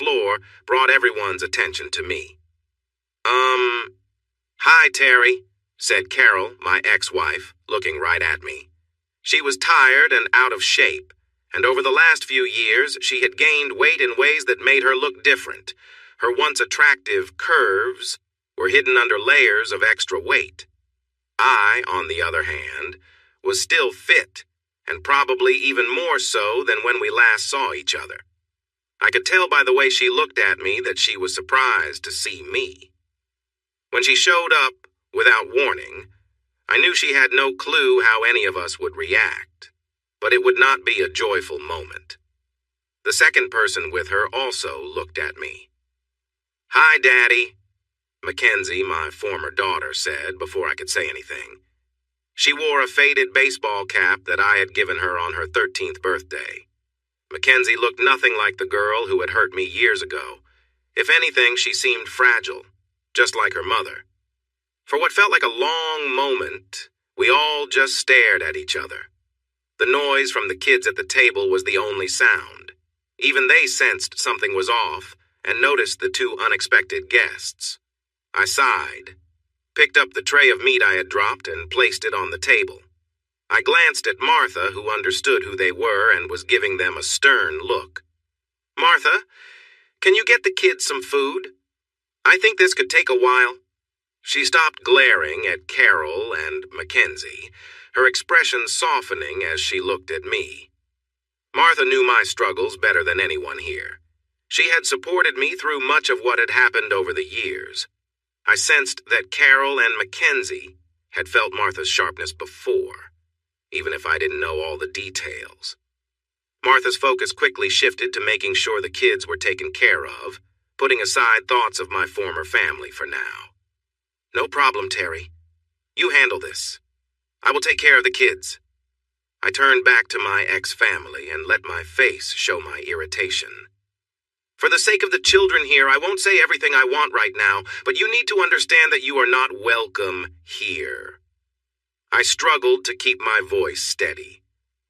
floor brought everyone's attention to me. Hi, Terry, said Carol, my ex-wife, looking right at me. She was tired and out of shape, and over the last few years she had gained weight in ways that made her look different. Her once attractive curves were hidden under layers of extra weight. I, on the other hand, was still fit, and probably even more so than when we last saw each other. I could tell by the way she looked at me that she was surprised to see me. When she showed up, without warning, I knew she had no clue how any of us would react, but it would not be a joyful moment. The second person with her also looked at me. Hi, Daddy, Mackenzie, my former daughter, said before I could say anything. She wore a faded baseball cap that I had given her on her 13th birthday. Mackenzie looked nothing like the girl who had hurt me years ago. If anything, she seemed fragile, just like her mother. For what felt like a long moment, we all just stared at each other. The noise from the kids at the table was the only sound. Even they sensed something was off and noticed the two unexpected guests. I sighed, picked up the tray of meat I had dropped, and placed it on the table. I glanced at Martha, who understood who they were and was giving them a stern look. Martha, can you get the kids some food? I think this could take a while. She stopped glaring at Carol and Mackenzie, her expression softening as she looked at me. Martha knew my struggles better than anyone here. She had supported me through much of what had happened over the years. I sensed that Carol and Mackenzie had felt Martha's sharpness before, even if I didn't know all the details. Martha's focus quickly shifted to making sure the kids were taken care of, putting aside thoughts of my former family for now. No problem, Terry. You handle this. I will take care of the kids. I turned back to my ex-family and let my face show my irritation. For the sake of the children here, I won't say everything I want right now, but you need to understand that you are not welcome here. I struggled to keep my voice steady,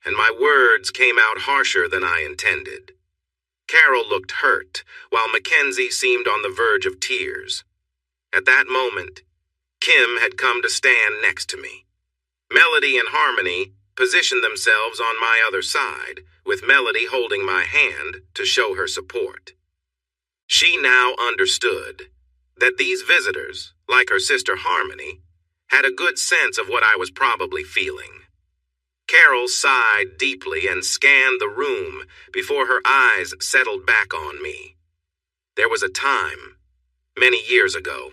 and my words came out harsher than I intended. Carol looked hurt, while Mackenzie seemed on the verge of tears. At that moment, Kim had come to stand next to me. Melody and Harmony positioned themselves on my other side, with Melody holding my hand to show her support. She now understood that these visitors, like her sister Harmony, had a good sense of what I was probably feeling. Carol sighed deeply and scanned the room before her eyes settled back on me. There was a time, many years ago,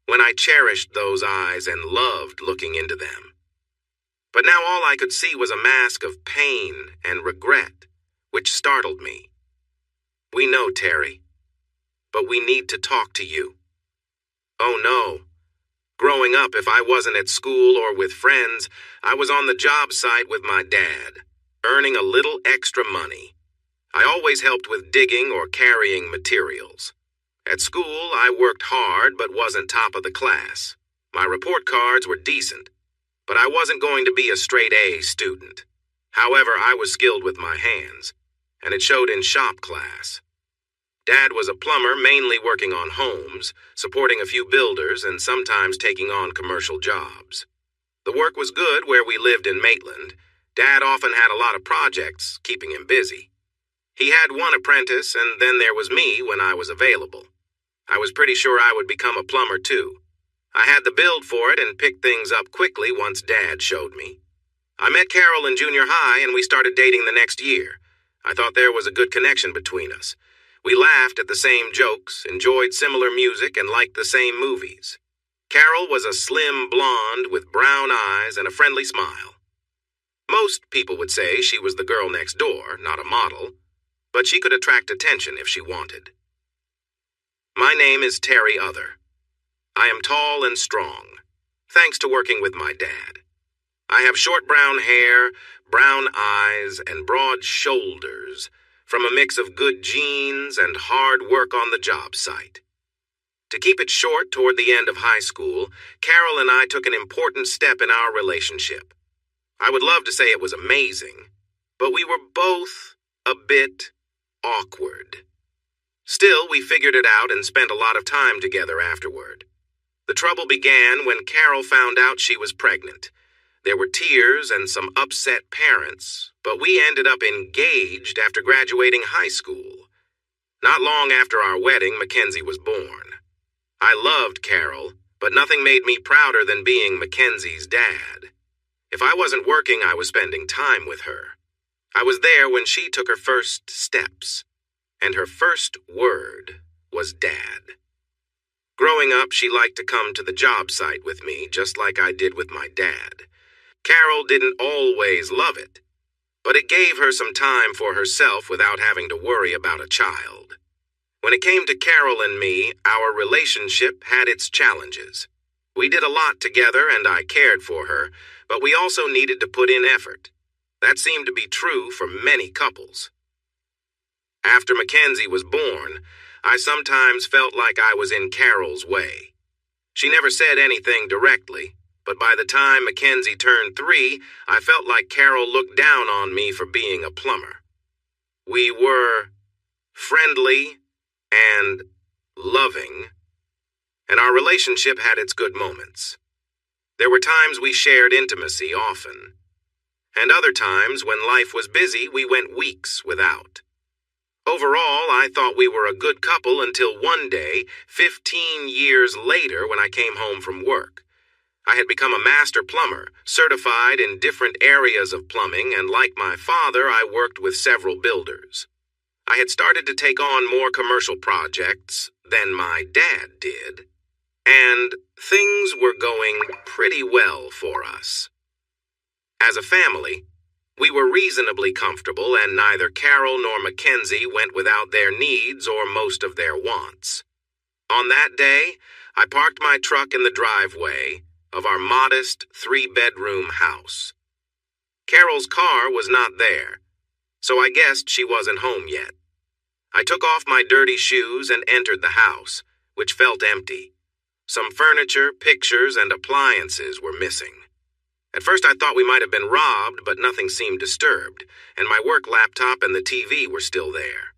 when I cherished those eyes and loved looking into them. But now all I could see was a mask of pain and regret, which startled me. We know, Terry, but we need to talk to you. Oh no. Growing up, if I wasn't at school or with friends, I was on the job site with my dad, earning a little extra money. I always helped with digging or carrying materials. At school, I worked hard but wasn't top of the class. My report cards were decent, but I wasn't going to be a straight A student. However, I was skilled with my hands, and it showed in shop class. Dad was a plumber, mainly working on homes, supporting a few builders, and sometimes taking on commercial jobs. The work was good where we lived in Maitland. Dad often had a lot of projects, keeping him busy. He had one apprentice, and then there was me when I was available. I was pretty sure I would become a plumber too. I had the build for it and picked things up quickly once Dad showed me. I met Carol in junior high and we started dating the next year. I thought there was a good connection between us. We laughed at the same jokes, enjoyed similar music, and liked the same movies. Carol was a slim blonde with brown eyes and a friendly smile. Most people would say she was the girl next door, not a model, but she could attract attention if she wanted. My name is Terry Other. I am tall and strong, thanks to working with my dad. I have short brown hair, brown eyes, and broad shoulders from a mix of good genes and hard work on the job site. To keep it short, toward the end of high school, Carol and I took an important step in our relationship. I would love to say it was amazing, but we were both a bit awkward. Still, we figured it out and spent a lot of time together afterward. The trouble began when Carol found out she was pregnant. There were tears and some upset parents, but we ended up engaged after graduating high school. Not long after our wedding, Mackenzie was born. I loved Carol, but nothing made me prouder than being Mackenzie's dad. If I wasn't working, I was spending time with her. I was there when she took her first steps, and her first word was Dad. Growing up, she liked to come to the job site with me, just like I did with my dad. Carol didn't always love it, but it gave her some time for herself without having to worry about a child. When it came to Carol and me, our relationship had its challenges. We did a lot together and I cared for her, but we also needed to put in effort. That seemed to be true for many couples. After Mackenzie was born, I sometimes felt like I was in Carol's way. She never said anything directly, but by the time Mackenzie turned 3, I felt like Carol looked down on me for being a plumber. We were friendly and loving, and our relationship had its good moments. There were times we shared intimacy often, and other times when life was busy, we went weeks without. Overall, I thought we were a good couple until one day, 15 years later, when I came home from work. I had become a master plumber, certified in different areas of plumbing, and like my father, I worked with several builders. I had started to take on more commercial projects than my dad did, and things were going pretty well for us. As a family, we were reasonably comfortable, and neither Carol nor Mackenzie went without their needs or most of their wants. On that day, I parked my truck in the driveway of our modest 3-bedroom house. Carol's car was not there, so I guessed she wasn't home yet. I took off my dirty shoes and entered the house, which felt empty. Some furniture, pictures, and appliances were missing. At first I thought we might have been robbed, but nothing seemed disturbed, and my work laptop and the TV were still there.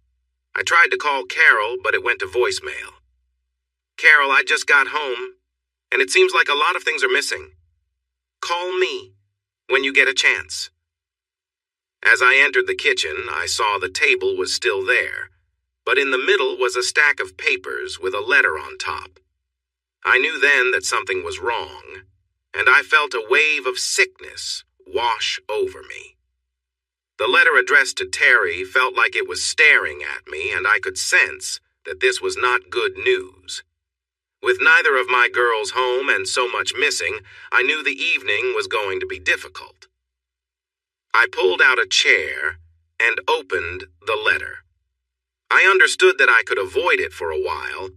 I tried to call Carol, but it went to voicemail. "Carol, I just got home, and it seems like a lot of things are missing. Call me when you get a chance." As I entered the kitchen, I saw the table was still there, but in the middle was a stack of papers with a letter on top. I knew then that something was wrong, and I felt a wave of sickness wash over me. The letter addressed to Terry felt like it was staring at me, and I could sense that this was not good news. With neither of my girls home and so much missing, I knew the evening was going to be difficult. I pulled out a chair and opened the letter. I understood that I could avoid it for a while,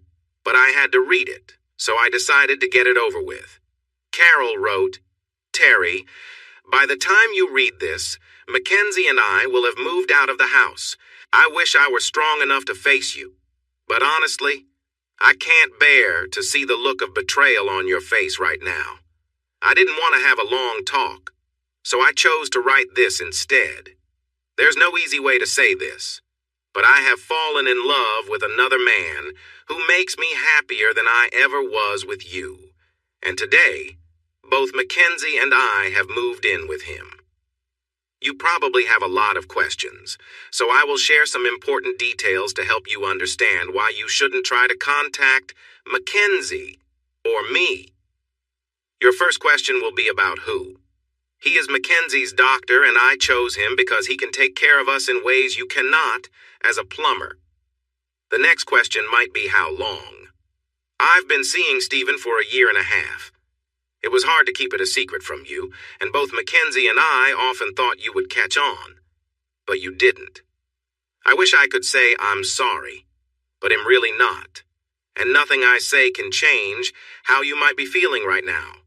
but I had to read it, so I decided to get it over with. Carol wrote, "Terry, by the time you read this, Mackenzie and I will have moved out of the house. I wish I were strong enough to face you, but honestly, I can't bear to see the look of betrayal on your face right now. I didn't want to have a long talk, so I chose to write this instead. There's no easy way to say this, but I have fallen in love with another man who makes me happier than I ever was with you, and today, both Mackenzie and I have moved in with him. You probably have a lot of questions, so I will share some important details to help you understand why you shouldn't try to contact Mackenzie or me. Your first question will be about who. He is Mackenzie's doctor, and I chose him because he can take care of us in ways you cannot as a plumber. The next question might be how long. I've been seeing Stephen for 1.5 years. It was hard to keep it a secret from you, and both Mackenzie and I often thought you would catch on, but you didn't. I wish I could say I'm sorry, but I'm really not, and nothing I say can change how you might be feeling right now.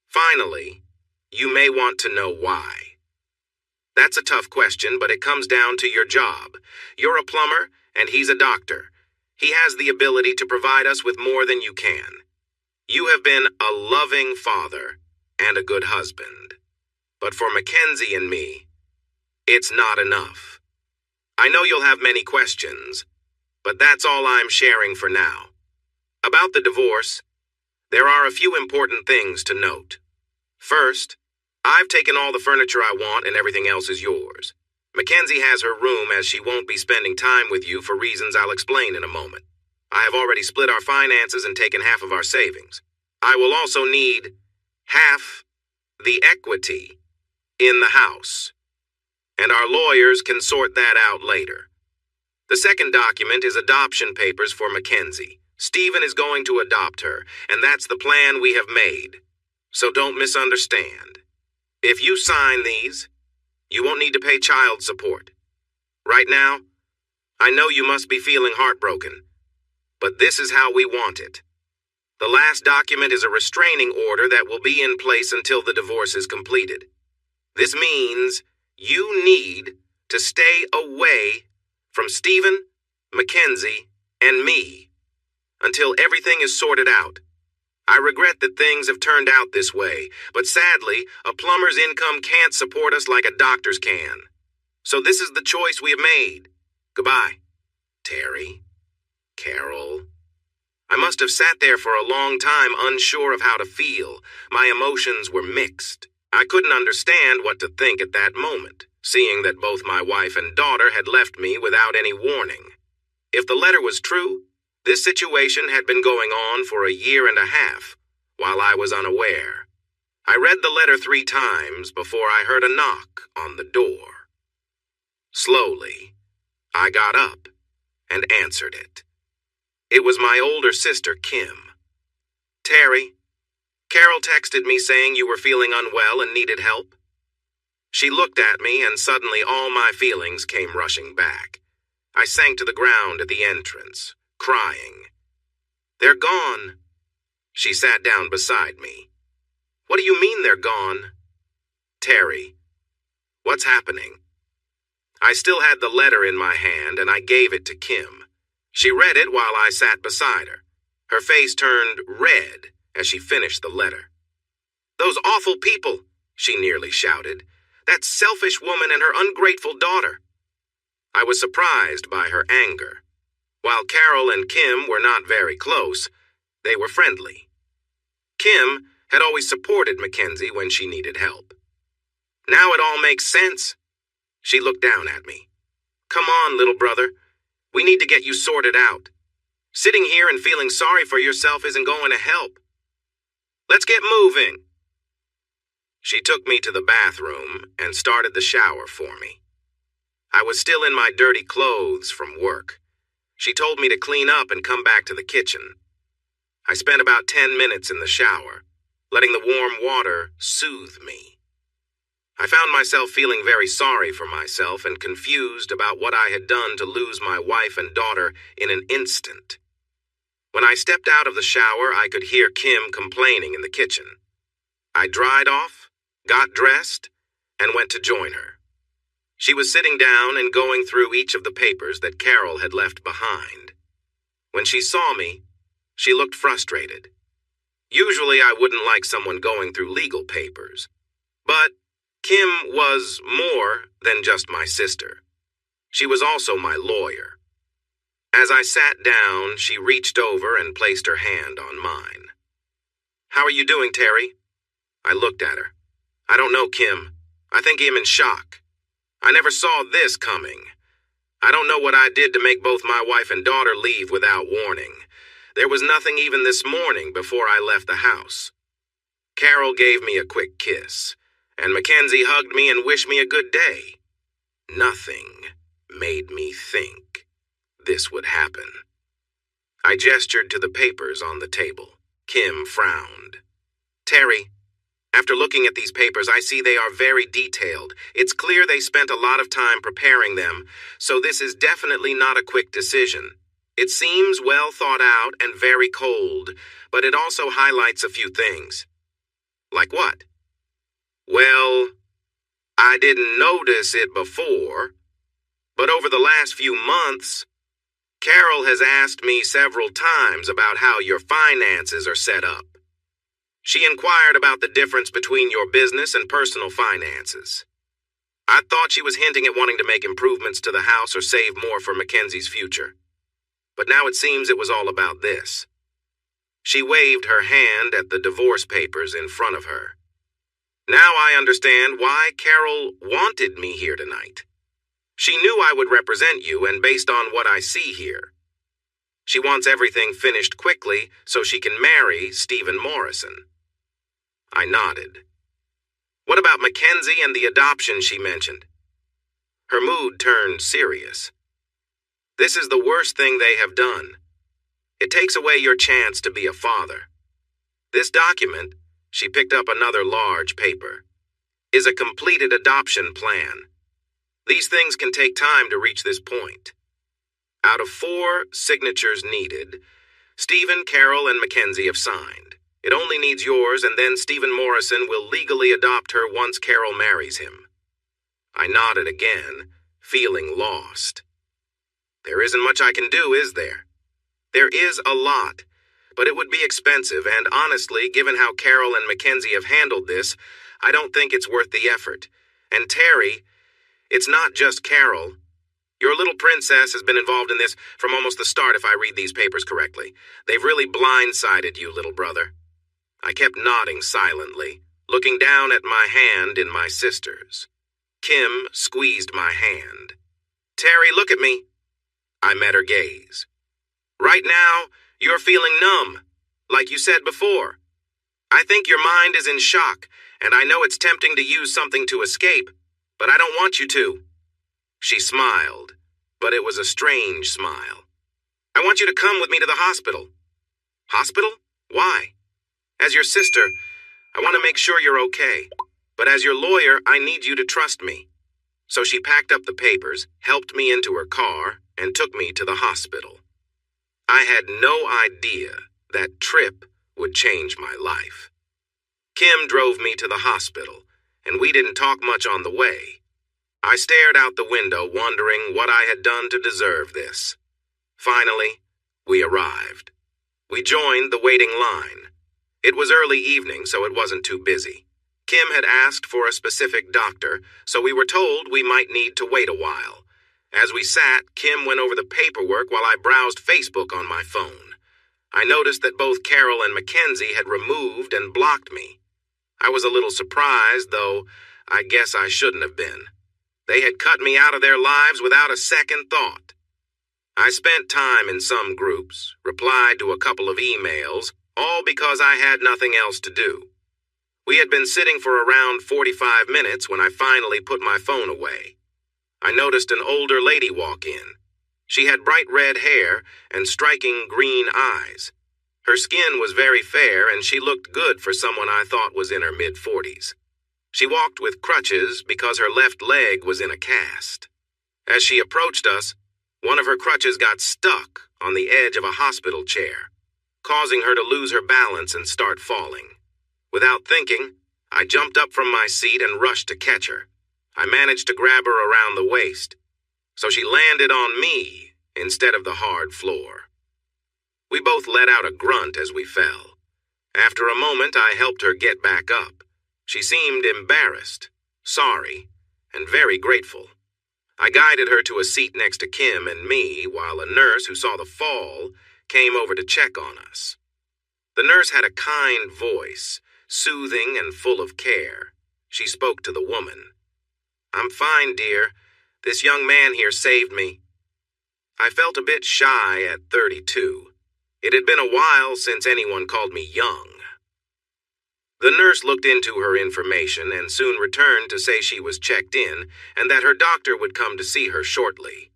Finally, you may want to know why. That's a tough question, but it comes down to your job. You're a plumber, and he's a doctor. He has the ability to provide us with more than you can. You have been a loving father and a good husband. But for Mackenzie and me, it's not enough. I know you'll have many questions, but that's all I'm sharing for now. About the divorce, there are a few important things to note. First, I've taken all the furniture I want and everything else is yours. Mackenzie has her room as she won't be spending time with you for reasons I'll explain in a moment. I have already split our finances and taken half of our savings. I will also need half the equity in the house, and our lawyers can sort that out later. The second document is adoption papers for Mackenzie. Stephen is going to adopt her, and that's the plan we have made. So don't misunderstand. If you sign these, you won't need to pay child support. Right now, I know you must be feeling heartbroken, but this is how we want it. The last document is a restraining order that will be in place until the divorce is completed. This means you need to stay away from Stephen, Mackenzie, and me until everything is sorted out. I regret that things have turned out this way, but sadly, a plumber's income can't support us like a doctor's can. So this is the choice we have made. Goodbye. Terry. Carol. I must have sat there for a long time unsure of how to feel. My emotions were mixed. I couldn't understand what to think at that moment, seeing that both my wife and daughter had left me without any warning. If the letter was true, this situation had been going on for a year and a half, while I was unaware. I read the letter 3 times before I heard a knock on the door. Slowly, I got up and answered it. It was my older sister, Kim. Terry, Carol texted me saying you were feeling unwell and needed help. She looked at me and suddenly all my feelings came rushing back. I sank to the ground at the entrance, crying. They're gone. She sat down beside me. What do you mean they're gone? Terry, what's happening? I still had the letter in my hand and I gave it to Kim. She read it while I sat beside her. Her face turned red as she finished the letter. Those awful people, she nearly shouted. That selfish woman and her ungrateful daughter. I was surprised by her anger. While Carol and Kim were not very close, they were friendly. Kim had always supported Mackenzie when she needed help. Now it all makes sense. She looked down at me. Come on, little brother. We need to get you sorted out. Sitting here and feeling sorry for yourself isn't going to help. Let's get moving. She took me to the bathroom and started the shower for me. I was still in my dirty clothes from work. She told me to clean up and come back to the kitchen. I spent about 10 minutes in the shower, letting the warm water soothe me. I found myself feeling very sorry for myself and confused about what I had done to lose my wife and daughter in an instant. When I stepped out of the shower, I could hear Kim complaining in the kitchen. I dried off, got dressed, and went to join her. She was sitting down and going through each of the papers that Carol had left behind. When she saw me, she looked frustrated. Usually I wouldn't like someone going through legal papers, but Kim was more than just my sister. She was also my lawyer. As I sat down, she reached over and placed her hand on mine. How are you doing, Terry? I looked at her. I don't know, Kim. I think I'm in shock. I never saw this coming. I don't know what I did to make both my wife and daughter leave without warning. There was nothing even this morning before I left the house. Carol gave me a quick kiss, and Mackenzie hugged me and wished me a good day. Nothing made me think this would happen. I gestured to the papers on the table. Kim frowned. Terry, after looking at these papers, I see they are very detailed. It's clear they spent a lot of time preparing them, so this is definitely not a quick decision. It seems well thought out and very cold, but it also highlights a few things. Like what? Well, I didn't notice it before, but over the last few months, Carol has asked me several times about how your finances are set up. She inquired about the difference between your business and personal finances. I thought she was hinting at wanting to make improvements to the house or save more for Mackenzie's future. but now it seems it was all about this. She waved her hand at the divorce papers in front of her. Now I understand why Carol wanted me here tonight. She knew I would represent you, and based on what I see here, she wants everything finished quickly so she can marry Stephen Morrison. I nodded. What about Mackenzie and the adoption she mentioned? Her mood turned serious. This is the worst thing they have done. It takes away your chance to be a father. This document, she picked up another large paper, is a completed adoption plan. These things can take time to reach this point. Out of 4 signatures needed, Stephen, Carol, and Mackenzie have signed. It only needs yours, and then Stephen Morrison will legally adopt her once Carol marries him. I nodded again, feeling lost. There isn't much I can do, is there? There is a lot, but it would be expensive, and honestly, given how Carol and Mackenzie have handled this, I don't think it's worth the effort. And Terry, it's not just Carol. Your little princess has been involved in this from almost the start, if I read these papers correctly. They've really blindsided you, little brother. I kept nodding silently, looking down at my hand in my sister's. Kim squeezed my hand. Terry, look at me. I met her gaze. Right now, you're feeling numb, like you said before. I think your mind is in shock, and I know it's tempting to use something to escape, but I don't want you to. She smiled, but it was a strange smile. I want you to come with me to the hospital. Hospital? Why? As your sister, I want to make sure you're okay, but as your lawyer, I need you to trust me. So she packed up the papers, helped me into her car, and took me to the hospital. I had no idea that trip would change my life. Kim drove me to the hospital, and we didn't talk much on the way. I stared out the window, wondering what I had done to deserve this. Finally, we arrived. We joined the waiting line. It was early evening, so it wasn't too busy. Kim had asked for a specific doctor, so we were told we might need to wait a while. As we sat, Kim went over the paperwork while I browsed Facebook on my phone. I noticed that both Carol and Mackenzie had removed and blocked me. I was a little surprised, though I guess I shouldn't have been. They had cut me out of their lives without a second thought. I spent time in some groups, replied to a couple of emails, all because I had nothing else to do. We had been sitting for around 45 minutes when I finally put my phone away. I noticed an older lady walk in. She had bright red hair and striking green eyes. Her skin was very fair, and she looked good for someone I thought was in her mid-40s. She walked with crutches because her left leg was in a cast. As she approached us, one of her crutches got stuck on the edge of a hospital chair, causing her to lose her balance and start falling. Without thinking, I jumped up from my seat and rushed to catch her. I managed to grab her around the waist, so she landed on me instead of the hard floor. We both let out a grunt as we fell. After a moment, I helped her get back up. She seemed embarrassed, sorry, and very grateful. I guided her to a seat next to Kim and me while a nurse who saw the fall came over to check on us. The nurse had a kind voice, soothing and full of care. She spoke to the woman. I'm fine, dear. This young man here saved me. I felt a bit shy at 32. It had been a while since anyone called me young. The nurse looked into her information and soon returned to say she was checked in and that her doctor would come to see her shortly.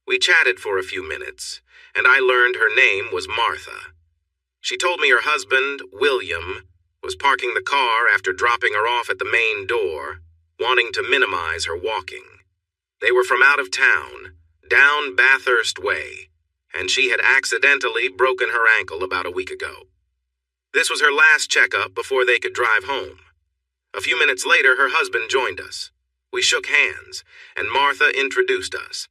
We chatted for a few minutes, and I learned her name was Martha. She told me her husband, William, was parking the car after dropping her off at the main door, wanting to minimize her walking. They were from out of town, down Bathurst Way, and she had accidentally broken her ankle about a week ago. This was her last checkup before they could drive home. A few minutes later, her husband joined us. We shook hands, and Martha introduced us.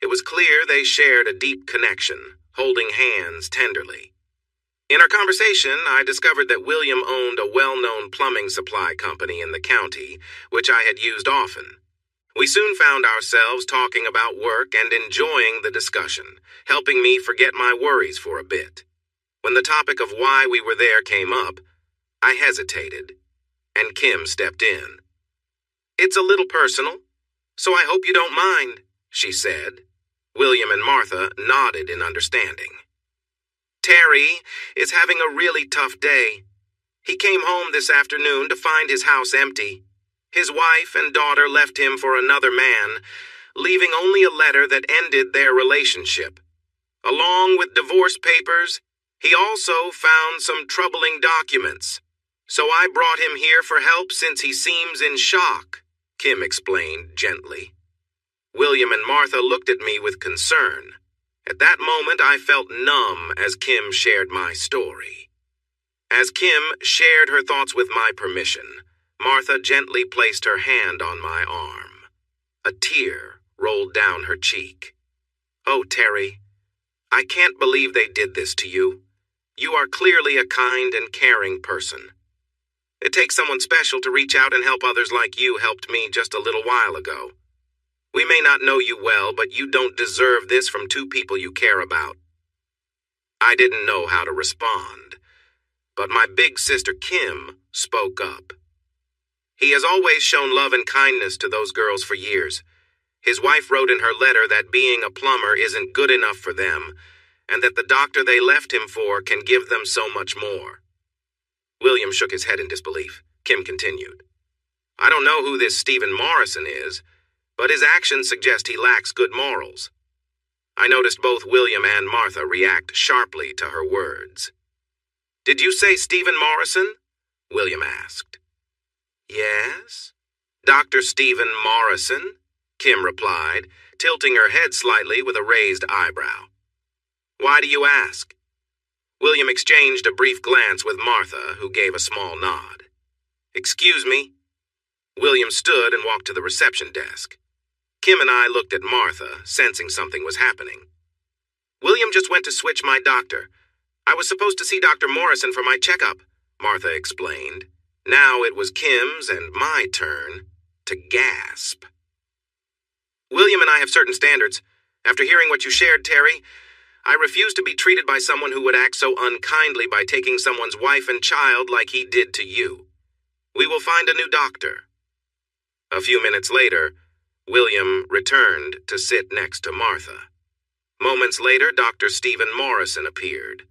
It was clear they shared a deep connection, holding hands tenderly. In our conversation, I discovered that William owned a well-known plumbing supply company in the county, which I had used often. We soon found ourselves talking about work and enjoying the discussion, helping me forget my worries for a bit. When the topic of why we were there came up, I hesitated, and Kim stepped in. "It's a little personal, so I hope you don't mind," she said. William and Martha nodded in understanding. "Terry is having a really tough day. He came home this afternoon to find his house empty. His wife and daughter left him for another man, leaving only a letter that ended their relationship. Along with divorce papers, he also found some troubling documents. So I brought him here for help since he seems in shock," Kim explained gently. William and Martha looked at me with concern. At that moment, I felt numb as Kim shared my story. As Kim shared her thoughts with my permission, Martha gently placed her hand on my arm. A tear rolled down her cheek. "Oh, Terry, I can't believe they did this to you. You are clearly a kind and caring person. It takes someone special to reach out and help others like you helped me just a little while ago. We may not know you well, but you don't deserve this from two people you care about." I didn't know how to respond, but my big sister Kim spoke up. "He has always shown love and kindness to those girls for years. His wife wrote in her letter that being a plumber isn't good enough for them, and that the doctor they left him for can give them so much more." William shook his head in disbelief. Kim continued, "I don't know who this Stephen Morrison is, but his actions suggest he lacks good morals." I noticed both William and Martha react sharply to her words. "Did you say Stephen Morrison?" William asked. "Yes, Dr. Stephen Morrison," Kim replied, tilting her head slightly with a raised eyebrow. "Why do you ask?" William exchanged a brief glance with Martha, who gave a small nod. "Excuse me." William stood and walked to the reception desk. Kim and I looked at Martha, sensing something was happening. "William just went to switch my doctor. I was supposed to see Dr. Morrison for my checkup," Martha explained. Now it was Kim's and my turn to gasp. "William and I have certain standards. After hearing what you shared, Terry, I refuse to be treated by someone who would act so unkindly by taking someone's wife and child like he did to you. We will find a new doctor." A few minutes later, William returned to sit next to Martha. Moments later, Dr. Stephen Morrison appeared,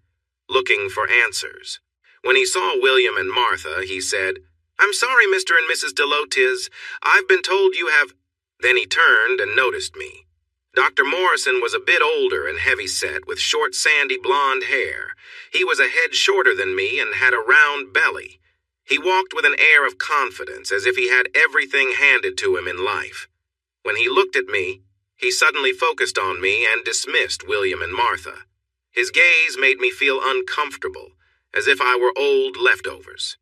looking for answers. When he saw William and Martha, he said, "I'm sorry, Mr. and Mrs. DeLotiz. I've been told you have—" Then he turned and noticed me. Dr. Morrison was a bit older and heavy-set, with short, sandy blonde hair. He was a head shorter than me and had a round belly. He walked with an air of confidence, as if he had everything handed to him in life. When he looked at me, he suddenly focused on me and dismissed William and Martha. His gaze made me feel uncomfortable, as if I were old leftovers.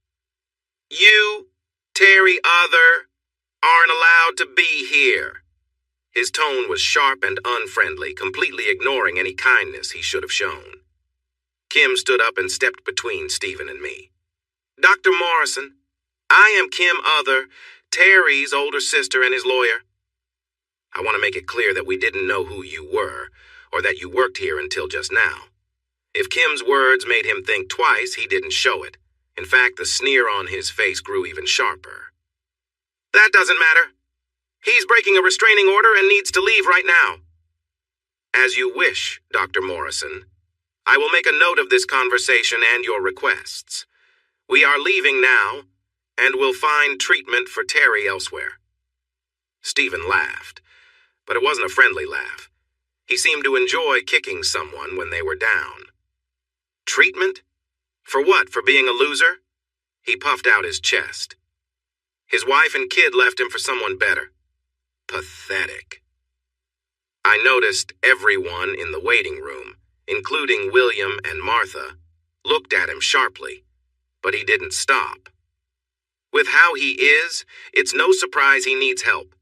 "You, Terry Other, aren't allowed to be here." His tone was sharp and unfriendly, completely ignoring any kindness he should have shown. Kim stood up and stepped between Stephen and me. "Dr. Morrison, I am Kim Other, Terry's older sister and his lawyer. I want to make it clear that we didn't know who you were, or that you worked here until just now." If Kim's words made him think twice, he didn't show it. In fact, the sneer on his face grew even sharper. "That doesn't matter. He's breaking a restraining order and needs to leave right now." "As you wish, Dr. Morrison. I will make a note of this conversation and your requests. We are leaving now, and will find treatment for Terry elsewhere." Stephen laughed, but it wasn't a friendly laugh. He seemed to enjoy kicking someone when they were down. "Treatment? For what, for being a loser?" He puffed out his chest. "His wife and kid left him for someone better. Pathetic." I noticed everyone in the waiting room, including William and Martha, looked at him sharply, but he didn't stop. With how he is, it's no surprise he needs help,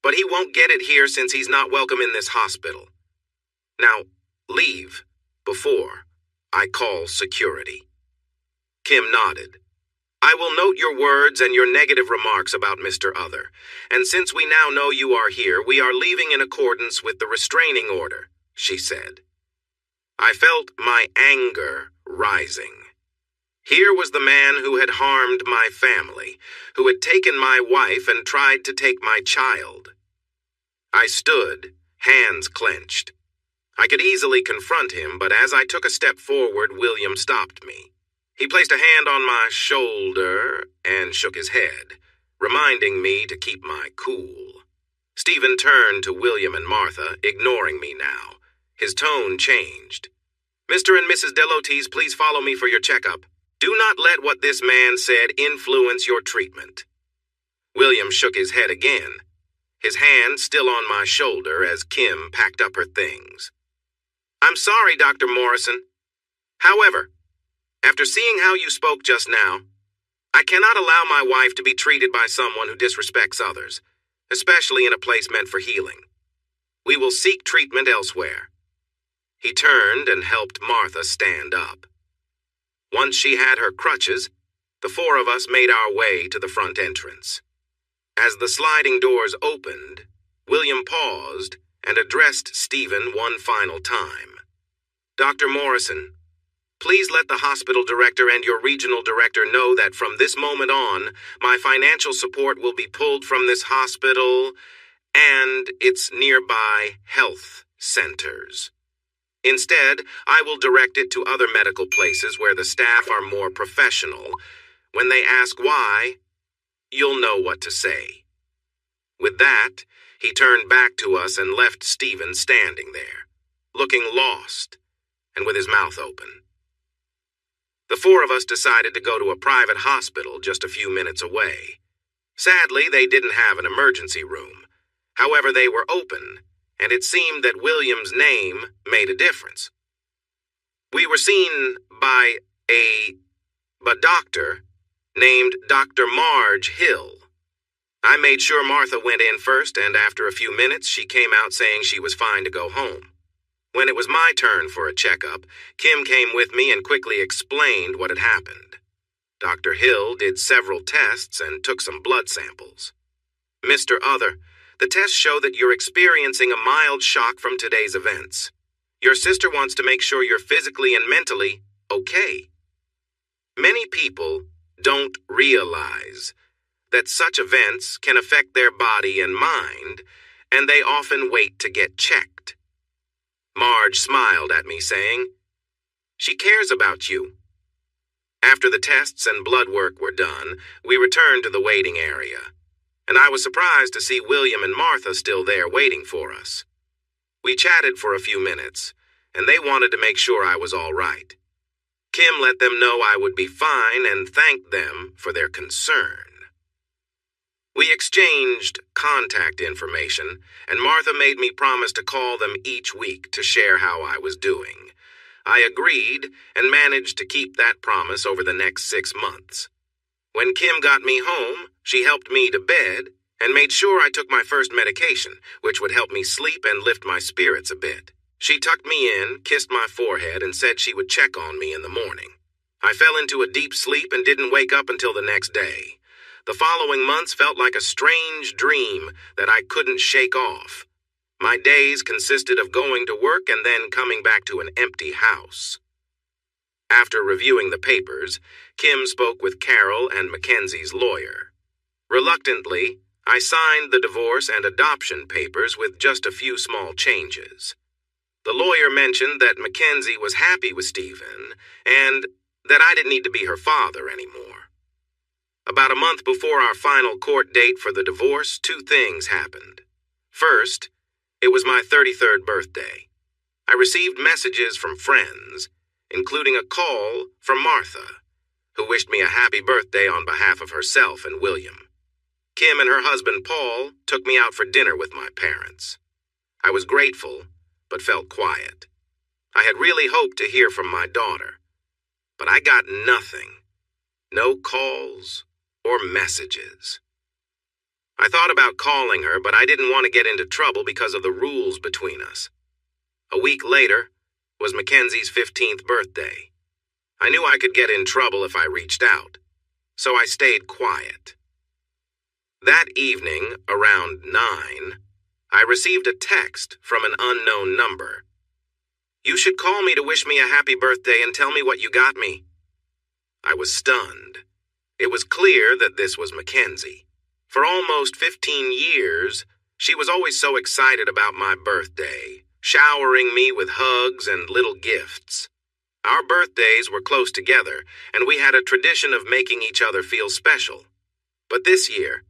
but he won't get it here since he's not welcome in this hospital. Now, leave before I call security." Kim nodded. I will note your words and your negative remarks about Mr. Other, and since we now know you are here, we are leaving in accordance with the restraining order, she said. I felt my anger rising. Here was the man who had harmed my family, who had taken my wife and tried to take my child. I stood, hands clenched. I could easily confront him, but as I took a step forward, William stopped me. He placed a hand on my shoulder and shook his head, reminding me to keep my cool. Stephen turned to William and Martha, ignoring me now. His tone changed. Mr. and Mrs. Delotis, please follow me for your checkup. Do not let what this man said influence your treatment. William shook his head again, his hand still on my shoulder as Kim packed up her things. I'm sorry, Dr. Morrison. However, after seeing how you spoke just now, I cannot allow my wife to be treated by someone who disrespects others, especially in a place meant for healing. We will seek treatment elsewhere. He turned and helped Martha stand up. Once she had her crutches, the four of us made our way to the front entrance. As the sliding doors opened, William paused and addressed Stephen one final time. Dr. Morrison, please let the hospital director and your regional director know that from this moment on, my financial support will be pulled from this hospital and its nearby health centers. Instead, I will direct it to other medical places where the staff are more professional. When they ask why, you'll know what to say. With that, he turned back to us and left Stephen standing there, looking lost and with his mouth open. The four of us decided to go to a private hospital just a few minutes away. Sadly, they didn't have an emergency room. However, they were open, and it seemed that William's name made a difference. We were seen by a doctor named Dr. Marge Hill. I made sure Martha went in first, and after a few minutes, she came out saying she was fine to go home. When it was my turn for a checkup, Kim came with me and quickly explained what had happened. Dr. Hill did several tests and took some blood samples. Mr. Other, the tests show that you're experiencing a mild shock from today's events. Your sister wants to make sure you're physically and mentally okay. Many people don't realize that such events can affect their body and mind, and they often wait to get checked. Marge smiled at me, saying, "She cares about you." After the tests and blood work were done, we returned to the waiting area, and I was surprised to see William and Martha still there waiting for us. We chatted for a few minutes, and they wanted to make sure I was all right. Kim let them know I would be fine and thanked them for their concern. We exchanged contact information, and Martha made me promise to call them each week to share how I was doing. I agreed and managed to keep that promise over the next 6 months. When Kim got me home, she helped me to bed and made sure I took my first medication, which would help me sleep and lift my spirits a bit. She tucked me in, kissed my forehead, and said she would check on me in the morning. I fell into a deep sleep and didn't wake up until the next day. The following months felt like a strange dream that I couldn't shake off. My days consisted of going to work and then coming back to an empty house. After reviewing the papers, Kim spoke with Carol and Mackenzie's lawyer. Reluctantly, I signed the divorce and adoption papers with just a few small changes. The lawyer mentioned that Mackenzie was happy with Stephen and that I didn't need to be her father anymore. About a month before our final court date for the divorce, 2 things happened. First, it was my 33rd birthday. I received messages from friends, including a call from Martha, who wished me a happy birthday on behalf of herself and William. Kim and her husband Paul took me out for dinner with my parents. I was grateful, but felt quiet. I had really hoped to hear from my daughter, but I got nothing. No calls or messages. I thought about calling her, but I didn't want to get into trouble because of the rules between us. A week later was Mackenzie's 15th birthday. I knew I could get in trouble if I reached out, so I stayed quiet. That evening, around 9, I received a text from an unknown number. "You should call me to wish me a happy birthday and tell me what you got me." I was stunned. It was clear that this was Mackenzie. For almost 15 years, she was always so excited about my birthday, showering me with hugs and little gifts. Our birthdays were close together, and we had a tradition of making each other feel special. But this year,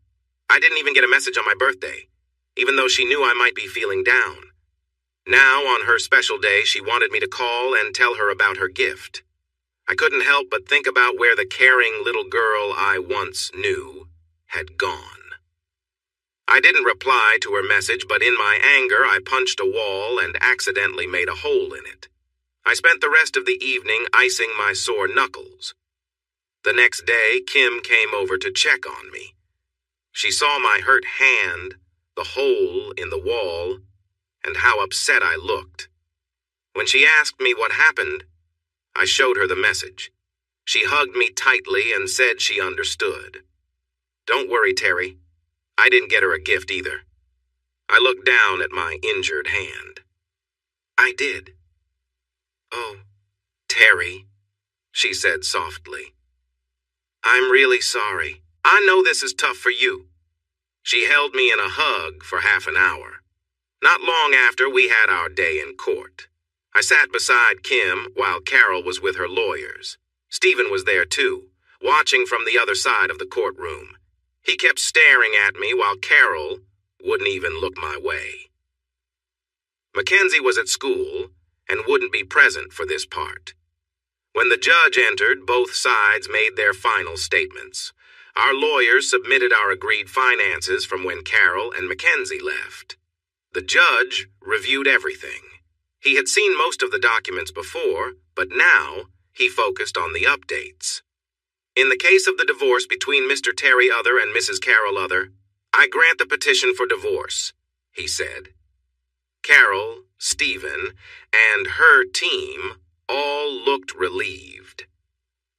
I didn't even get a message on my birthday, even though she knew I might be feeling down. Now, on her special day, she wanted me to call and tell her about her gift. I couldn't help but think about where the caring little girl I once knew had gone. I didn't reply to her message, but in my anger, I punched a wall and accidentally made a hole in it. I spent the rest of the evening icing my sore knuckles. The next day, Kim came over to check on me. She saw my hurt hand, the hole in the wall, and how upset I looked. When she asked me what happened, I showed her the message. She hugged me tightly and said she understood. "Don't worry, Terry. I didn't get her a gift either." I looked down at my injured hand. "I did." "Oh, Terry," she said softly. "I'm really sorry. I know this is tough for you." She held me in a hug for half an hour. Not long after, we had our day in court. I sat beside Kim while Carol was with her lawyers. Stephen was there too, watching from the other side of the courtroom. He kept staring at me while Carol wouldn't even look my way. Mackenzie was at school and wouldn't be present for this part. When the judge entered, both sides made their final statements. Our lawyers submitted our agreed finances from when Carol and Mackenzie left. The judge reviewed everything. He had seen most of the documents before, but now he focused on the updates. "In the case of the divorce between Mr. Terry Other and Mrs. Carol Other, I grant the petition for divorce," he said. Carol, Stephen, and her team all looked relieved.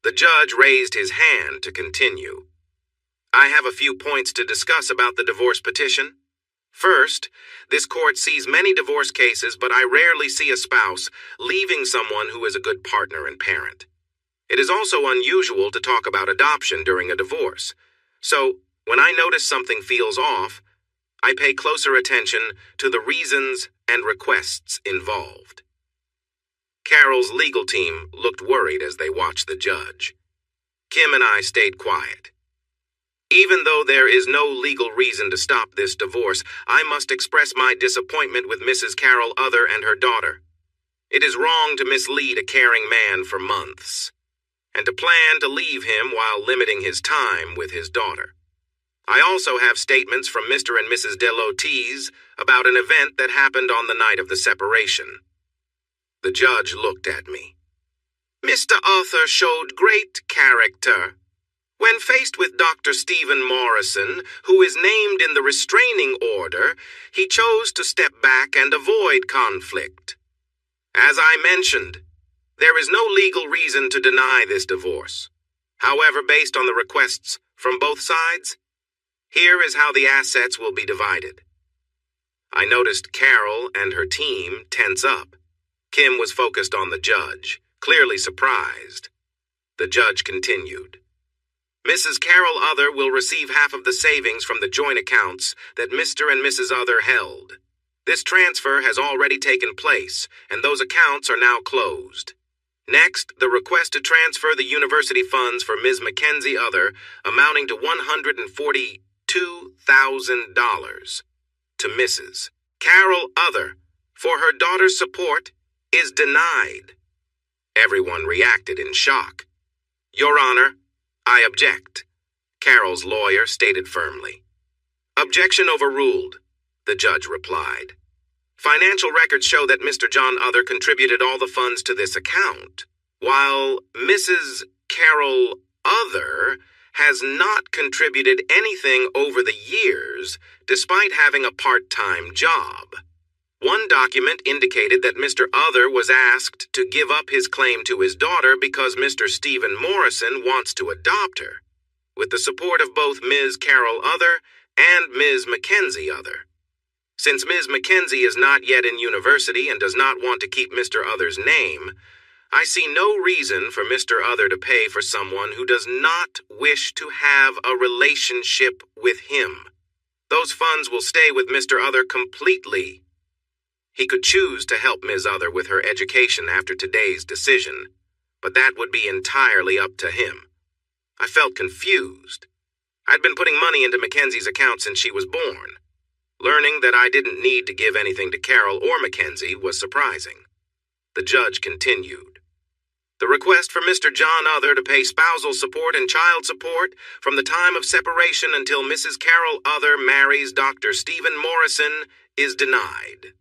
The judge raised his hand to continue. "I have a few points to discuss about the divorce petition. First, this court sees many divorce cases, but I rarely see a spouse leaving someone who is a good partner and parent. It is also unusual to talk about adoption during a divorce. So, when I notice something feels off, I pay closer attention to the reasons and requests involved." Carol's legal team looked worried as they watched the judge. Kim and I stayed quiet. "Even though there is no legal reason to stop this divorce, I must express my disappointment with Mrs. Carol Other and her daughter. It is wrong to mislead a caring man for months, and to plan to leave him while limiting his time with his daughter. I also have statements from Mr. and Mrs. Delotiz about an event that happened on the night of the separation." The judge looked at me. "Mr. Arthur showed great character. When faced with Dr. Stephen Morrison, who is named in the restraining order, he chose to step back and avoid conflict. As I mentioned, there is no legal reason to deny this divorce. However, based on the requests from both sides, here is how the assets will be divided." I noticed Carol and her team tense up. Kim was focused on the judge, clearly surprised. The judge continued. "Mrs. Carol Other will receive half of the savings from the joint accounts that Mr. and Mrs. Other held. This transfer has already taken place, and those accounts are now closed. Next, the request to transfer the university funds for Ms. Mackenzie Other, amounting to $142,000, to Mrs. Carol Other for her daughter's support, is denied." Everyone reacted in shock. "Your Honor, I object," Carol's lawyer stated firmly. "Objection overruled," the judge replied. "Financial records show that Mr. John Other contributed all the funds to this account, while Mrs. Carol Other has not contributed anything over the years, despite having a part-time job. One document indicated that Mr. Other was asked to give up his claim to his daughter because Mr. Stephen Morrison wants to adopt her. with the support of both Ms. Carol Other and Ms. Mackenzie Other. Since Ms. Mackenzie is not yet in university and does not want to keep Mr. Other's name, I see no reason for Mr. Other to pay for someone who does not wish to have a relationship with him. Those funds will stay with Mr. Other completely. He could choose to help Ms. Other with her education after today's decision, but that would be entirely up to him. I felt confused. I'd been putting money into Mackenzie's account since she was born. Learning that I didn't need to give anything to Carol or Mackenzie was surprising. The judge continued. The request for Mr. John Other to pay spousal support and child support from the time of separation until Mrs. Carol Other marries Dr. Stephen Morrison is denied.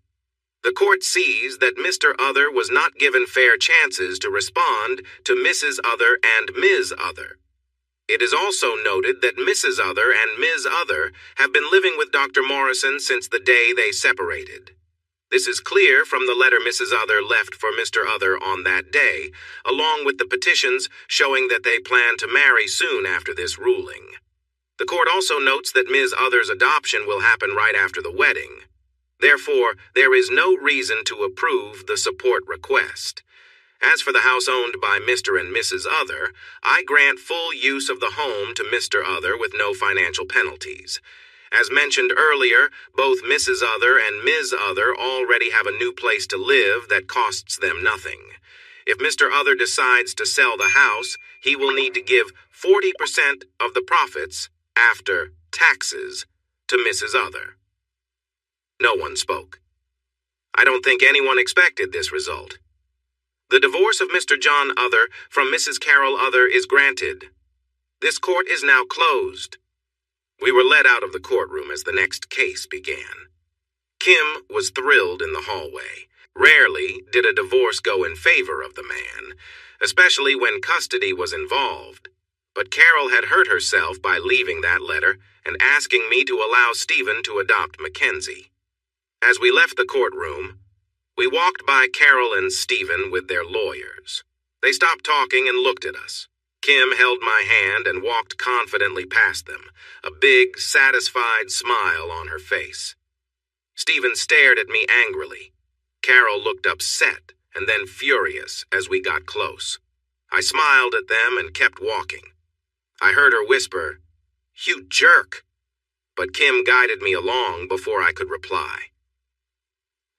The court sees that Mr. Other was not given fair chances to respond to Mrs. Other and Ms. Other. It is also noted that Mrs. Other and Ms. Other have been living with Dr. Morrison since the day they separated. This is clear from the letter Mrs. Other left for Mr. Other on that day, along with the petitions showing that they plan to marry soon after this ruling. The court also notes that Ms. Other's adoption will happen right after the wedding. Therefore, there is no reason to approve the support request. As for the house owned by Mr. and Mrs. Other, I grant full use of the home to Mr. Other with no financial penalties. As mentioned earlier, both Mrs. Other and Ms. Other already have a new place to live that costs them nothing. If Mr. Other decides to sell the house, he will need to give 40% of the profits, after taxes, to Mrs. Other. No one spoke. I don't think anyone expected this result. The divorce of Mr. John Other from Mrs. Carol Other is granted. This court is now closed. We were led out of the courtroom as the next case began. Kim was thrilled in the hallway. Rarely did a divorce go in favor of the man, especially when custody was involved. But Carol had hurt herself by leaving that letter and asking me to allow Stephen to adopt Mackenzie. As we left the courtroom, we walked by Carol and Stephen with their lawyers. They stopped talking and looked at us. Kim held my hand and walked confidently past them, a big, satisfied smile on her face. Stephen stared at me angrily. Carol looked upset and then furious as we got close. I smiled at them and kept walking. I heard her whisper, "You jerk," but Kim guided me along before I could reply.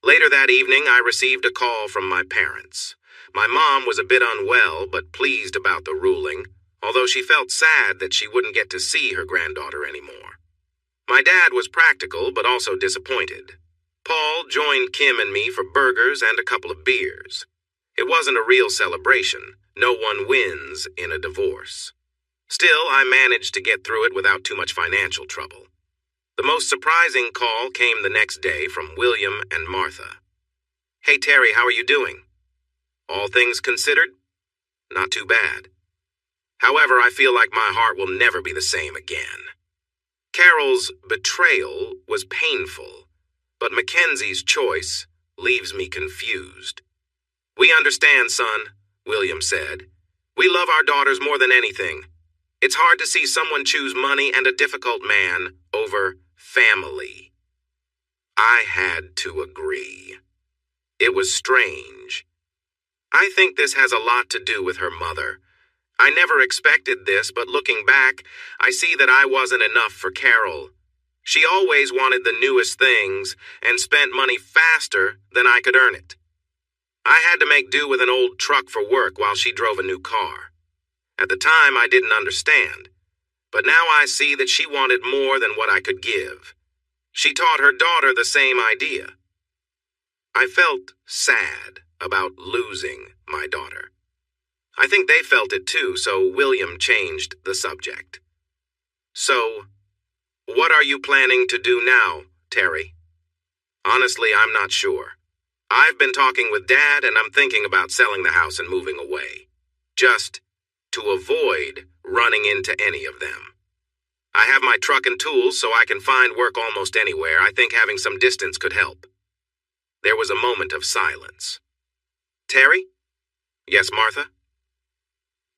Later that evening, I received a call from my parents. My mom was a bit unwell, but pleased about the ruling, although she felt sad that she wouldn't get to see her granddaughter anymore. My dad was practical, but also disappointed. Paul joined Kim and me for burgers and a couple of beers. It wasn't a real celebration. No one wins in a divorce. Still, I managed to get through it without too much financial trouble. The most surprising call came the next day from William and Martha. "Hey, Terry, how are you doing?" "All things considered, not too bad. However, I feel like my heart will never be the same again." Carol's betrayal was painful, but Mackenzie's choice leaves me confused. "We understand, son," William said. "We love our daughters more than anything. It's hard to see someone choose money and a difficult man over family." I had to agree. It was strange. I think this has a lot to do with her mother. I never expected this, but looking back, I see that I wasn't enough for Carol. She always wanted the newest things and spent money faster than I could earn it. I had to make do with an old truck for work while she drove a new car. At the time, I didn't understand, but now I see that she wanted more than what I could give. She taught her daughter the same idea. I felt sad about losing my daughter. I think they felt it too, so William changed the subject. "So, what are you planning to do now, Terry?" "Honestly, I'm not sure. I've been talking with Dad and I'm thinking about selling the house and moving away. Just to avoid running into any of them. I have my truck and tools so I can find work almost anywhere. I think having some distance could help." There was a moment of silence. "Terry?" "Yes, Martha?"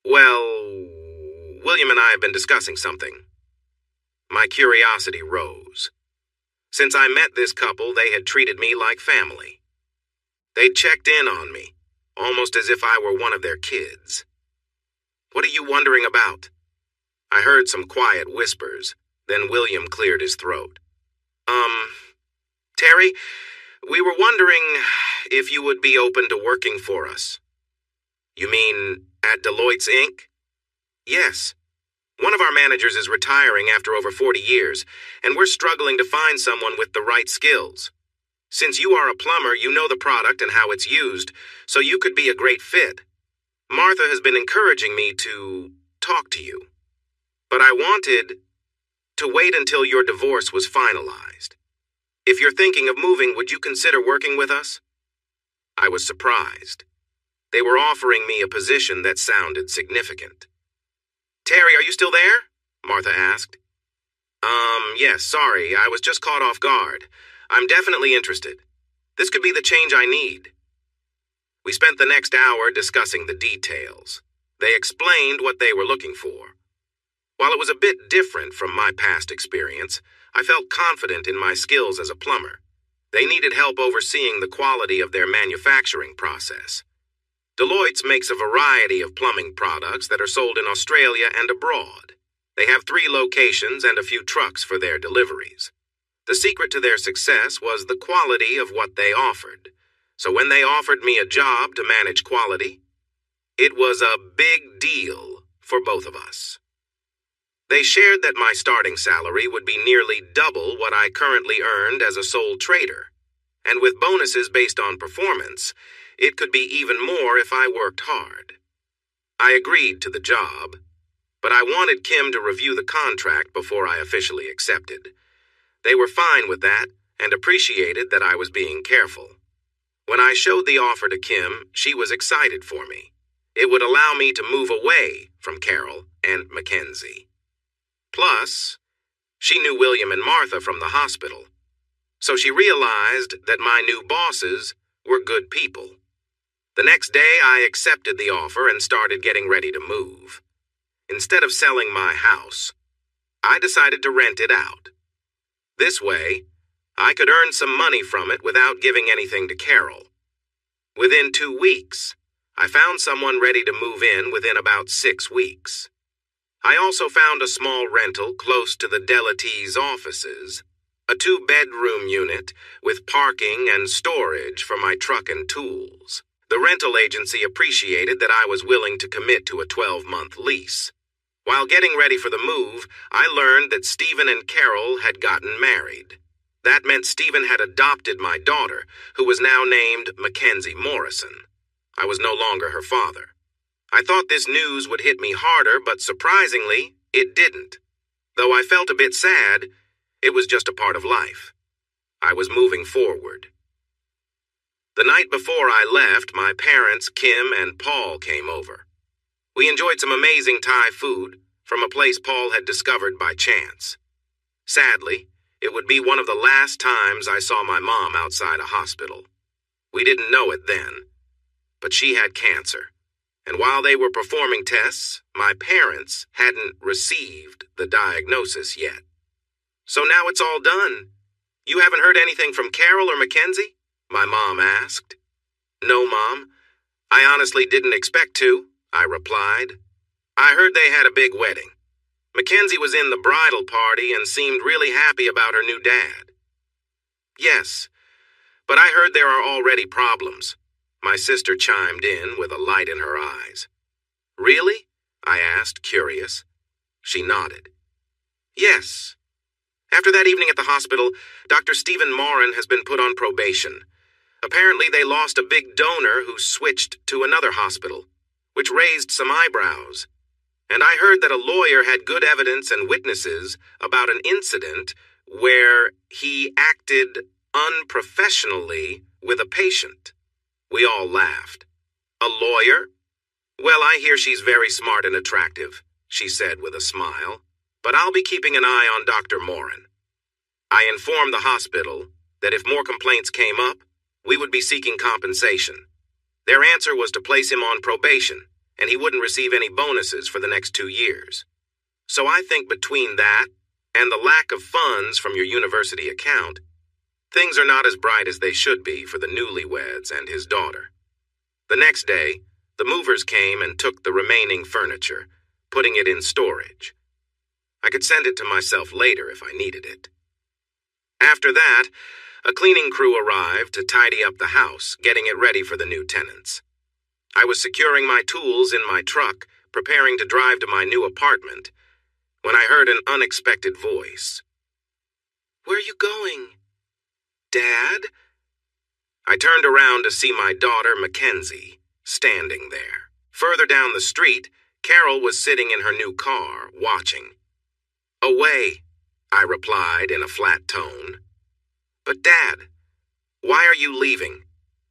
"Well, William and I have been discussing something. My curiosity rose. Since I met this couple, they had treated me like family. They'd checked in on me, almost as if I were one of their kids. "What are you wondering about?" I heard some quiet whispers, then William cleared his throat. Terry, we were wondering if you would be open to working for us." "You mean at Deloitte's Inc.?" "Yes. One of our managers is retiring after over 40 years, and we're struggling to find someone with the right skills. Since you are a plumber, you know the product and how it's used, so you could be a great fit. Martha has been encouraging me to talk to you. But I wanted to wait until your divorce was finalized. If you're thinking of moving, would you consider working with us?" I was surprised. They were offering me a position that sounded significant. "Terry, are you still there?" Martha asked. Yes, sorry, I was just caught off guard. I'm definitely interested. This could be the change I need." We spent the next hour discussing the details. They explained what they were looking for. While it was a bit different from my past experience, I felt confident in my skills as a plumber. They needed help overseeing the quality of their manufacturing process. Deloitte's makes a variety of plumbing products that are sold in Australia and abroad. They have 3 locations and a few trucks for their deliveries. The secret to their success was the quality of what they offered. So when they offered me a job to manage quality, it was a big deal for both of us. They shared that my starting salary would be nearly double what I currently earned as a sole trader, and with bonuses based on performance, it could be even more if I worked hard. I agreed to the job, but I wanted Kim to review the contract before I officially accepted. They were fine with that and appreciated that I was being careful. When I showed the offer to Kim, she was excited for me. It would allow me to move away from Carol and Mackenzie. Plus, she knew William and Martha from the hospital, so she realized that my new bosses were good people. The next day, I accepted the offer and started getting ready to move. Instead of selling my house, I decided to rent it out. This way, I could earn some money from it without giving anything to Carol. Within 2 weeks, I found someone ready to move in within about 6 weeks. I also found a small rental close to the Delatees offices, a 2-bedroom unit with parking and storage for my truck and tools. The rental agency appreciated that I was willing to commit to a 12-month lease. While getting ready for the move, I learned that Stephen and Carol had gotten married. That meant Stephen had adopted my daughter, who was now named Mackenzie Morrison. I was no longer her father. I thought this news would hit me harder, but surprisingly, it didn't. Though I felt a bit sad, it was just a part of life. I was moving forward. The night before I left, my parents, Kim and Paul, came over. We enjoyed some amazing Thai food from a place Paul had discovered by chance. Sadly, it would be one of the last times I saw my mom outside a hospital. We didn't know it then, but she had cancer. And while they were performing tests, my parents hadn't received the diagnosis yet. "So now it's all done. You haven't heard anything from Carol or Mackenzie?" my mom asked. "No, Mom. I honestly didn't expect to," I replied. "I heard they had a big wedding. Mackenzie was in the bridal party and seemed really happy about her new dad." "Yes, but I heard there are already problems," my sister chimed in with a light in her eyes. "Really?" I asked, curious. She nodded. "Yes. After that evening at the hospital, Dr. Stephen Moran has been put on probation. Apparently they lost a big donor who switched to another hospital, which raised some eyebrows. And I heard that a lawyer had good evidence and witnesses about an incident where he acted unprofessionally with a patient." We all laughed. "A lawyer? Well, I hear she's very smart and attractive," she said with a smile. "But I'll be keeping an eye on Dr. Moran." I informed the hospital that if more complaints came up, we would be seeking compensation. Their answer was to place him on probation, and he wouldn't receive any bonuses for the next 2 years. So I think between that and the lack of funds from your university account, things are not as bright as they should be for the newlyweds and his daughter. The next day, the movers came and took the remaining furniture, putting it in storage. I could send it to myself later if I needed it. After that, a cleaning crew arrived to tidy up the house, getting it ready for the new tenants. I was securing my tools in my truck, preparing to drive to my new apartment, when I heard an unexpected voice. "Where are you going?" "Dad?" I turned around to see my daughter, Mackenzie, standing there. Further down the street, Carol was sitting in her new car, watching. "Away," I replied in a flat tone. "But Dad, why are you leaving?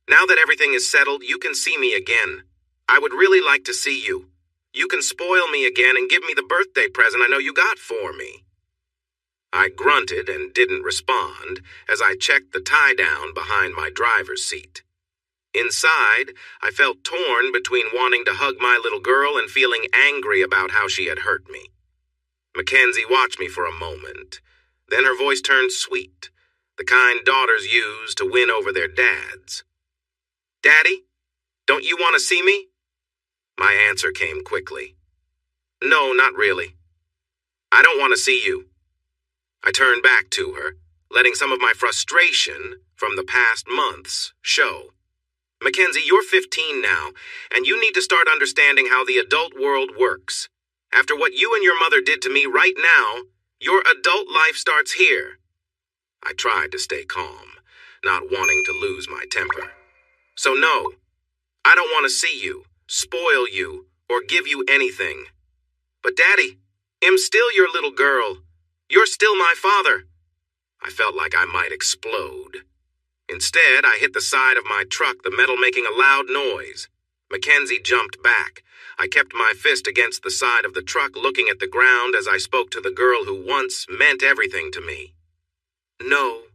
Now that everything is settled, you can see me again. I would really like to see you. You can spoil me again and give me the birthday present I know you got for me." I grunted and didn't respond as I checked the tie-down behind my driver's seat. Inside, I felt torn between wanting to hug my little girl and feeling angry about how she had hurt me. Mackenzie watched me for a moment. Then her voice turned sweet, the kind daughters use to win over their dads. "Daddy, don't you want to see me?" My answer came quickly. "No, not really. I don't want to see you." I turned back to her, letting some of my frustration from the past months show. "Mackenzie, you're 15 now, and you need to start understanding how the adult world works. After what you and your mother did to me right now, your adult life starts here." I tried to stay calm, not wanting to lose my temper. "So no, I don't want to see you, spoil you, or give you anything. But Daddy, I'm still your little girl. You're still my father." I felt like I might explode. Instead, I hit the side of my truck, the metal making a loud noise. Mackenzie jumped back. I kept my fist against the side of the truck, looking at the ground as I spoke to the girl who once meant everything to me. "No,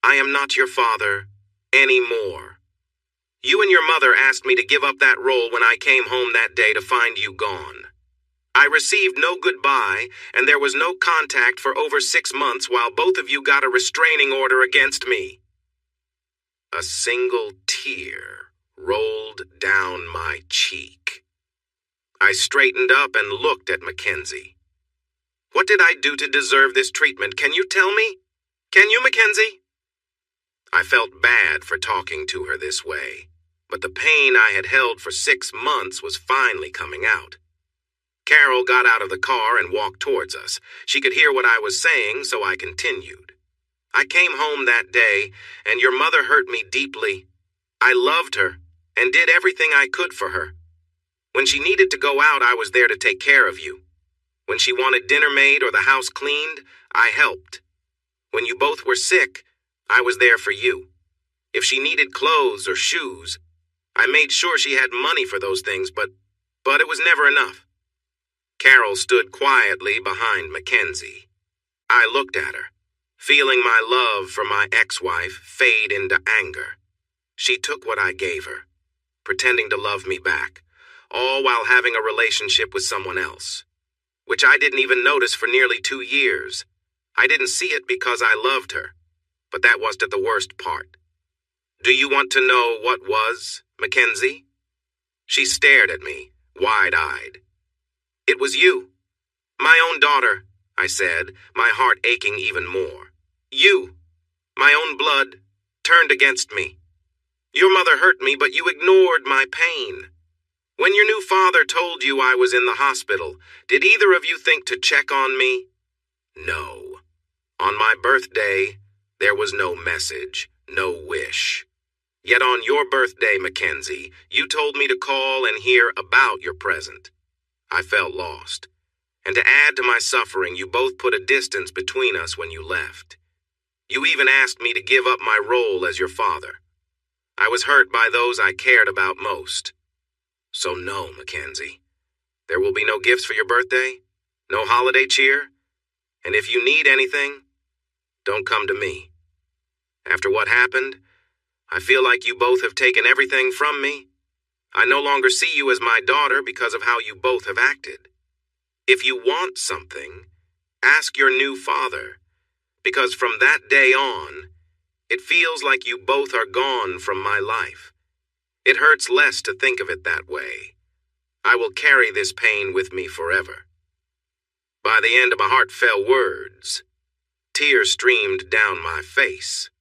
I am not your father anymore. You and your mother asked me to give up that role when I came home that day to find you gone. I received no goodbye, and there was no contact for over 6 months while both of you got a restraining order against me." A single tear rolled down my cheek. I straightened up and looked at Mackenzie. "What did I do to deserve this treatment? Can you tell me? Can you, Mackenzie?" I felt bad for talking to her this way, but the pain I had held for 6 months was finally coming out. Carol got out of the car and walked towards us. She could hear what I was saying, so I continued. "I came home that day, and your mother hurt me deeply. I loved her and did everything I could for her. When she needed to go out, I was there to take care of you. When she wanted dinner made or the house cleaned, I helped. When you both were sick, I was there for you. If she needed clothes or shoes, I made sure she had money for those things, but it was never enough." Carol stood quietly behind Mackenzie. I looked at her, feeling my love for my ex-wife fade into anger. She took what I gave her, pretending to love me back, all while having a relationship with someone else, which I didn't even notice for nearly 2 years. I didn't see it because I loved her, but that wasn't the worst part. "Do you want to know what was, Mackenzie?" She stared at me, wide-eyed. "It was you. My own daughter," I said, my heart aching even more. "You, my own blood, turned against me. Your mother hurt me, but you ignored my pain. When your new father told you I was in the hospital, did either of you think to check on me? No. On my birthday, there was no message, no wish. Yet on your birthday, Mackenzie, you told me to call and hear about your present. I felt lost. And to add to my suffering, you both put a distance between us when you left. You even asked me to give up my role as your father. I was hurt by those I cared about most. So no, Mackenzie. There will be no gifts for your birthday, no holiday cheer, and if you need anything, don't come to me. After what happened, I feel like you both have taken everything from me. I no longer see you as my daughter because of how you both have acted. If you want something, ask your new father, because from that day on, it feels like you both are gone from my life. It hurts less to think of it that way. I will carry this pain with me forever." By the end of my heartfelt words, tears streamed down my face.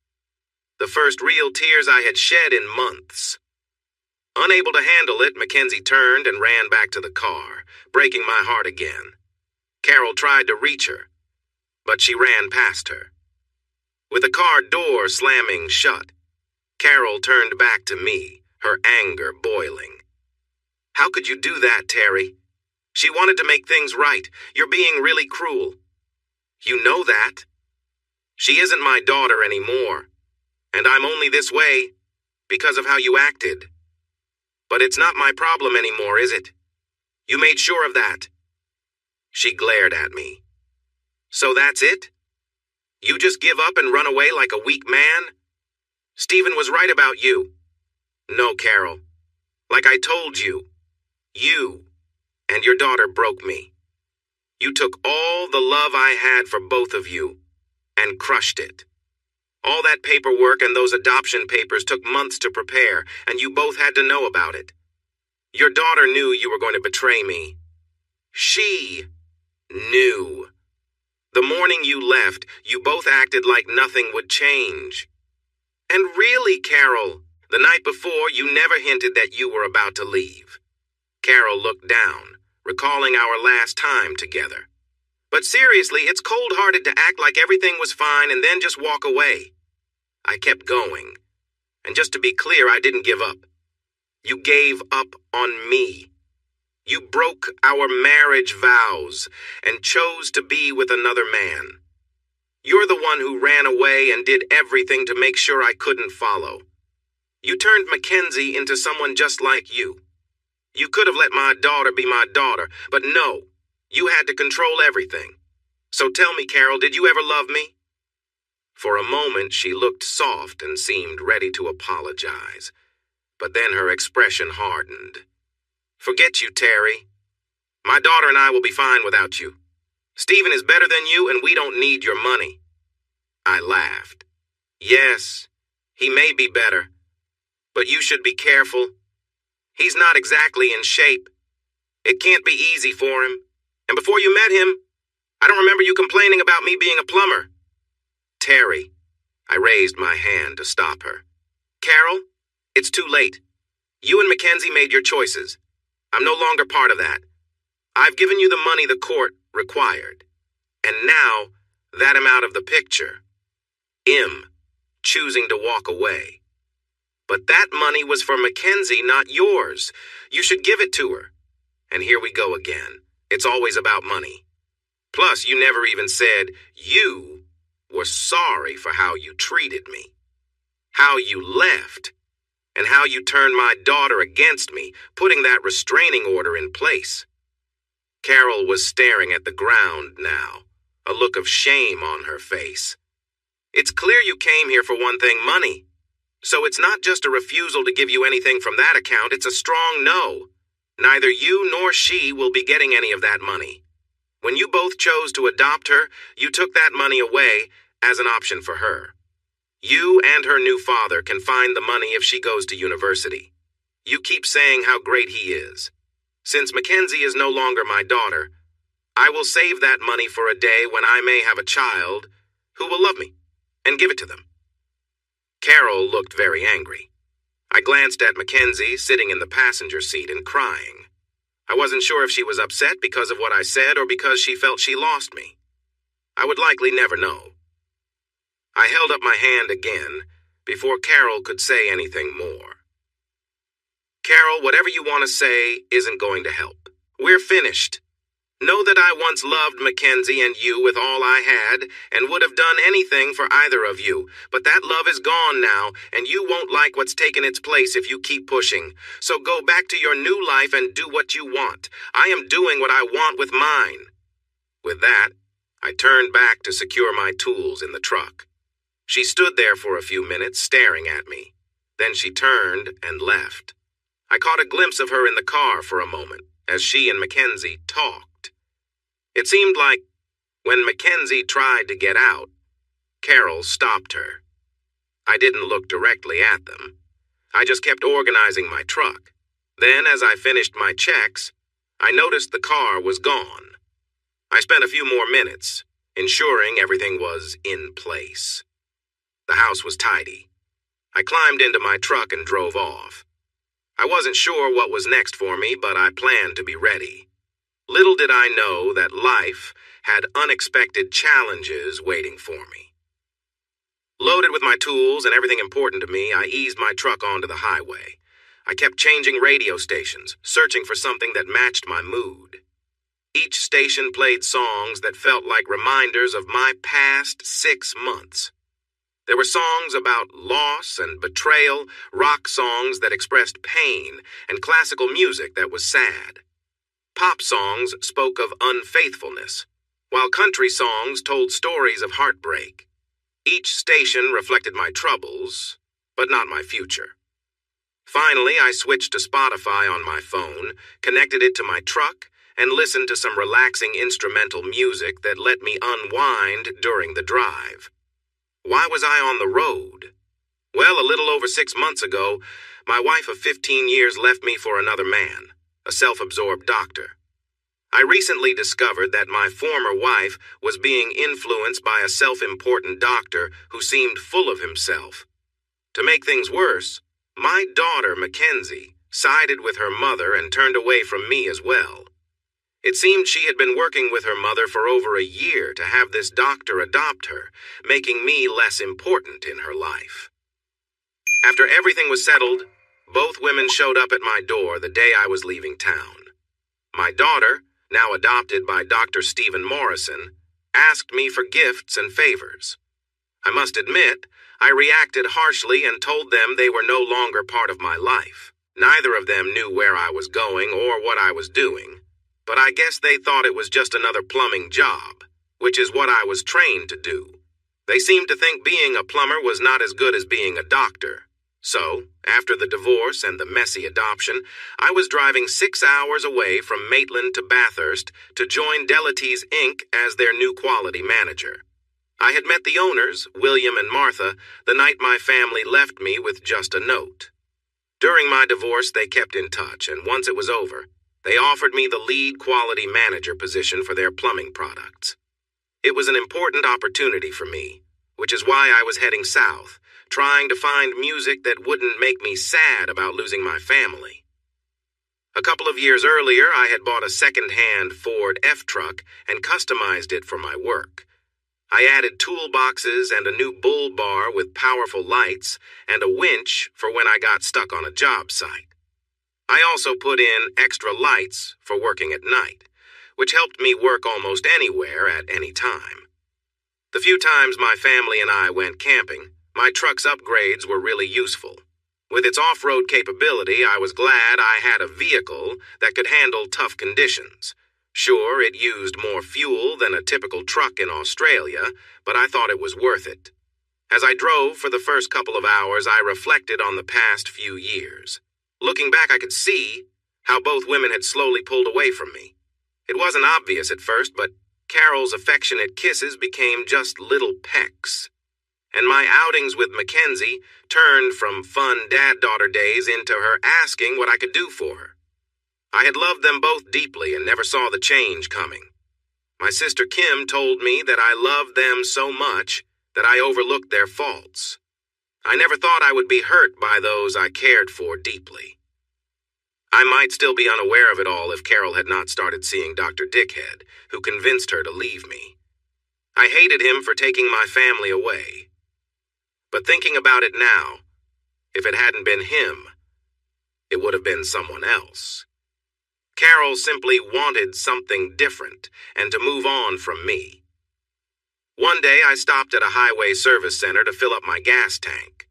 The first real tears I had shed in months. Unable to handle it, Mackenzie turned and ran back to the car, breaking my heart again. Carol tried to reach her, but she ran past her. With the car door slamming shut, Carol turned back to me, her anger boiling. "How could you do that, Terry? She wanted to make things right. You're being really cruel. You know that. She isn't my daughter anymore, and I'm only this way because of how you acted. But it's not my problem anymore, is it? You made sure of that." She glared at me. "So that's it? You just give up and run away like a weak man? Stephen was right about you." "No, Carol. Like I told you, you and your daughter broke me. You took all the love I had for both of you and crushed it. All that paperwork and those adoption papers took months to prepare, and you both had to know about it. Your daughter knew you were going to betray me. She knew. The morning you left, you both acted like nothing would change. And really, Carol, the night before, you never hinted that you were about to leave." Carol looked down, recalling our last time together. "But seriously, it's cold-hearted to act like everything was fine and then just walk away." I kept going. And just to be clear, I didn't give up. You gave up on me. You broke our marriage vows and chose to be with another man. You're the one who ran away and did everything to make sure I couldn't follow. You turned Mackenzie into someone just like you. You could have let my daughter be my daughter, but no, you had to control everything. So tell me, Carol, did you ever love me?" For a moment, she looked soft and seemed ready to apologize, but then her expression hardened. "Forget you, Terry. My daughter and I will be fine without you. Stephen is better than you, and we don't need your money." I laughed. "Yes, he may be better, but you should be careful. He's not exactly in shape. It can't be easy for him. And before you met him, I don't remember you complaining about me being a plumber." "Terry," I raised my hand to stop her. "Carol, it's too late. You and Mackenzie made your choices. I'm no longer part of that. I've given you the money the court required. And now that I'm out of the picture, choosing to walk away. But that money was for Mackenzie, not yours. You should give it to her. And here we go again. It's always about money. Plus, you never even said you were sorry for how you treated me, how you left, and how you turned my daughter against me, putting that restraining order in place." Carol was staring at the ground now, a look of shame on her face. "It's clear you came here for one thing, money. So it's not just a refusal to give you anything from that account, it's a strong no. Neither you nor she will be getting any of that money. When you both chose to adopt her, you took that money away as an option for her. You and her new father can find the money if she goes to university. You keep saying how great he is. Since Mackenzie is no longer my daughter, I will save that money for a day when I may have a child who will love me and give it to them." Carol looked very angry. I glanced at Mackenzie sitting in the passenger seat and crying. I wasn't sure if she was upset because of what I said or because she felt she lost me. I would likely never know. I held up my hand again before Carol could say anything more. "Carol, whatever you want to say isn't going to help. We're finished. Know that I once loved Mackenzie and you with all I had and would have done anything for either of you, but that love is gone now, and you won't like what's taken its place if you keep pushing. So go back to your new life and do what you want. I am doing what I want with mine." With that, I turned back to secure my tools in the truck. She stood there for a few minutes staring at me. Then she turned and left. I caught a glimpse of her in the car for a moment as she and Mackenzie talked. It seemed like when Mackenzie tried to get out, Carol stopped her. I didn't look directly at them. I just kept organizing my truck. Then, as I finished my checks, I noticed the car was gone. I spent a few more minutes, ensuring everything was in place. The house was tidy. I climbed into my truck and drove off. I wasn't sure what was next for me, but I planned to be ready. Little did I know that life had unexpected challenges waiting for me. Loaded with my tools and everything important to me, I eased my truck onto the highway. I kept changing radio stations, searching for something that matched my mood. Each station played songs that felt like reminders of my past 6 months. There were songs about loss and betrayal, rock songs that expressed pain, and classical music that was sad. Pop songs spoke of unfaithfulness, while country songs told stories of heartbreak. Each station reflected my troubles, but not my future. Finally, I switched to Spotify on my phone, connected it to my truck, and listened to some relaxing instrumental music that let me unwind during the drive. Why was I on the road? Well, a little over 6 months ago, my wife of 15 years left me for another man, a self-absorbed doctor. I recently discovered that my former wife was being influenced by a self-important doctor who seemed full of himself. To make things worse, my daughter, Mackenzie, sided with her mother and turned away from me as well. It seemed she had been working with her mother for over a year to have this doctor adopt her, making me less important in her life. After everything was settled, both women showed up at my door the day I was leaving town. My daughter, now adopted by Dr. Stephen Morrison, asked me for gifts and favors. I must admit, I reacted harshly and told them they were no longer part of my life. Neither of them knew where I was going or what I was doing. But I guess they thought it was just another plumbing job, which is what I was trained to do. They seemed to think being a plumber was not as good as being a doctor. So, after the divorce and the messy adoption, I was driving 6 hours away from Maitland to Bathurst to join Delatees Inc. as their new quality manager. I had met the owners, William and Martha, the night my family left me with just a note. During my divorce, they kept in touch, and once it was over, they offered me the lead quality manager position for their plumbing products. It was an important opportunity for me, which is why I was heading south, trying to find music that wouldn't make me sad about losing my family. A couple of years earlier, I had bought a second-hand Ford F-Truck and customized it for my work. I added toolboxes and a new bull bar with powerful lights and a winch for when I got stuck on a job site. I also put in extra lights for working at night, which helped me work almost anywhere at any time. The few times my family and I went camping, my truck's upgrades were really useful. With its off-road capability, I was glad I had a vehicle that could handle tough conditions. Sure, it used more fuel than a typical truck in Australia, but I thought it was worth it. As I drove for the first couple of hours, I reflected on the past few years. Looking back, I could see how both women had slowly pulled away from me. It wasn't obvious at first, but Carol's affectionate kisses became just little pecks. And my outings with Mackenzie turned from fun dad-daughter days into her asking what I could do for her. I had loved them both deeply and never saw the change coming. My sister Kim told me that I loved them so much that I overlooked their faults. I never thought I would be hurt by those I cared for deeply. I might still be unaware of it all if Carol had not started seeing Dr. Dickhead, who convinced her to leave me. I hated him for taking my family away. But thinking about it now, if it hadn't been him, it would have been someone else. Carol simply wanted something different and to move on from me. One day I stopped at a highway service center to fill up my gas tank.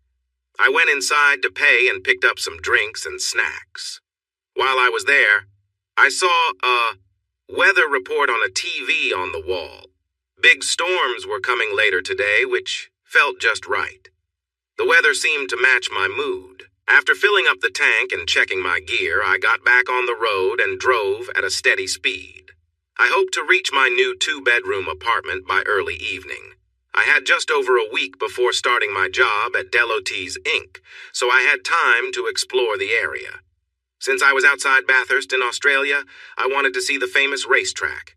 I went inside to pay and picked up some drinks and snacks. While I was there, I saw a weather report on a TV on the wall. Big storms were coming later today, which felt just right. The weather seemed to match my mood. After filling up the tank and checking my gear, I got back on the road and drove at a steady speed. I hoped to reach my new 2-bedroom apartment by early evening. I had just over a week before starting my job at Deloties Inc., so I had time to explore the area. Since I was outside Bathurst in Australia, I wanted to see the famous racetrack.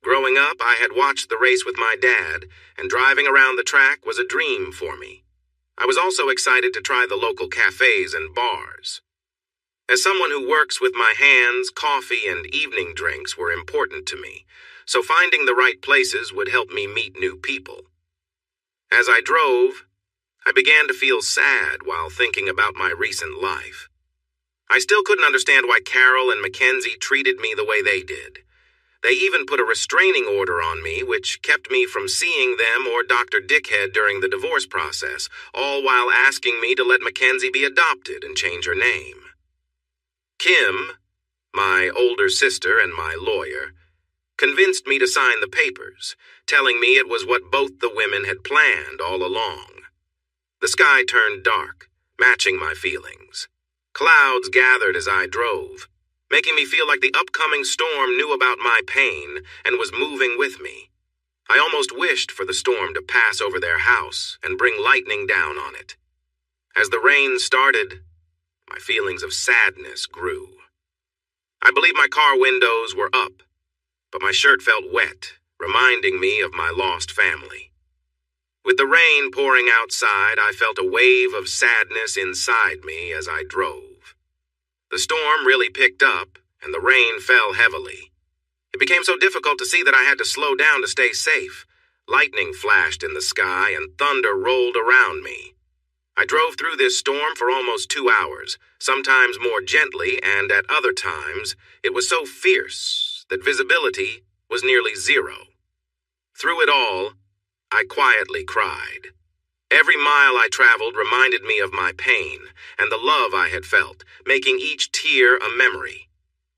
Growing up, I had watched the race with my dad, and driving around the track was a dream for me. I was also excited to try the local cafes and bars. As someone who works with my hands, coffee and evening drinks were important to me, so finding the right places would help me meet new people. As I drove, I began to feel sad while thinking about my recent life. I still couldn't understand why Carol and Mackenzie treated me the way they did. They even put a restraining order on me, which kept me from seeing them or Dr. Dickhead during the divorce process, all while asking me to let Mackenzie be adopted and change her name. Kim, my older sister and my lawyer, convinced me to sign the papers, telling me it was what both the women had planned all along. The sky turned dark, matching my feelings. Clouds gathered as I drove, making me feel like the upcoming storm knew about my pain and was moving with me. I almost wished for the storm to pass over their house and bring lightning down on it. As the rain started, my feelings of sadness grew. I believe my car windows were up, but my shirt felt wet, reminding me of my lost family. With the rain pouring outside, I felt a wave of sadness inside me as I drove. The storm really picked up, and the rain fell heavily. It became so difficult to see that I had to slow down to stay safe. Lightning flashed in the sky, and thunder rolled around me. I drove through this storm for almost 2 hours, sometimes more gently, and at other times, it was so fierce that visibility was nearly zero. Through it all, I quietly cried. Every mile I traveled reminded me of my pain and the love I had felt, making each tear a memory.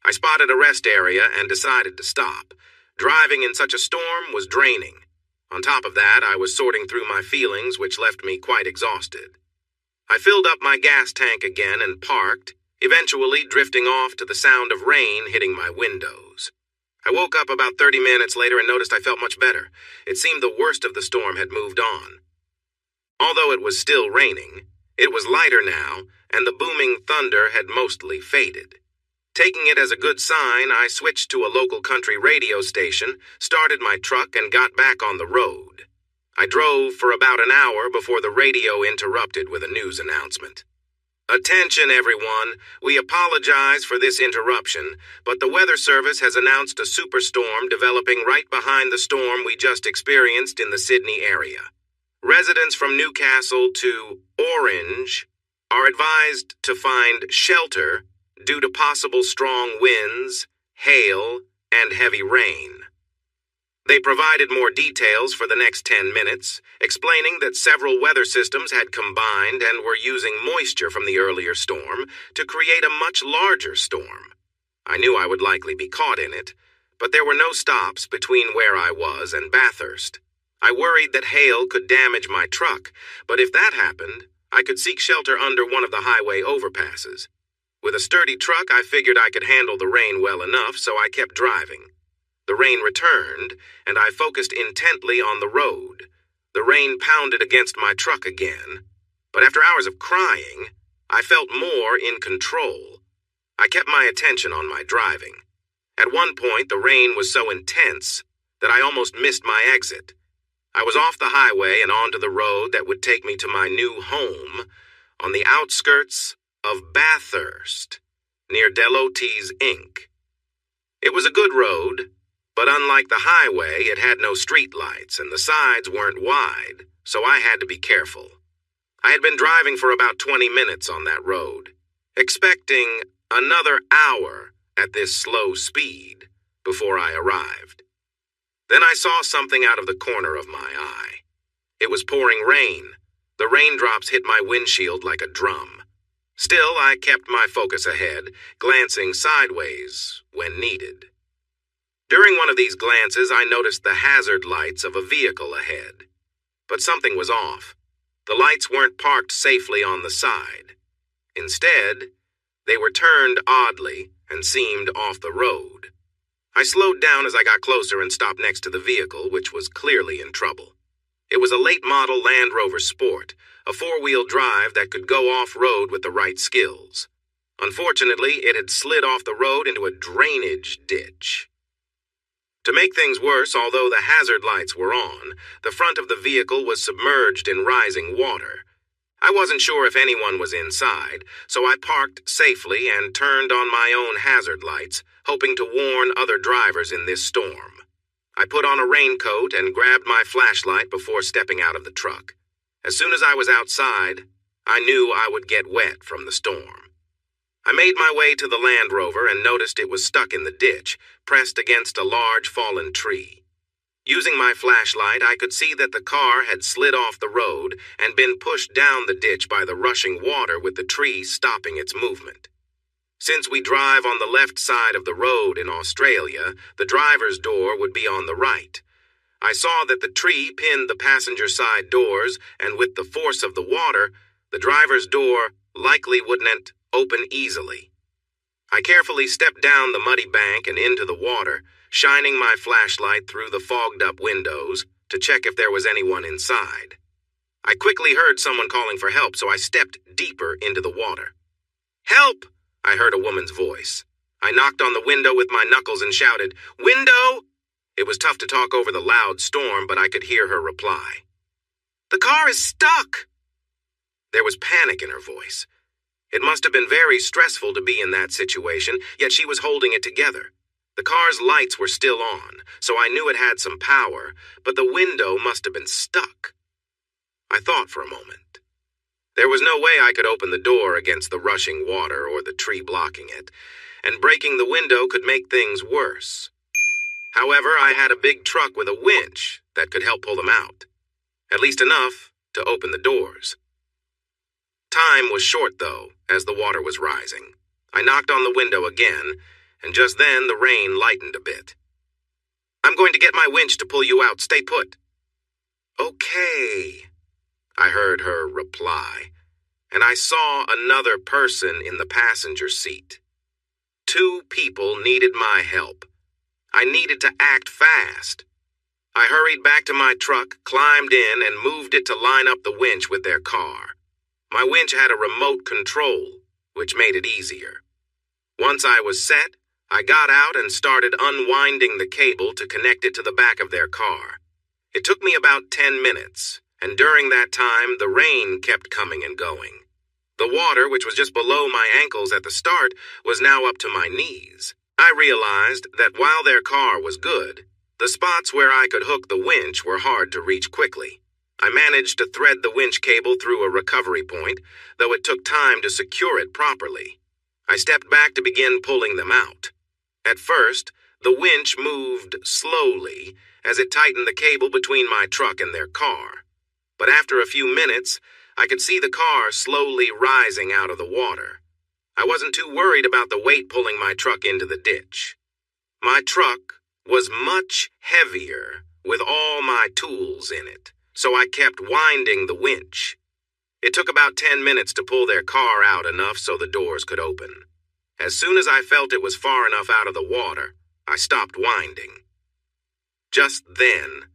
I spotted a rest area and decided to stop. Driving in such a storm was draining. On top of that, I was sorting through my feelings, which left me quite exhausted. I filled up my gas tank again and parked, eventually drifting off to the sound of rain hitting my windows. I woke up about 30 minutes later and noticed I felt much better. It seemed the worst of the storm had moved on. Although it was still raining, it was lighter now, and the booming thunder had mostly faded. Taking it as a good sign, I switched to a local country radio station, started my truck, and got back on the road. I drove for about an hour before the radio interrupted with a news announcement. Attention, everyone. We apologize for this interruption, but the Weather Service has announced a superstorm developing right behind the storm we just experienced in the Sydney area. Residents from Newcastle to Orange are advised to find shelter due to possible strong winds, hail, and heavy rain. They provided more details for the next 10 minutes, explaining that several weather systems had combined and were using moisture from the earlier storm to create a much larger storm. I knew I would likely be caught in it, but there were no stops between where I was and Bathurst. I worried that hail could damage my truck, but if that happened, I could seek shelter under one of the highway overpasses. With a sturdy truck, I figured I could handle the rain well enough, so I kept driving. The rain returned, and I focused intently on the road. The rain pounded against my truck again, but after hours of crying, I felt more in control. I kept my attention on my driving. At one point, the rain was so intense that I almost missed my exit. I was off the highway and onto the road that would take me to my new home on the outskirts of Bathurst, near Deloties Inc. It was a good road, but unlike the highway, it had no street lights and the sides weren't wide, so I had to be careful. I had been driving for about 20 minutes on that road, expecting another hour at this slow speed before I arrived. Then I saw something out of the corner of my eye. It was pouring rain. The raindrops hit my windshield like a drum. Still, I kept my focus ahead, glancing sideways when needed. During one of these glances, I noticed the hazard lights of a vehicle ahead. But something was off. The lights weren't parked safely on the side. Instead, they were turned oddly and seemed off the road. I slowed down as I got closer and stopped next to the vehicle, which was clearly in trouble. It was a late-model Land Rover Sport, a four-wheel drive that could go off-road with the right skills. Unfortunately, it had slid off the road into a drainage ditch. To make things worse, although the hazard lights were on, the front of the vehicle was submerged in rising water. I wasn't sure if anyone was inside, so I parked safely and turned on my own hazard lights, hoping to warn other drivers in this storm. I put on a raincoat and grabbed my flashlight before stepping out of the truck. As soon as I was outside, I knew I would get wet from the storm. I made my way to the Land Rover and noticed it was stuck in the ditch, pressed against a large fallen tree. Using my flashlight, I could see that the car had slid off the road and been pushed down the ditch by the rushing water, with the tree stopping its movement. Since we drive on the left side of the road in Australia, the driver's door would be on the right. I saw that the tree pinned the passenger side doors, and with the force of the water, the driver's door likely wouldn't open easily. I carefully stepped down the muddy bank and into the water, shining my flashlight through the fogged-up windows to check if there was anyone inside. I quickly heard someone calling for help, so I stepped deeper into the water. "Help!" I heard a woman's voice. I knocked on the window with my knuckles and shouted, "Window!" It was tough to talk over the loud storm, but I could hear her reply. "The car is stuck!" There was panic in her voice. It must have been very stressful to be in that situation, yet she was holding it together. The car's lights were still on, so I knew it had some power, but the window must have been stuck. I thought for a moment. There was no way I could open the door against the rushing water or the tree blocking it, and breaking the window could make things worse. However, I had a big truck with a winch that could help pull them out, at least enough to open the doors. Time was short, though, as the water was rising. I knocked on the window again, and just then the rain lightened a bit. "I'm going to get my winch to pull you out. Stay put." "Okay," I heard her reply, and I saw another person in the passenger seat. Two people needed my help. I needed to act fast. I hurried back to my truck, climbed in, and moved it to line up the winch with their car. My winch had a remote control, which made it easier. Once I was set, I got out and started unwinding the cable to connect it to the back of their car. It took me about 10 minutes, and during that time, the rain kept coming and going. The water, which was just below my ankles at the start, was now up to my knees. I realized that while their car was good, the spots where I could hook the winch were hard to reach quickly. I managed to thread the winch cable through a recovery point, though it took time to secure it properly. I stepped back to begin pulling them out. At first, the winch moved slowly as it tightened the cable between my truck and their car. But after a few minutes, I could see the car slowly rising out of the water. I wasn't too worried about the weight pulling my truck into the ditch. My truck was much heavier with all my tools in it, so I kept winding the winch. It took about 10 minutes to pull their car out enough so the doors could open. As soon as I felt it was far enough out of the water, I stopped winding. Just then,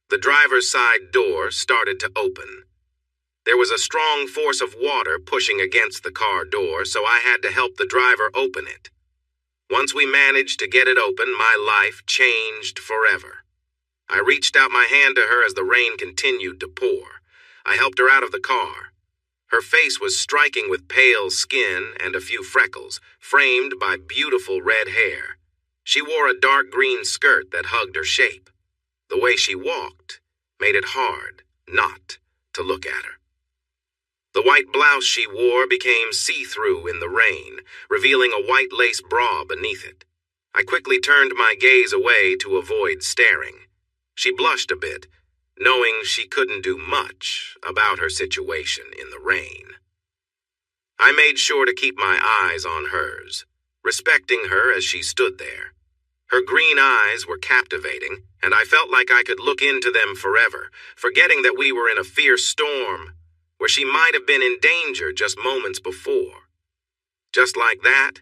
the driver's side door started to open. There was a strong force of water pushing against the car door, so I had to help the driver open it. Once we managed to get it open, my life changed forever. I reached out my hand to her as the rain continued to pour. I helped her out of the car. Her face was striking with pale skin and a few freckles, framed by beautiful red hair. She wore a dark green skirt that hugged her shape. The way she walked made it hard not to look at her. The white blouse she wore became see-through in the rain, revealing a white lace bra beneath it. I quickly turned my gaze away to avoid staring. She blushed a bit, knowing she couldn't do much about her situation in the rain. I made sure to keep my eyes on hers, respecting her as she stood there. Her green eyes were captivating, and I felt like I could look into them forever, forgetting that we were in a fierce storm, where she might have been in danger just moments before. Just like that,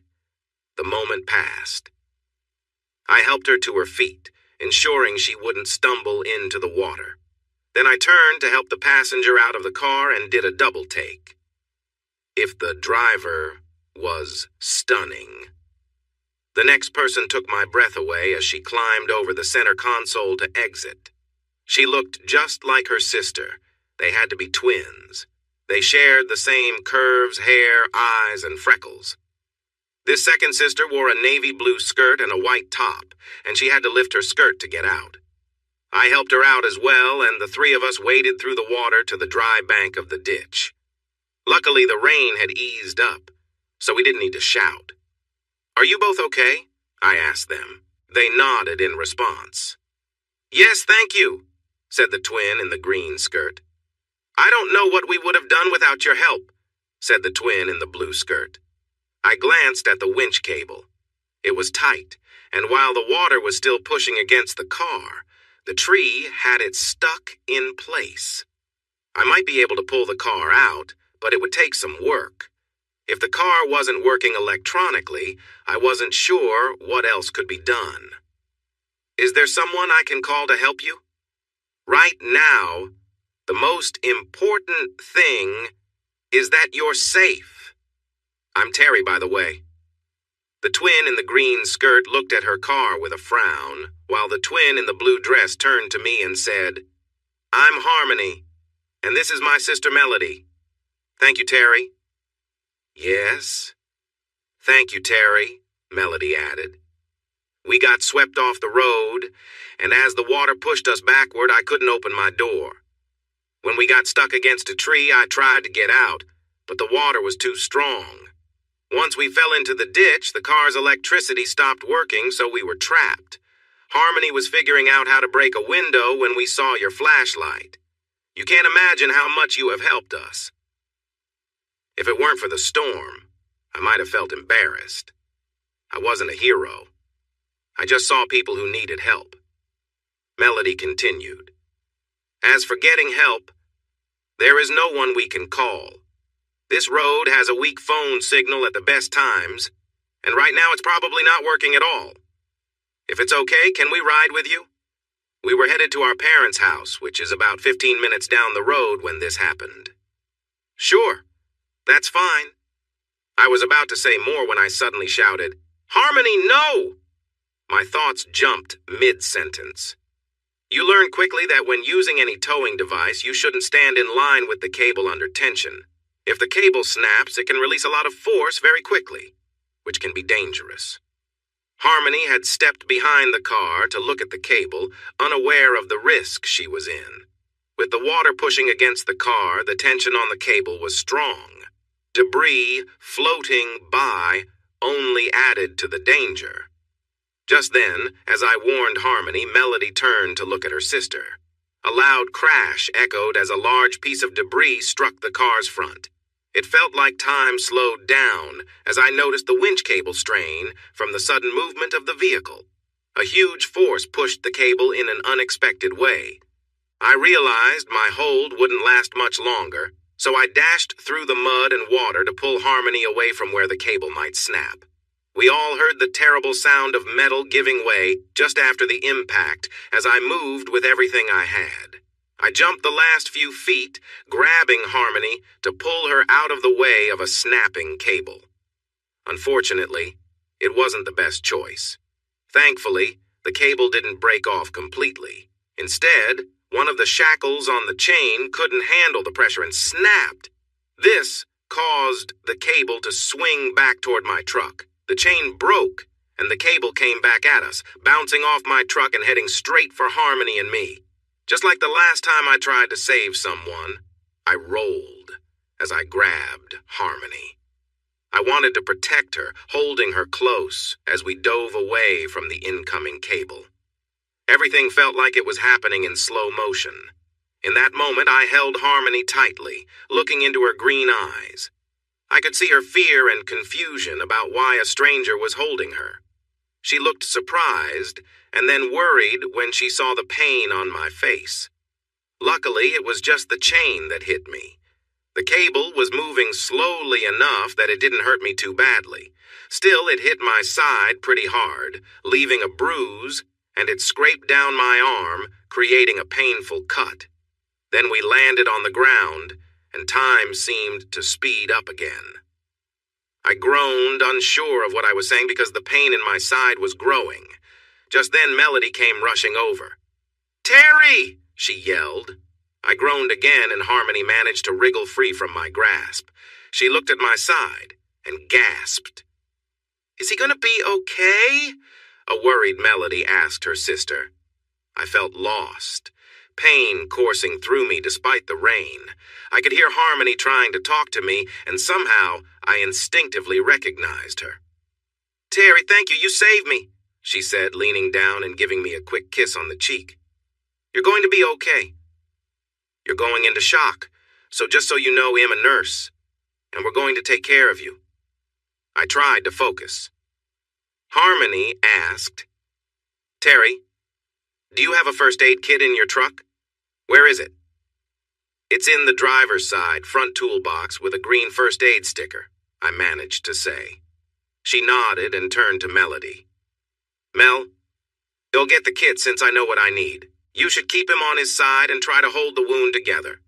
the moment passed. I helped her to her feet, ensuring she wouldn't stumble into the water. Then I turned to help the passenger out of the car and did a double take. If the driver was stunning. The next person took my breath away as she climbed over the center console to exit. She looked just like her sister. They had to be twins. They shared the same curves, hair, eyes, and freckles. This second sister wore a navy blue skirt and a white top, and she had to lift her skirt to get out. I helped her out as well, and the three of us waded through the water to the dry bank of the ditch. Luckily, the rain had eased up, so we didn't need to shout. "Are you both okay?" I asked them. They nodded in response. "Yes, thank you," said the twin in the green skirt. "I don't know what we would have done without your help," said the twin in the blue skirt. I glanced at the winch cable. It was tight, and while the water was still pushing against the car, the tree had it stuck in place. I might be able to pull the car out, but it would take some work. If the car wasn't working electronically, I wasn't sure what else could be done. "Is there someone I can call to help you?" "Right now, the most important thing is that you're safe." "I'm Terry, by the way." The twin in the green skirt looked at her car with a frown, while the twin in the blue dress turned to me and said, "I'm Harmony, and this is my sister Melody. Thank you, Terry." "Yes. Thank you, Terry," Melody added. We got swept off the road, and as the water pushed us backward, I couldn't open my door. When we got stuck against a tree, I tried to get out, but the water was too strong. Once we fell into the ditch, the car's electricity stopped working, so we were trapped. Harmony was figuring out how to break a window when we saw your flashlight. You can't imagine how much you have helped us. If it weren't for the storm, I might have felt embarrassed. I wasn't a hero. I just saw people who needed help. Melody continued. As for getting help, there is no one we can call. This road has a weak phone signal at the best times, and right now it's probably not working at all. If it's okay, can we ride with you? We were headed to our parents' house, which is about 15 minutes down the road when this happened. Sure, that's fine. I was about to say more when I suddenly shouted, "Harmony, no!" My thoughts jumped mid-sentence. You learn quickly that when using any towing device, you shouldn't stand in line with the cable under tension. If the cable snaps, it can release a lot of force very quickly, which can be dangerous. Harmony had stepped behind the car to look at the cable, unaware of the risk she was in. With the water pushing against the car, the tension on the cable was strong. Debris floating by only added to the danger. Just then, as I warned Harmony, Melody turned to look at her sister. A loud crash echoed as a large piece of debris struck the car's front. It felt like time slowed down as I noticed the winch cable strain from the sudden movement of the vehicle. A huge force pushed the cable in an unexpected way. I realized my hold wouldn't last much longer, so I dashed through the mud and water to pull Harmony away from where the cable might snap. We all heard the terrible sound of metal giving way just after the impact as I moved with everything I had. I jumped the last few feet, grabbing Harmony to pull her out of the way of a snapping cable. Unfortunately, it wasn't the best choice. Thankfully, the cable didn't break off completely. Instead, one of the shackles on the chain couldn't handle the pressure and snapped. This caused the cable to swing back toward my truck. The chain broke, and the cable came back at us, bouncing off my truck and heading straight for Harmony and me. Just like the last time I tried to save someone, I rolled as I grabbed Harmony. I wanted to protect her, holding her close as we dove away from the incoming cable. Everything felt like it was happening in slow motion. In that moment, I held Harmony tightly, looking into her green eyes. I could see her fear and confusion about why a stranger was holding her. She looked surprised and then worried when she saw the pain on my face. Luckily, it was just the chain that hit me. The cable was moving slowly enough that it didn't hurt me too badly. Still, it hit my side pretty hard, leaving a bruise, and it scraped down my arm, creating a painful cut. Then we landed on the ground, and time seemed to speed up again. I groaned, unsure of what I was saying because the pain in my side was growing. Just then Melody came rushing over. "Terry!" she yelled. I groaned again, and Harmony managed to wriggle free from my grasp. She looked at my side and gasped. "Is he going to be okay?" a worried Melody asked her sister. I felt lost, pain coursing through me despite the rain. I could hear Harmony trying to talk to me, and somehow I instinctively recognized her. "Terry, thank you. You saved me," she said, leaning down and giving me a quick kiss on the cheek. "You're going to be okay. You're going into shock, so just so you know, I'm a nurse, and we're going to take care of you." I tried to focus. Harmony asked, "Terry, do you have a first aid kit in your truck? Where is it?" "It's in the driver's side front toolbox with a green first aid sticker," I managed to say. She nodded and turned to Melody. "Mel, go get the kit since I know what I need. You should keep him on his side and try to hold the wound together."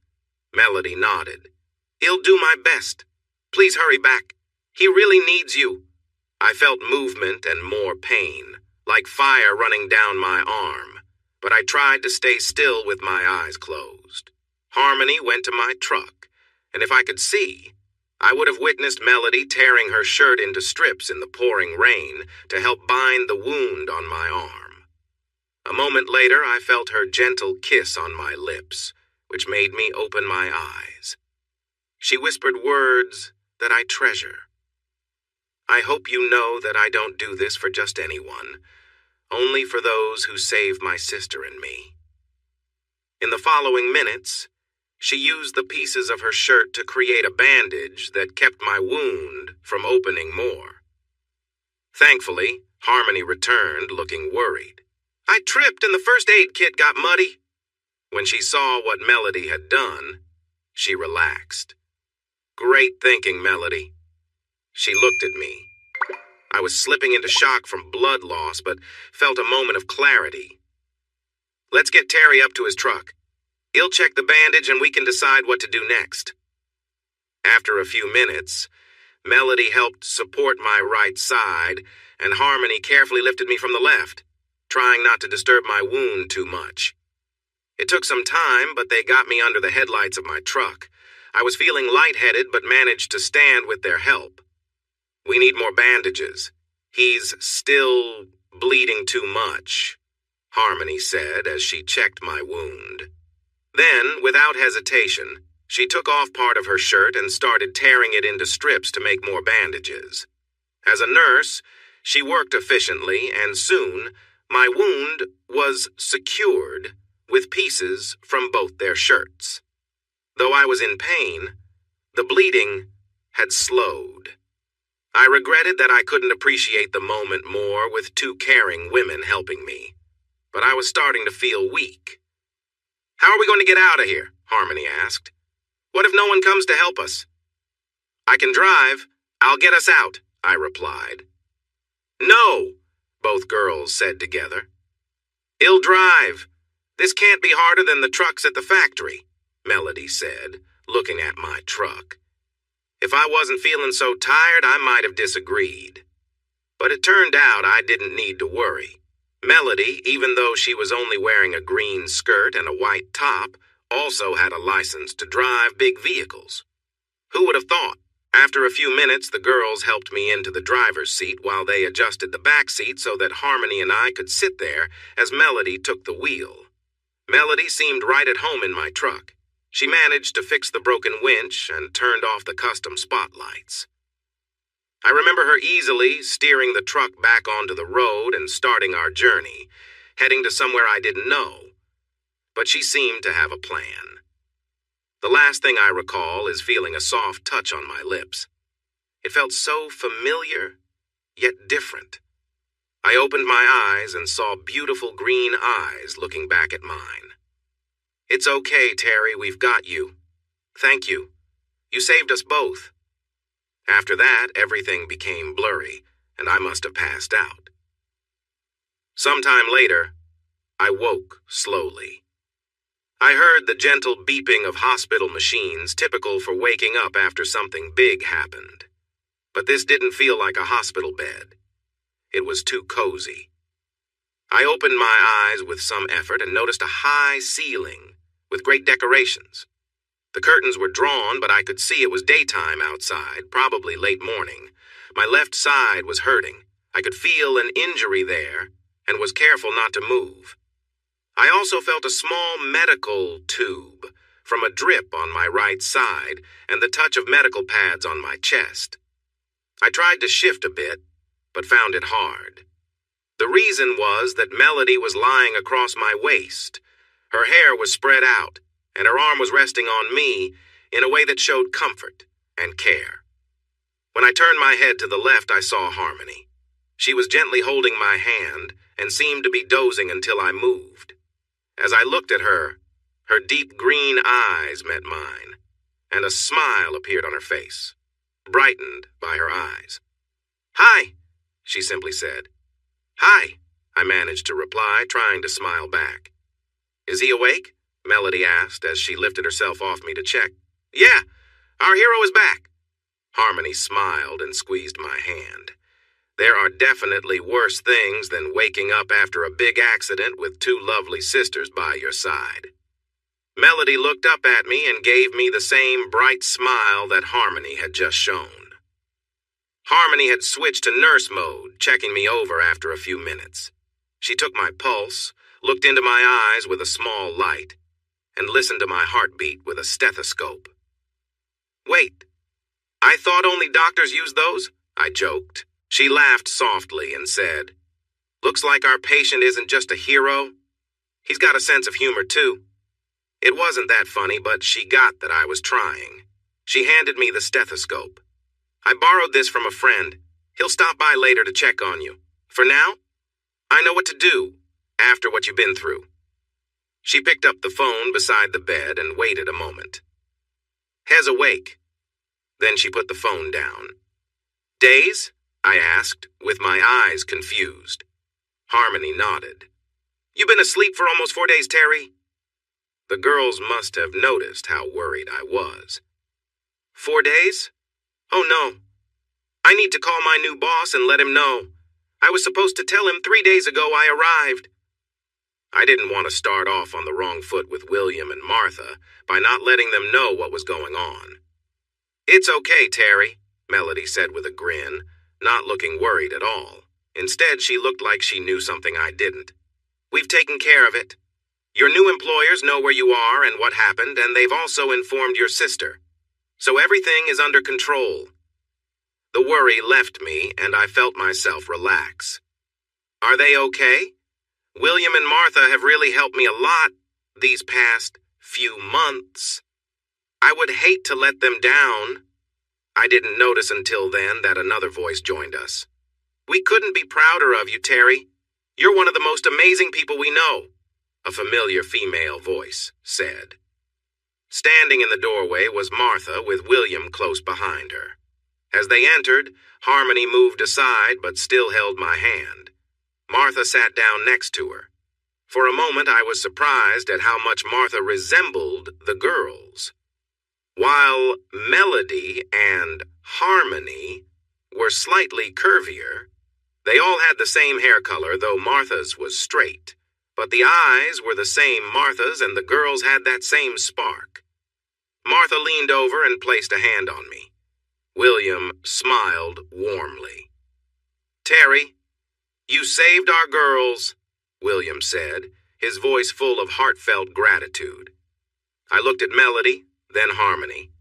Melody nodded. "He'll do my best. Please hurry back. He really needs you." I felt movement and more pain, like fire running down my arm, but I tried to stay still with my eyes closed. Harmony went to my truck, and if I could see, I would have witnessed Melody tearing her shirt into strips in the pouring rain to help bind the wound on my arm. A moment later, I felt her gentle kiss on my lips, which made me open my eyes. She whispered words that I treasure. "I hope you know that I don't do this for just anyone, only for those who saved my sister and me." In the following minutes, she used the pieces of her shirt to create a bandage that kept my wound from opening more. Thankfully, Harmony returned looking worried. "I tripped and the first aid kit got muddy." When she saw what Melody had done, she relaxed. "Great thinking, Melody." She looked at me. I was slipping into shock from blood loss, but felt a moment of clarity. "Let's get Terry up to his truck. He'll check the bandage and we can decide what to do next." After a few minutes, Melody helped support my right side, and Harmony carefully lifted me from the left, trying not to disturb my wound too much. It took some time, but they got me under the headlights of my truck. I was feeling lightheaded, but managed to stand with their help. "We need more bandages. He's still bleeding too much," Harmony said as she checked my wound. Then, without hesitation, she took off part of her shirt and started tearing it into strips to make more bandages. As a nurse, she worked efficiently, and soon, my wound was secured with pieces from both their shirts. Though I was in pain, the bleeding had slowed. I regretted that I couldn't appreciate the moment more with two caring women helping me, but I was starting to feel weak. "How are we going to get out of here?" Harmony asked. "What if no one comes to help us?" "I can drive. I'll get us out," I replied. "No," both girls said together. "He'll drive. This can't be harder than the trucks at the factory," Melody said, looking at my truck. If I wasn't feeling so tired, I might have disagreed. But it turned out I didn't need to worry. Melody, even though she was only wearing a green skirt and a white top, also had a license to drive big vehicles. Who would have thought? After a few minutes, the girls helped me into the driver's seat while they adjusted the back seat so that Harmony and I could sit there as Melody took the wheel. Melody seemed right at home in my truck. She managed to fix the broken winch and turned off the custom spotlights. I remember her easily steering the truck back onto the road and starting our journey, heading to somewhere I didn't know. But she seemed to have a plan. The last thing I recall is feeling a soft touch on my lips. It felt so familiar, yet different. I opened my eyes and saw beautiful green eyes looking back at mine. "It's okay, Terry, we've got you. Thank you. You saved us both." After that, everything became blurry, and I must have passed out. Sometime later, I woke slowly. I heard the gentle beeping of hospital machines, typical for waking up after something big happened. But this didn't feel like a hospital bed. It was too cozy. I opened my eyes with some effort and noticed a high ceiling with great decorations. The curtains were drawn, but I could see it was daytime outside, probably late morning. My left side was hurting. I could feel an injury there and was careful not to move. I also felt a small medical tube from a drip on my right side and the touch of medical pads on my chest. I tried to shift a bit, but found it hard. The reason was that Melody was lying across my waist. Her hair was spread out, and her arm was resting on me in a way that showed comfort and care. When I turned my head to the left, I saw Harmony. She was gently holding my hand and seemed to be dozing until I moved. As I looked at her, her deep green eyes met mine, and a smile appeared on her face, brightened by her eyes. "Hi," she simply said. "Hi," I managed to reply, trying to smile back. "Is he awake?" Melody asked as she lifted herself off me to check. "Yeah, our hero is back." Harmony smiled and squeezed my hand. There are definitely worse things than waking up after a big accident with two lovely sisters by your side. Melody looked up at me and gave me the same bright smile that Harmony had just shown. Harmony had switched to nurse mode, checking me over after a few minutes. She took my pulse, looked into my eyes with a small light, and listened to my heartbeat with a stethoscope. "Wait, I thought only doctors used those?" I joked. She laughed softly and said, "Looks like our patient isn't just a hero. He's got a sense of humor, too." It wasn't that funny, but she got that I was trying. She handed me the stethoscope. "I borrowed this from a friend. He'll stop by later to check on you. For now, I know what to do after what you've been through." She picked up the phone beside the bed and waited a moment. "Hez awake." Then she put the phone down. "Days?" I asked, with my eyes confused. Harmony nodded. "You've been asleep for almost 4 days, Terry." The girls must have noticed how worried I was. 4 days? Oh no. I need to call my new boss and let him know. I was supposed to tell him 3 days ago I arrived. I didn't want to start off on the wrong foot with William and Martha by not letting them know what was going on. "It's okay, Terry," Melody said with a grin, not looking worried at all. Instead, she looked like she knew something I didn't. "We've taken care of it. Your new employers know where you are and what happened, and they've also informed your sister. So everything is under control." The worry left me, and I felt myself relax. "Are they okay? William and Martha have really helped me a lot these past few months. I would hate to let them down." I didn't notice until then that another voice joined us. "We couldn't be prouder of you, Terry. You're one of the most amazing people we know," a familiar female voice said. Standing in the doorway was Martha with William close behind her. As they entered, Harmony moved aside but still held my hand. Martha sat down next to her. For a moment I was surprised at how much Martha resembled the girls. While Melody and Harmony were slightly curvier, they all had the same hair color, though Martha's was straight. But the eyes were the same Martha's, and the girls had that same spark. Martha leaned over and placed a hand on me. William smiled warmly. "Terry, you saved our girls," William said, his voice full of heartfelt gratitude. I looked at Melody, then Harmony,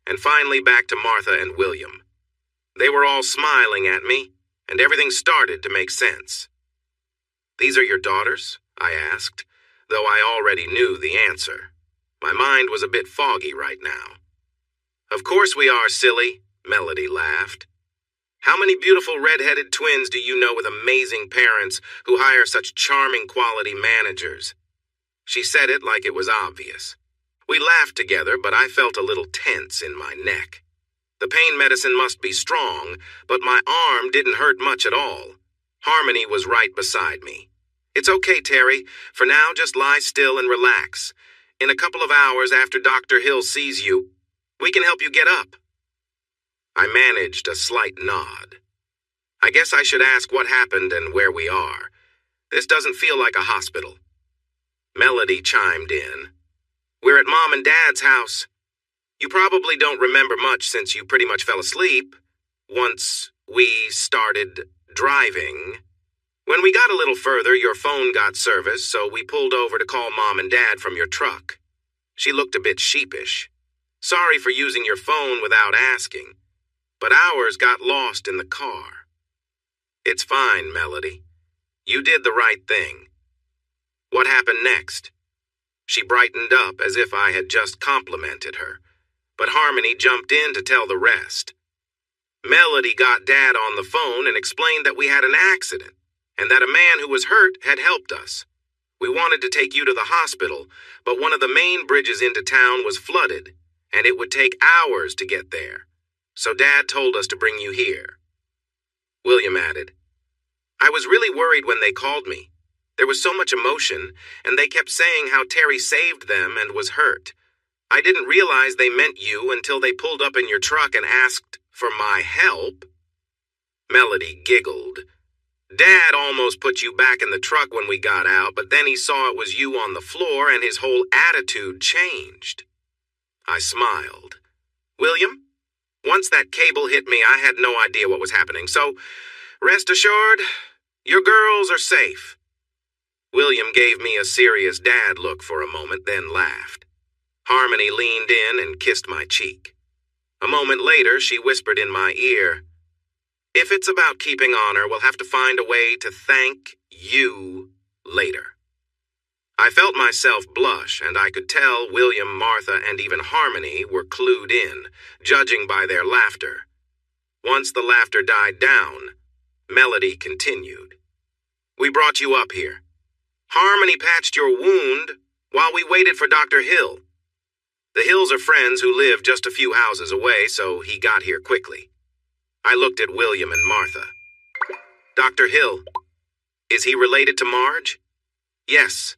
and finally back to Martha and William. They were all smiling at me, and everything started to make sense. "These are your daughters?" I asked, though I already knew the answer. My mind was a bit foggy right now. "Of course we are, silly," Melody laughed. "How many beautiful red-headed twins do you know with amazing parents who hire such charming quality managers?" She said it like it was obvious. We laughed together, but I felt a little tense in my neck. The pain medicine must be strong, but my arm didn't hurt much at all. Harmony was right beside me. "It's okay, Terry. For now, just lie still and relax. In a couple of hours after Dr. Hill sees you, we can help you get up." I managed a slight nod. "I guess I should ask what happened and where we are. This doesn't feel like a hospital." Melody chimed in. "We're at Mom and Dad's house. You probably don't remember much since you pretty much fell asleep once we started driving. When we got a little further, your phone got service, so we pulled over to call Mom and Dad from your truck." She looked a bit sheepish. "Sorry for using your phone without asking, but ours got lost in the car." "It's fine, Melody. You did the right thing. What happened next?" She brightened up as if I had just complimented her, but Harmony jumped in to tell the rest. "Melody got Dad on the phone and explained that we had an accident, and that a man who was hurt had helped us. We wanted to take you to the hospital, but one of the main bridges into town was flooded, and it would take hours to get there. So Dad told us to bring you here." William added, "I was really worried when they called me. There was so much emotion, and they kept saying how Terry saved them and was hurt. I didn't realize they meant you until they pulled up in your truck and asked for my help." Melody giggled. "Dad almost put you back in the truck when we got out, but then he saw it was you on the floor and his whole attitude changed." I smiled. "William, once that cable hit me, I had no idea what was happening, so rest assured, your girls are safe." William gave me a serious dad look for a moment, then laughed. Harmony leaned in and kissed my cheek. A moment later, she whispered in my ear, "If it's about keeping honor, we'll have to find a way to thank you later." I felt myself blush, and I could tell William, Martha, and even Harmony were clued in, judging by their laughter. Once the laughter died down, Melody continued. "We brought you up here. Harmony patched your wound while we waited for Dr. Hill. The Hills are friends who live just a few houses away, so he got here quickly." I looked at William and Martha. "Dr. Hill, is he related to Marge?" "Yes.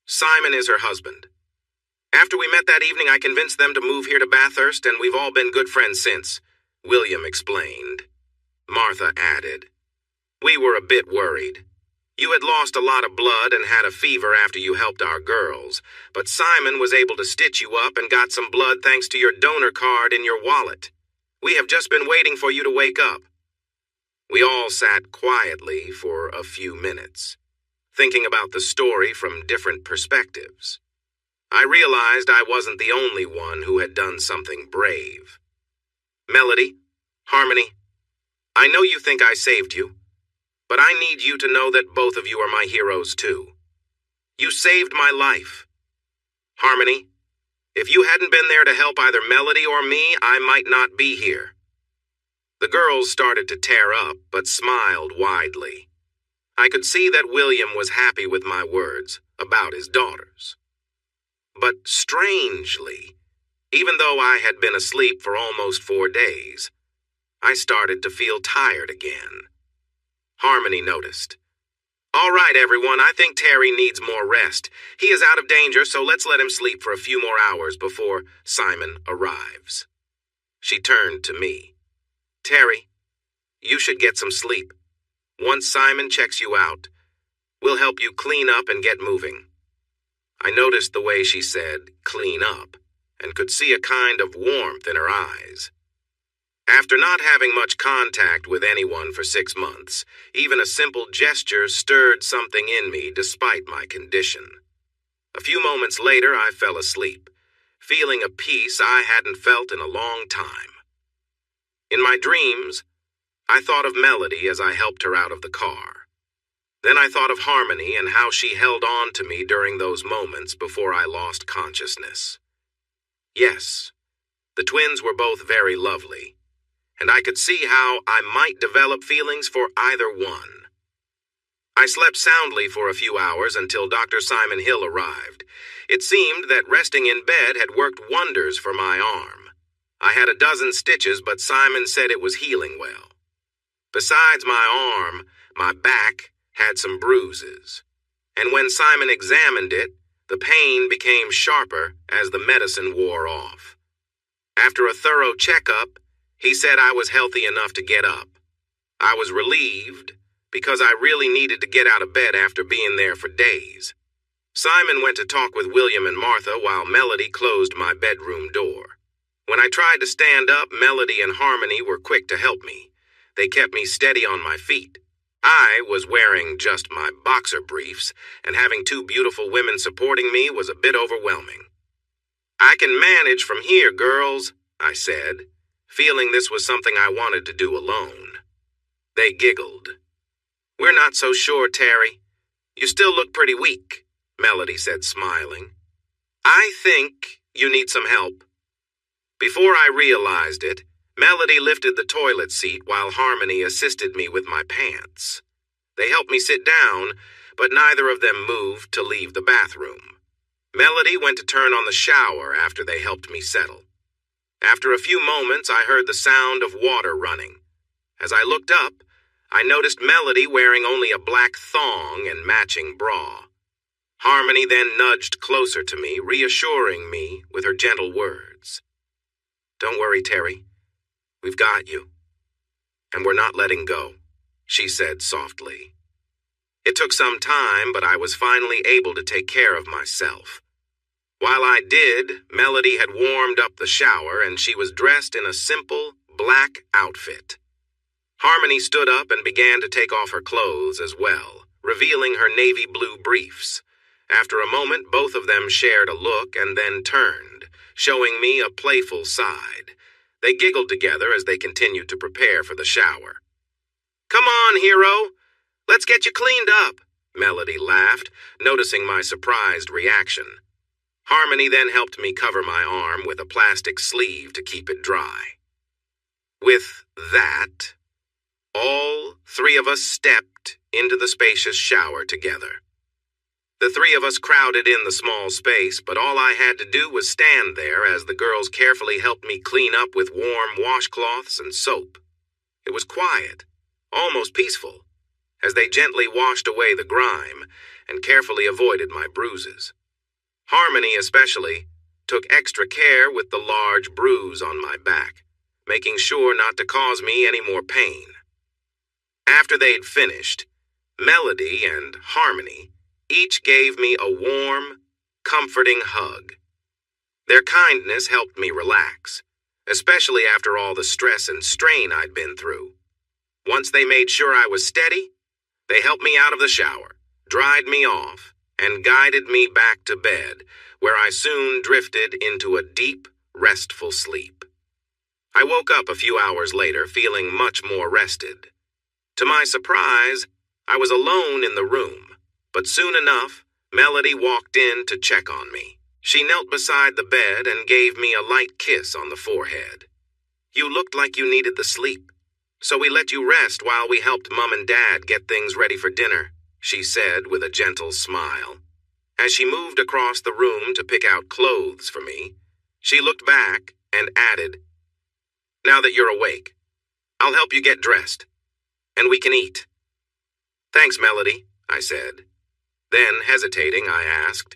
Simon is her husband. After we met that evening, I convinced them to move here to Bathurst, and we've all been good friends since," William explained. Martha added, "We were a bit worried. You had lost a lot of blood and had a fever after you helped our girls, but Simon was able to stitch you up and got some blood thanks to your donor card in your wallet. We have just been waiting for you to wake up." We all sat quietly for a few minutes, thinking about the story from different perspectives. I realized I wasn't the only one who had done something brave. "Melody, Harmony, I know you think I saved you, but I need you to know that both of you are my heroes too. You saved my life. Harmony, if you hadn't been there to help either Melody or me, I might not be here." The girls started to tear up, but smiled widely. I could see that William was happy with my words about his daughters. But strangely, even though I had been asleep for almost 4 days, I started to feel tired again. Harmony noticed. "All right, everyone, I think Terry needs more rest. He is out of danger, so let's let him sleep for a few more hours before Simon arrives." She turned to me. "Terry, you should get some sleep. Once Simon checks you out, we'll help you clean up and get moving." I noticed the way she said, "clean up," and could see a kind of warmth in her eyes. After not having much contact with anyone for 6 months, even a simple gesture stirred something in me despite my condition. A few moments later, I fell asleep, feeling a peace I hadn't felt in a long time. In my dreams, I thought of Melody as I helped her out of the car. Then I thought of Harmony and how she held on to me during those moments before I lost consciousness. Yes, the twins were both very lovely, and I could see how I might develop feelings for either one. I slept soundly for a few hours until Dr. Simon Hill arrived. It seemed that resting in bed had worked wonders for my arm. I had a dozen stitches, but Simon said it was healing well. Besides my arm, my back had some bruises. And when Simon examined it, the pain became sharper as the medicine wore off. After a thorough checkup, he said I was healthy enough to get up. I was relieved because I really needed to get out of bed after being there for days. Simon went to talk with William and Martha while Melody closed my bedroom door. When I tried to stand up, Melody and Harmony were quick to help me. They kept me steady on my feet. I was wearing just my boxer briefs, and having two beautiful women supporting me was a bit overwhelming. "I can manage from here, girls," I said, feeling this was something I wanted to do alone. They giggled. "We're not so sure, Terry. You still look pretty weak," Melody said, smiling. "I think you need some help." Before I realized it, Melody lifted the toilet seat while Harmony assisted me with my pants. They helped me sit down, but neither of them moved to leave the bathroom. Melody went to turn on the shower after they helped me settle. After a few moments, I heard the sound of water running. As I looked up, I noticed Melody wearing only a black thong and matching bra. Harmony then nudged closer to me, reassuring me with her gentle words. "Don't worry, Terry. We've got you. And we're not letting go," she said softly. It took some time, but I was finally able to take care of myself. While I did, Melody had warmed up the shower and she was dressed in a simple, black outfit. Harmony stood up and began to take off her clothes as well, revealing her navy blue briefs. After a moment, both of them shared a look and then turned, showing me a playful side. They giggled together as they continued to prepare for the shower. "Come on, hero. Let's get you cleaned up," Melody laughed, noticing my surprised reaction. Harmony then helped me cover my arm with a plastic sleeve to keep it dry. With that, all three of us stepped into the spacious shower together. The three of us crowded in the small space, but all I had to do was stand there as the girls carefully helped me clean up with warm washcloths and soap. It was quiet, almost peaceful, as they gently washed away the grime and carefully avoided my bruises. Harmony, especially, took extra care with the large bruise on my back, making sure not to cause me any more pain. After they'd finished, Melody and Harmony each gave me a warm, comforting hug. Their kindness helped me relax, especially after all the stress and strain I'd been through. Once they made sure I was steady, they helped me out of the shower, dried me off, and guided me back to bed, where I soon drifted into a deep, restful sleep. I woke up a few hours later feeling much more rested. To my surprise, I was alone in the room. But soon enough, Melody walked in to check on me. She knelt beside the bed and gave me a light kiss on the forehead. "You looked like you needed the sleep, so we let you rest while we helped Mom and Dad get things ready for dinner," she said with a gentle smile. As she moved across the room to pick out clothes for me, she looked back and added, "Now that you're awake, I'll help you get dressed, and we can eat." "Thanks, Melody," I said. Then, hesitating, I asked,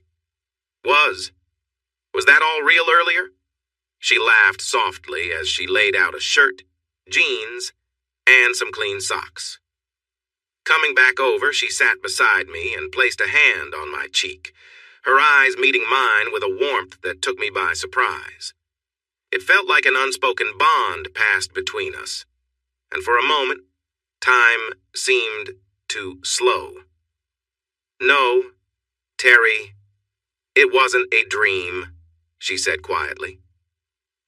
Was that all real earlier?" She laughed softly as she laid out a shirt, jeans, and some clean socks. Coming back over, she sat beside me and placed a hand on my cheek, her eyes meeting mine with a warmth that took me by surprise. It felt like an unspoken bond passed between us, and for a moment, time seemed to slow. "No, Terry, it wasn't a dream," she said quietly.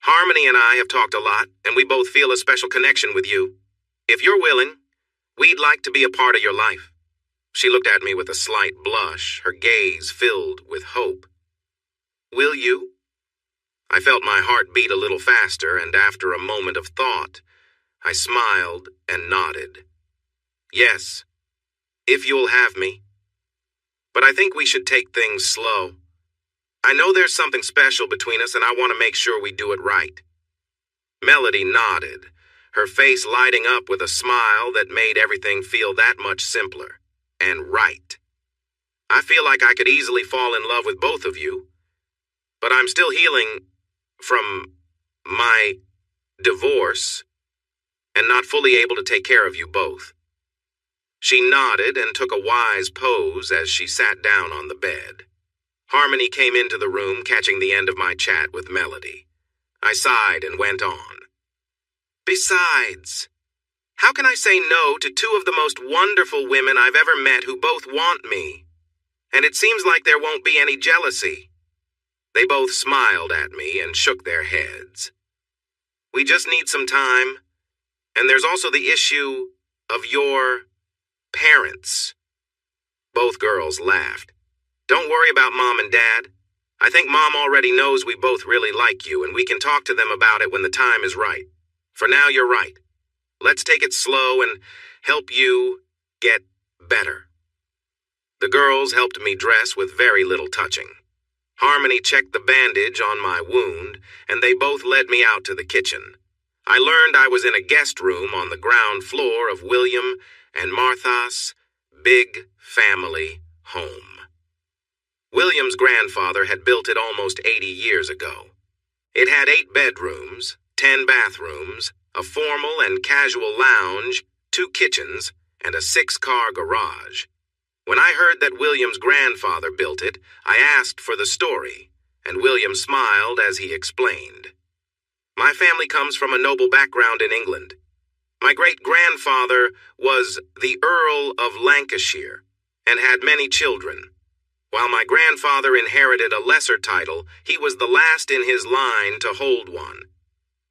"Harmony and I have talked a lot, and we both feel a special connection with you. If you're willing, we'd like to be a part of your life." She looked at me with a slight blush, her gaze filled with hope. "Will you?" I felt my heart beat a little faster, and after a moment of thought, I smiled and nodded. "Yes, if you'll have me. But I think we should take things slow. I know there's something special between us, and I want to make sure we do it right." Melody nodded, her face lighting up with a smile that made everything feel that much simpler and right. "I feel like I could easily fall in love with both of you, but I'm still healing from my divorce and not fully able to take care of you both." She nodded and took a wise pose as she sat down on the bed. Harmony came into the room, catching the end of my chat with Melody. I sighed and went on. "Besides, how can I say no to two of the most wonderful women I've ever met who both want me? And it seems like there won't be any jealousy." They both smiled at me and shook their heads. "We just need some time. And there's also the issue of your parents." Both girls laughed. "Don't worry about Mom and Dad. I think Mom already knows we both really like you, and we can talk to them about it when the time is right. For now, you're right. Let's take it slow and help you get better." The girls helped me dress with very little touching. Harmony checked the bandage on my wound, and they both led me out to the kitchen. I learned I was in a guest room on the ground floor of William and Martha's big family home. William's grandfather had built it almost 80 years ago. It had 8 bedrooms, 10 bathrooms, a formal and casual lounge, 2 kitchens, and a 6-car garage. When I heard that William's grandfather built it, I asked for the story, and William smiled as he explained. "My family comes from a noble background in England. My great-grandfather was the Earl of Lancashire and had many children. While my grandfather inherited a lesser title, he was the last in his line to hold one.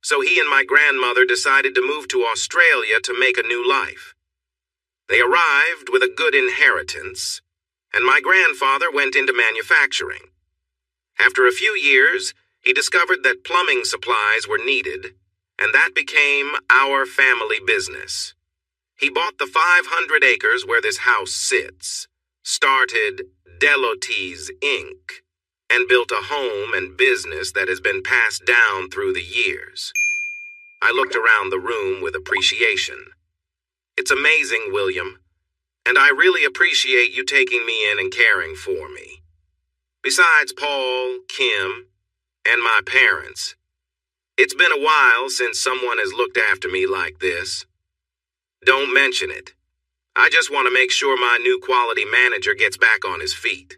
So he and my grandmother decided to move to Australia to make a new life. They arrived with a good inheritance, and my grandfather went into manufacturing. After a few years, he discovered that plumbing supplies were needed, and that became our family business. He bought the 500 acres where this house sits, started Delotes Inc., and built a home and business that has been passed down through the years." I looked around the room with appreciation. "It's amazing, William, and I really appreciate you taking me in and caring for me. Besides Paul, Kim, and my parents, it's been a while since someone has looked after me like this. Don't mention it. I just want to make sure my new quality manager gets back on his feet."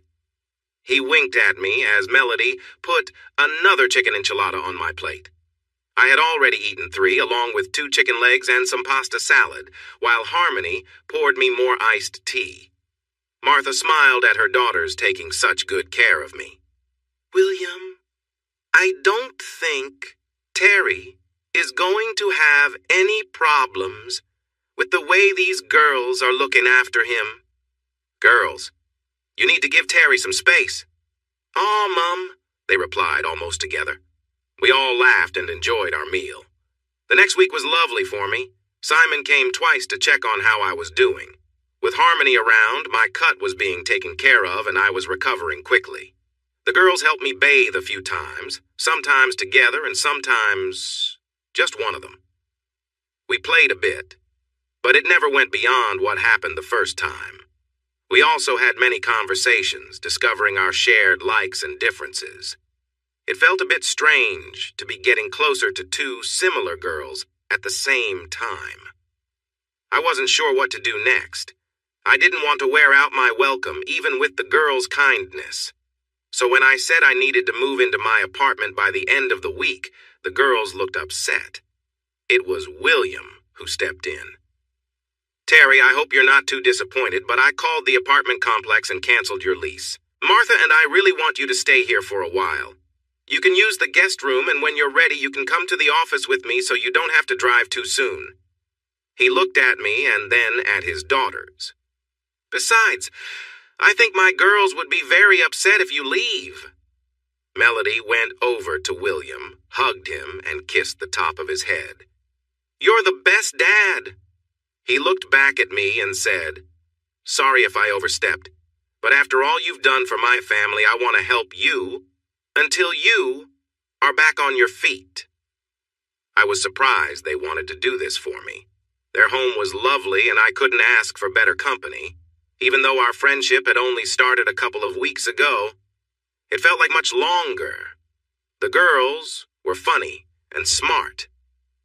He winked at me as Melody put another chicken enchilada on my plate. I had already eaten 3, along with 2 chicken legs and some pasta salad, while Harmony poured me more iced tea. Martha smiled at her daughters taking such good care of me. "William, I don't think Terry is going to have any problems with the way these girls are looking after him." "Girls, you need to give Terry some space." "Aw, Mum," they replied almost together. We all laughed and enjoyed our meal. The next week was lovely for me. Simon came twice to check on how I was doing. With Harmony around, my cut was being taken care of and I was recovering quickly. The girls helped me bathe a few times, sometimes together and sometimes just one of them. We played a bit, but it never went beyond what happened the first time. We also had many conversations, discovering our shared likes and differences. It felt a bit strange to be getting closer to 2 similar girls at the same time. I wasn't sure what to do next. I didn't want to wear out my welcome, even with the girls' kindness. So when I said I needed to move into my apartment by the end of the week, the girls looked upset. It was William who stepped in. "Terry, I hope you're not too disappointed, but I called the apartment complex and canceled your lease. Martha and I really want you to stay here for a while. You can use the guest room, and when you're ready, you can come to the office with me so you don't have to drive too soon." He looked at me and then at his daughters. "Besides, I think my girls would be very upset if you leave." Melody went over to William, hugged him, and kissed the top of his head. "You're the best dad." He looked back at me and said, Sorry if I overstepped, but after all you've done for my family, I want to help you until you are back on your feet." I was surprised they wanted to do this for me. Their home was lovely and I couldn't ask for better company. Even though our friendship had only started a couple of weeks ago, it felt like much longer. The girls were funny and smart.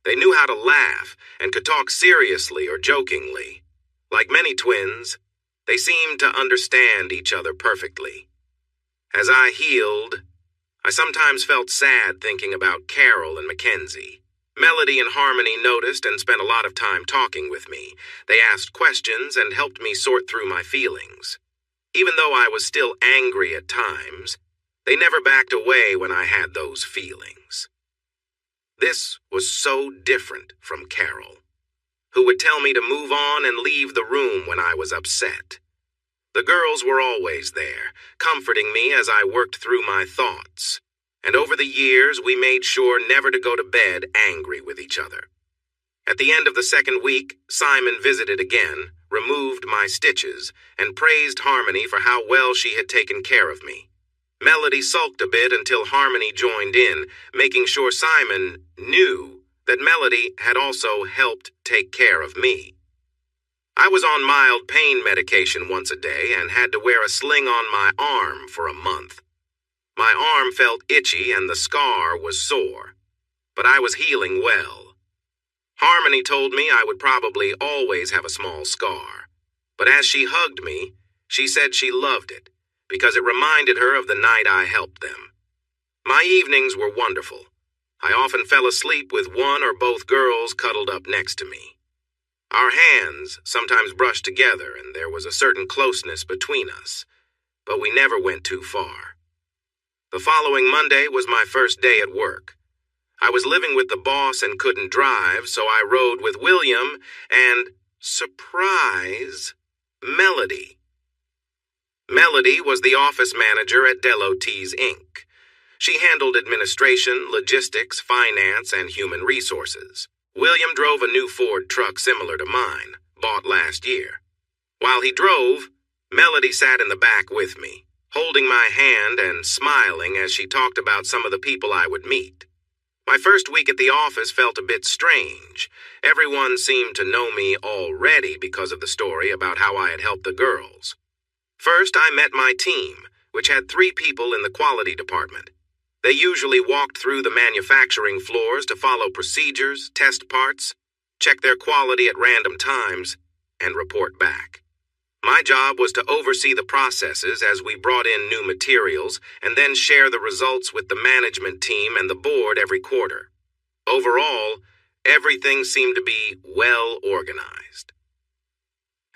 They knew how to laugh and could talk seriously or jokingly. Like many twins, they seemed to understand each other perfectly. As I healed, I sometimes felt sad thinking about Carol and Mackenzie. Melody and Harmony noticed and spent a lot of time talking with me. They asked questions and helped me sort through my feelings. Even though I was still angry at times, they never backed away when I had those feelings. This was so different from Carol, who would tell me to move on and leave the room when I was upset. The girls were always there, comforting me as I worked through my thoughts. And over the years, we made sure never to go to bed angry with each other. At the end of the second week, Simon visited again, removed my stitches, and praised Harmony for how well she had taken care of me. Melody sulked a bit until Harmony joined in, making sure Simon knew that Melody had also helped take care of me. I was on mild pain medication once a day and had to wear a sling on my arm for a month. My arm felt itchy and the scar was sore, but I was healing well. Harmony told me I would probably always have a small scar, but as she hugged me, she said she loved it because it reminded her of the night I helped them. My evenings were wonderful. I often fell asleep with one or both girls cuddled up next to me. Our hands sometimes brushed together and there was a certain closeness between us, but we never went too far. The following Monday was my first day at work. I was living with the boss and couldn't drive, so I rode with William and, surprise, Melody. Melody was the office manager at Delotees, Inc. She handled administration, logistics, finance, and human resources. William drove a new Ford truck similar to mine, bought last year. While he drove, Melody sat in the back with me, holding my hand and smiling as she talked about some of the people I would meet. My first week at the office felt a bit strange. Everyone seemed to know me already because of the story about how I had helped the girls. First, I met my team, which had 3 people in the quality department. They usually walked through the manufacturing floors to follow procedures, test parts, check their quality at random times, and report back. My job was to oversee the processes as we brought in new materials and then share the results with the management team and the board every quarter. Overall, everything seemed to be well organized.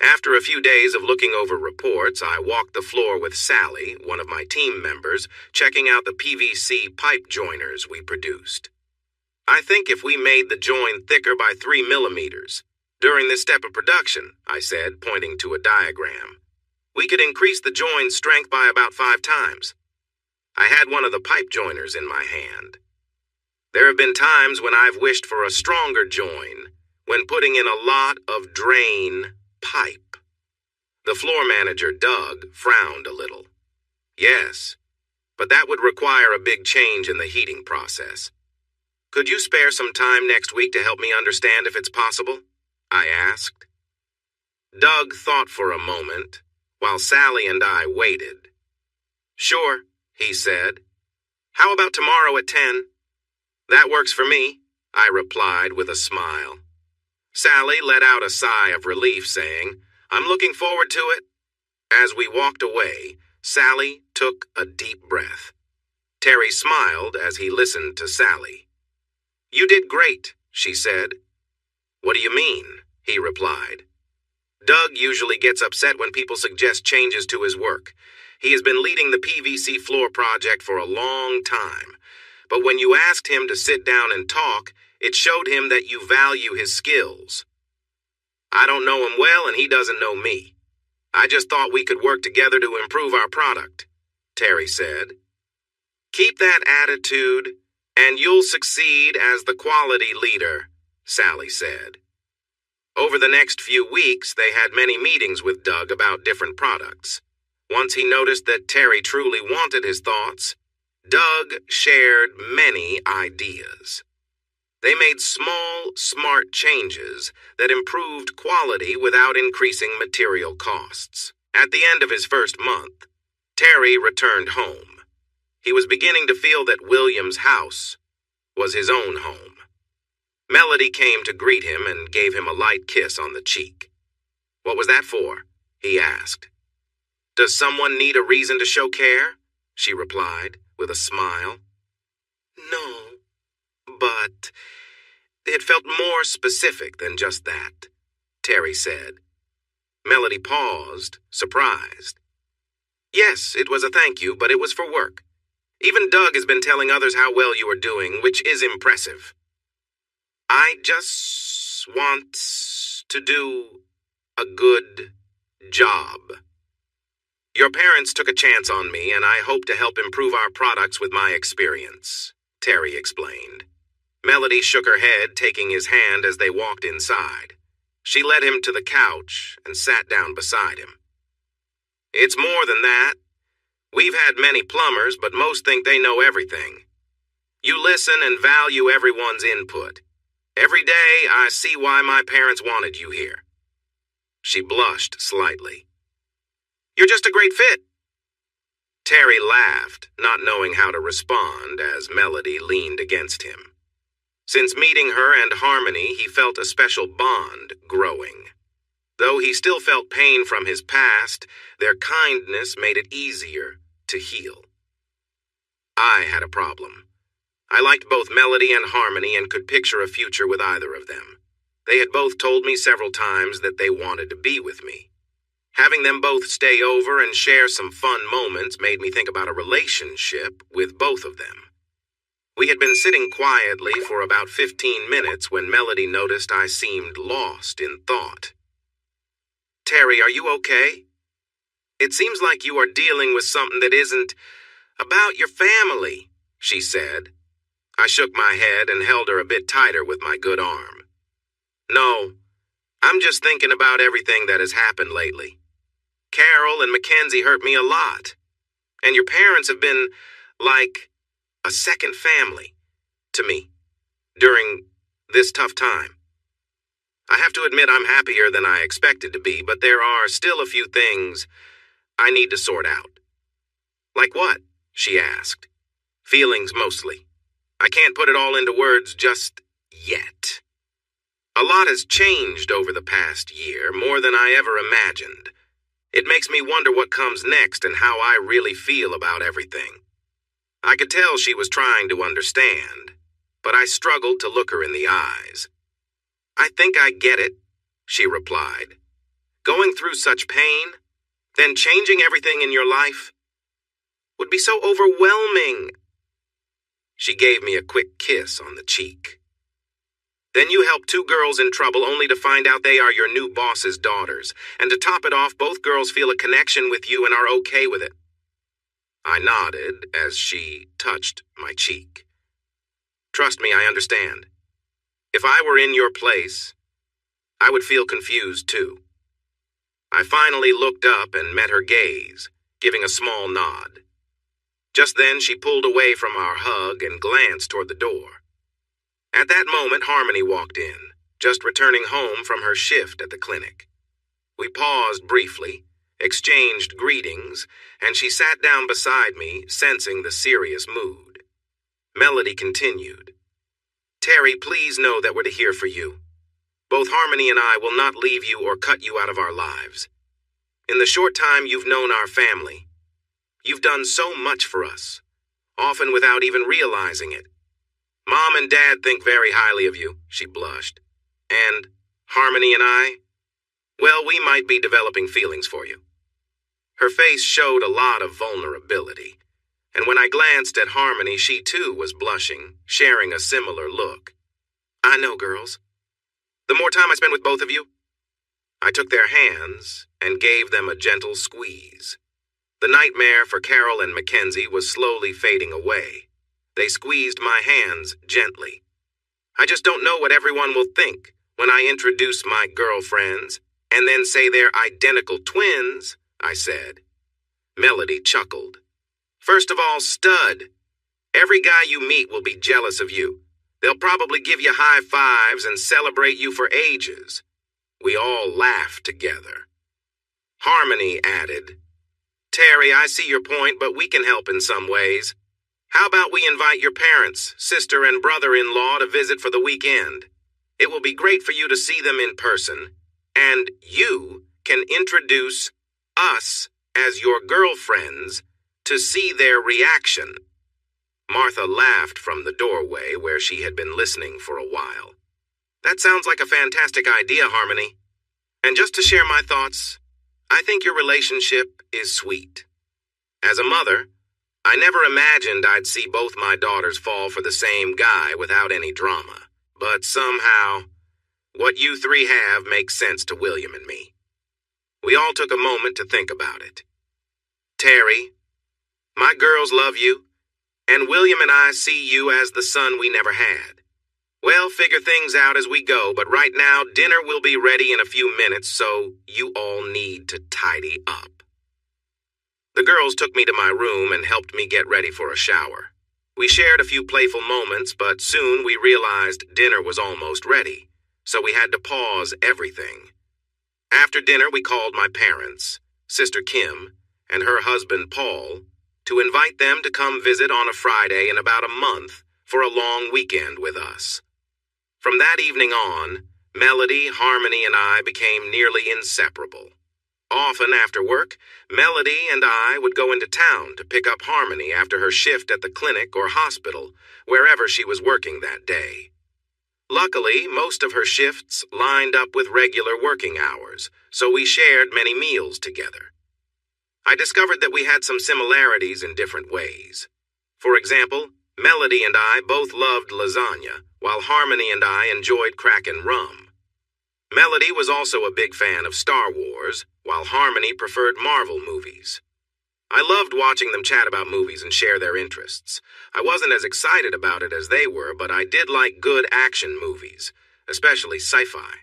After a few days of looking over reports, I walked the floor with Sally, one of my team members, checking out the PVC pipe joiners we produced. I think if we made the join thicker by 3 millimeters, during this step of production, I said, pointing to a diagram, we could increase the join strength by about 5 times. I had one of the pipe joiners in my hand. There have been times when I've wished for a stronger join, when putting in a lot of drain pipe. The floor manager, Doug, frowned a little. Yes, but that would require a big change in the heating process. Could you spare some time next week to help me understand if it's possible? I asked. Doug thought for a moment, while Sally and I waited. Sure, he said. How about tomorrow at 10? That works for me, I replied with a smile. Sally let out a sigh of relief, saying, I'm looking forward to it. As we walked away, Sally took a deep breath. Terry smiled as he listened to Sally. You did great, she said. What do you mean? He replied. Doug usually gets upset when people suggest changes to his work. He has been leading the PVC floor project for a long time. But when you asked him to sit down and talk, it showed him that you value his skills. I don't know him well and he doesn't know me. I just thought we could work together to improve our product, Terry said. Keep that attitude and you'll succeed as the quality leader, Sally said. Over the next few weeks, they had many meetings with Doug about different products. Once he noticed that Terry truly wanted his thoughts, Doug shared many ideas. They made small, smart changes that improved quality without increasing material costs. At the end of his first month, Terry returned home. He was beginning to feel that William's house was his own home. Melody came to greet him and gave him a light kiss on the cheek. "What was that for?" he asked. "Does someone need a reason to show care?" she replied, with a smile. "No, but it felt more specific than just that," Terry said. Melody paused, surprised. "Yes, it was a thank you, but it was for work. Even Doug has been telling others how well you are doing, which is impressive. I just want to do a good job. Your parents took a chance on me, and I hope to help improve our products with my experience," Terry explained. Melody shook her head, taking his hand as they walked inside. She led him to the couch and sat down beside him. "It's more than that. We've had many plumbers, but most think they know everything. You listen and value everyone's input. Every day, I see why my parents wanted you here." She blushed slightly. "You're just a great fit." Terry laughed, not knowing how to respond as Melody leaned against him. Since meeting her and Harmony, he felt a special bond growing. Though he still felt pain from his past, their kindness made it easier to heal. I had a problem. I liked both Melody and Harmony and could picture a future with either of them. They had both told me several times that they wanted to be with me. Having them both stay over and share some fun moments made me think about a relationship with both of them. We had been sitting quietly for about 15 minutes when Melody noticed I seemed lost in thought. "Terry, are you okay? It seems like you are dealing with something that isn't about your family," she said. I shook my head and held her a bit tighter with my good arm. "No, I'm just thinking about everything that has happened lately. Carol and Mackenzie hurt me a lot, and your parents have been like a second family to me during this tough time. I have to admit I'm happier than I expected to be, but there are still a few things I need to sort out." "Like what?" she asked. "Feelings mostly. I can't put it all into words just yet. A lot has changed over the past year, more than I ever imagined. It makes me wonder what comes next and how I really feel about everything." I could tell she was trying to understand, but I struggled to look her in the eyes. "I think I get it," she replied. "Going through such pain, then changing everything in your life, would be so overwhelming." She gave me a quick kiss on the cheek. "Then you help two girls in trouble only to find out they are your new boss's daughters, and to top it off, both girls feel a connection with you and are okay with it." I nodded as she touched my cheek. "Trust me, I understand. If I were in your place, I would feel confused too." I finally looked up and met her gaze, giving a small nod. Just then, she pulled away from our hug and glanced toward the door. At that moment, Harmony walked in, just returning home from her shift at the clinic. We paused briefly, exchanged greetings, and she sat down beside me, sensing the serious mood. Melody continued. "Terry, please know that we're here for you. Both Harmony and I will not leave you or cut you out of our lives. In the short time you've known our family, you've done so much for us, often without even realizing it. Mom and Dad think very highly of you," she blushed. "And Harmony and I, well, we might be developing feelings for you." Her face showed a lot of vulnerability, and when I glanced at Harmony, she too was blushing, sharing a similar look. "I know, girls. The more time I spend with both of you..." I took their hands and gave them a gentle squeeze. The nightmare for Carol and Mackenzie was slowly fading away. They squeezed my hands gently. "I just don't know what everyone will think when I introduce my girlfriends and then say they're identical twins, I said. Melody chuckled. First of all, stud. Every guy you meet will be jealous of you. They'll probably give you high fives and celebrate you for ages. We all laughed together. Harmony added, Terry, I see your point, but we can help in some ways. How about we invite your parents, sister, and brother-in-law to visit for the weekend? It will be great for you to see them in person, and you can introduce us as your girlfriends to see their reaction. Martha laughed from the doorway where she had been listening for a while. That sounds like a fantastic idea, Harmony. And just to share my thoughts, I think your relationship is sweet. As a mother, I never imagined I'd see both my daughters fall for the same guy without any drama. But somehow, what you three have makes sense to William and me. We all took a moment to think about it. Terry, my girls love you, and William and I see you as the son we never had. We'll figure things out as we go, but right now, dinner will be ready in a few minutes, so you all need to tidy up. The girls took me to my room and helped me get ready for a shower. We shared a few playful moments, but soon we realized dinner was almost ready, so we had to pause everything. After dinner, we called my parents, Sister Kim, and her husband Paul, to invite them to come visit on a Friday in about a month for a long weekend with us. From that evening on, Melody, Harmony, and I became nearly inseparable. Often after work, Melody and I would go into town to pick up Harmony after her shift at the clinic or hospital, wherever she was working that day. Luckily, most of her shifts lined up with regular working hours, so we shared many meals together. I discovered that we had some similarities in different ways. For example, Melody and I both loved lasagna, while Harmony and I enjoyed Kraken rum. Melody was also a big fan of Star Wars, while Harmony preferred Marvel movies. I loved watching them chat about movies and share their interests. I wasn't as excited about it as they were, but I did like good action movies, especially sci-fi.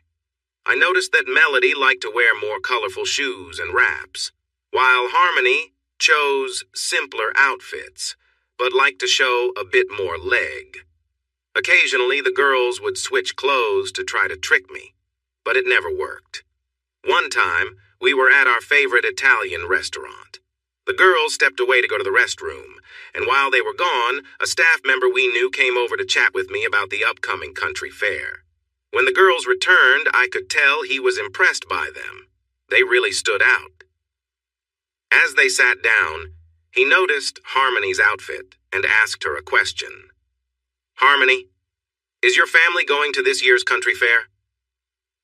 I noticed that Melody liked to wear more colorful shoes and wraps, while Harmony chose simpler outfits, but liked to show a bit more leg. Occasionally, the girls would switch clothes to try to trick me, but it never worked. One time, we were at our favorite Italian restaurant. The girls stepped away to go to the restroom, and while they were gone, a staff member we knew came over to chat with me about the upcoming country fair. When the girls returned, I could tell he was impressed by them. They really stood out. As they sat down, he noticed Harmony's outfit and asked her a question. Harmony, is your family going to this year's country fair?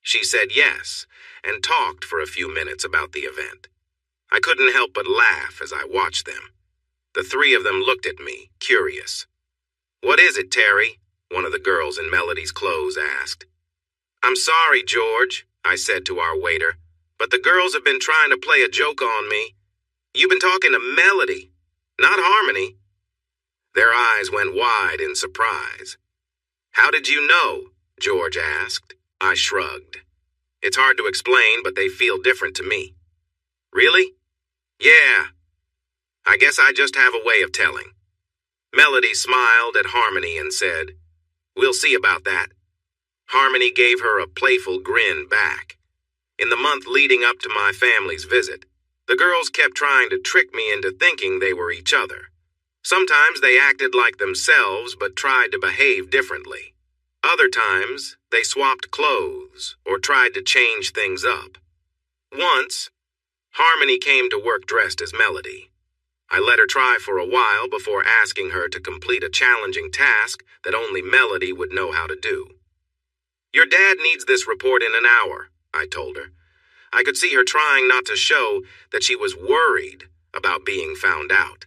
She said yes, and talked for a few minutes about the event. I couldn't help but laugh as I watched them. The three of them looked at me, curious. What is it, Terry? One of the girls in Melody's clothes asked. I'm sorry, George, I said to our waiter, but the girls have been trying to play a joke on me. You've been talking to Melody, not Harmony. Their eyes went wide in surprise. How did you know? George asked. I shrugged. It's hard to explain, but they feel different to me. Really? Yeah. I guess I just have a way of telling. Melody smiled at Harmony and said, We'll see about that. Harmony gave her a playful grin back. In the month leading up to my family's visit, the girls kept trying to trick me into thinking they were each other. Sometimes they acted like themselves but tried to behave differently. Other times, they swapped clothes or tried to change things up. Once, Harmony came to work dressed as Melody. I let her try for a while before asking her to complete a challenging task that only Melody would know how to do. Your dad needs this report in an hour, I told her. I could see her trying not to show that she was worried about being found out.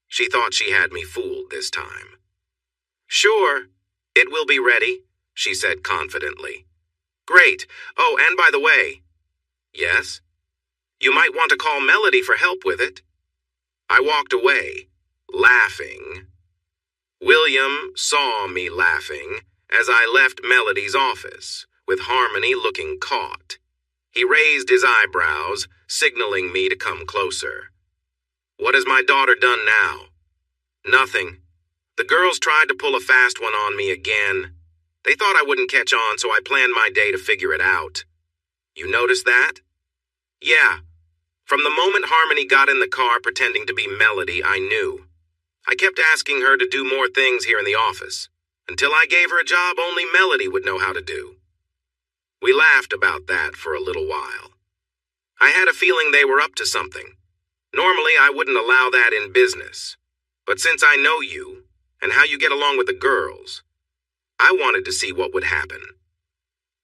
She thought she had me fooled this time. Sure, it will be ready, she said confidently. Great. Oh, and by the way. Yes? You might want to call Melody for help with it. I walked away, laughing. William saw me laughing as I left Melody's office, with Harmony looking caught. He raised his eyebrows, signaling me to come closer. What has my daughter done now? Nothing. The girls tried to pull a fast one on me again. They thought I wouldn't catch on, so I planned my day to figure it out. You noticed that? Yeah. From the moment Harmony got in the car pretending to be Melody, I knew. I kept asking her to do more things here in the office. Until I gave her a job only Melody would know how to do. We laughed about that for a little while. I had a feeling they were up to something. Normally, I wouldn't allow that in business. But since I know you, and how you get along with the girls, I wanted to see what would happen.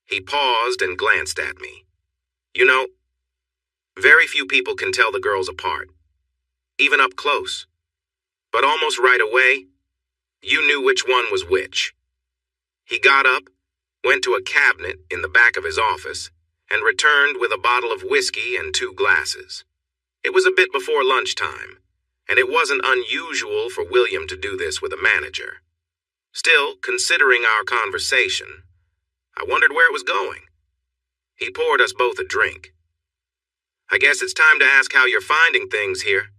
He paused and glanced at me. You know, very few people can tell the girls apart, even up close. But almost right away, you knew which one was which. He got up, went to a cabinet in the back of his office, and returned with a bottle of whiskey and 2 glasses. It was a bit before lunchtime, and it wasn't unusual for William to do this with a manager. Still, considering our conversation, I wondered where it was going. He poured us both a drink. I guess it's time to ask how you're finding things here.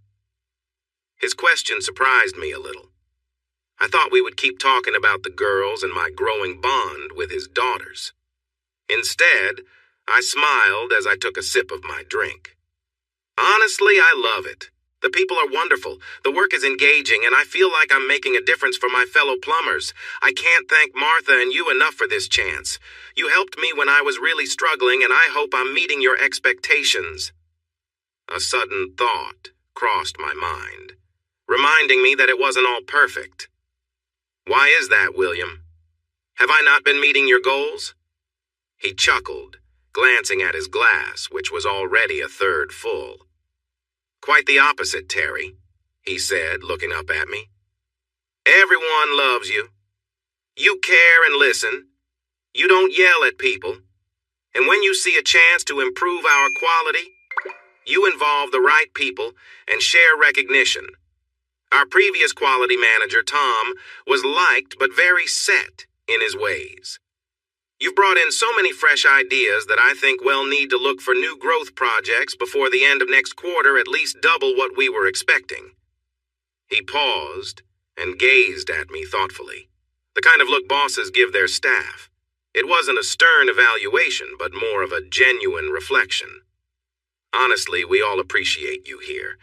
His question surprised me a little. I thought we would keep talking about the girls and my growing bond with his daughters. Instead, I smiled as I took a sip of my drink. Honestly, I love it. The people are wonderful, the work is engaging, and I feel like I'm making a difference for my fellow plumbers. I can't thank Martha and you enough for this chance. You helped me when I was really struggling, and I hope I'm meeting your expectations. A sudden thought crossed my mind, reminding me that it wasn't all perfect. Why is that, William? Have I not been meeting your goals? He chuckled, glancing at his glass, which was already a third full. Quite the opposite, Terry, he said, looking up at me. Everyone loves you. You care and listen. You don't yell at people. And when you see a chance to improve our quality, you involve the right people and share recognition. Our previous quality manager, Tom, was liked but very set in his ways. You've brought in so many fresh ideas that I think we'll need to look for new growth projects before the end of next quarter, at least double what we were expecting. He paused and gazed at me thoughtfully, the kind of look bosses give their staff. It wasn't a stern evaluation, but more of a genuine reflection. Honestly, we all appreciate you here,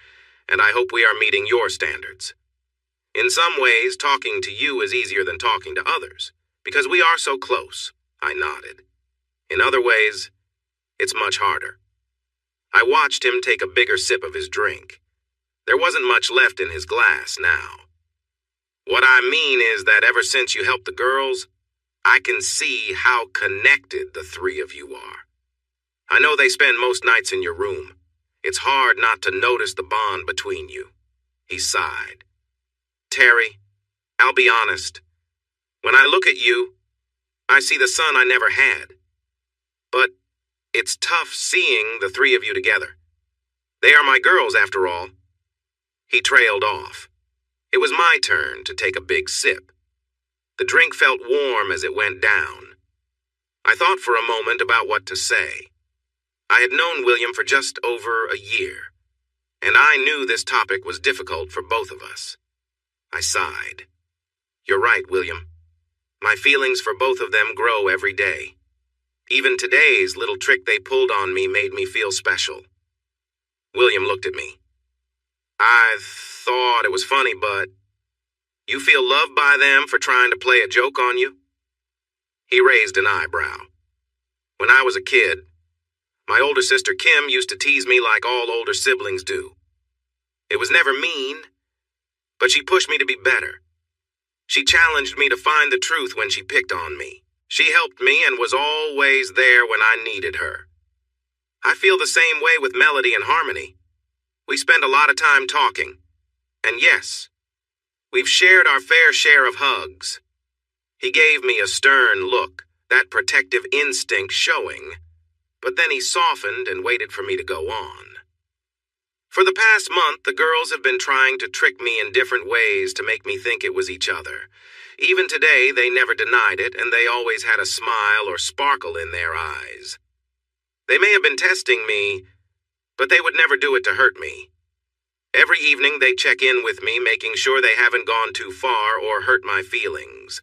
and I hope we are meeting your standards. In some ways, talking to you is easier than talking to others, because we are so close. I nodded. In other ways, it's much harder. I watched him take a bigger sip of his drink. There wasn't much left in his glass now. What I mean is that ever since you helped the girls, I can see how connected the 3 of you are. I know they spend most nights in your room. It's hard not to notice the bond between you. He sighed. Terry, I'll be honest. When I look at you, I see the son I never had. But it's tough seeing the 3 of you together. They are my girls, after all. He trailed off. It was my turn to take a big sip. The drink felt warm as it went down. I thought for a moment about what to say. I had known William for just over a year, and I knew this topic was difficult for both of us. I sighed. You're right, William. My feelings for both of them grow every day. Even today's little trick they pulled on me made me feel special. William looked at me. I thought it was funny, but you feel loved by them for trying to play a joke on you? He raised an eyebrow. When I was a kid, my older sister Kim used to tease me like all older siblings do. It was never mean, but she pushed me to be better. She challenged me to find the truth when she picked on me. She helped me and was always there when I needed her. I feel the same way with Melody and Harmony. We spend a lot of time talking. And yes, we've shared our fair share of hugs. He gave me a stern look, that protective instinct showing, but then he softened and waited for me to go on. For the past month, the girls have been trying to trick me in different ways to make me think it was each other. Even today, they never denied it, and they always had a smile or sparkle in their eyes. They may have been testing me, but they would never do it to hurt me. Every evening, they check in with me, making sure they haven't gone too far or hurt my feelings.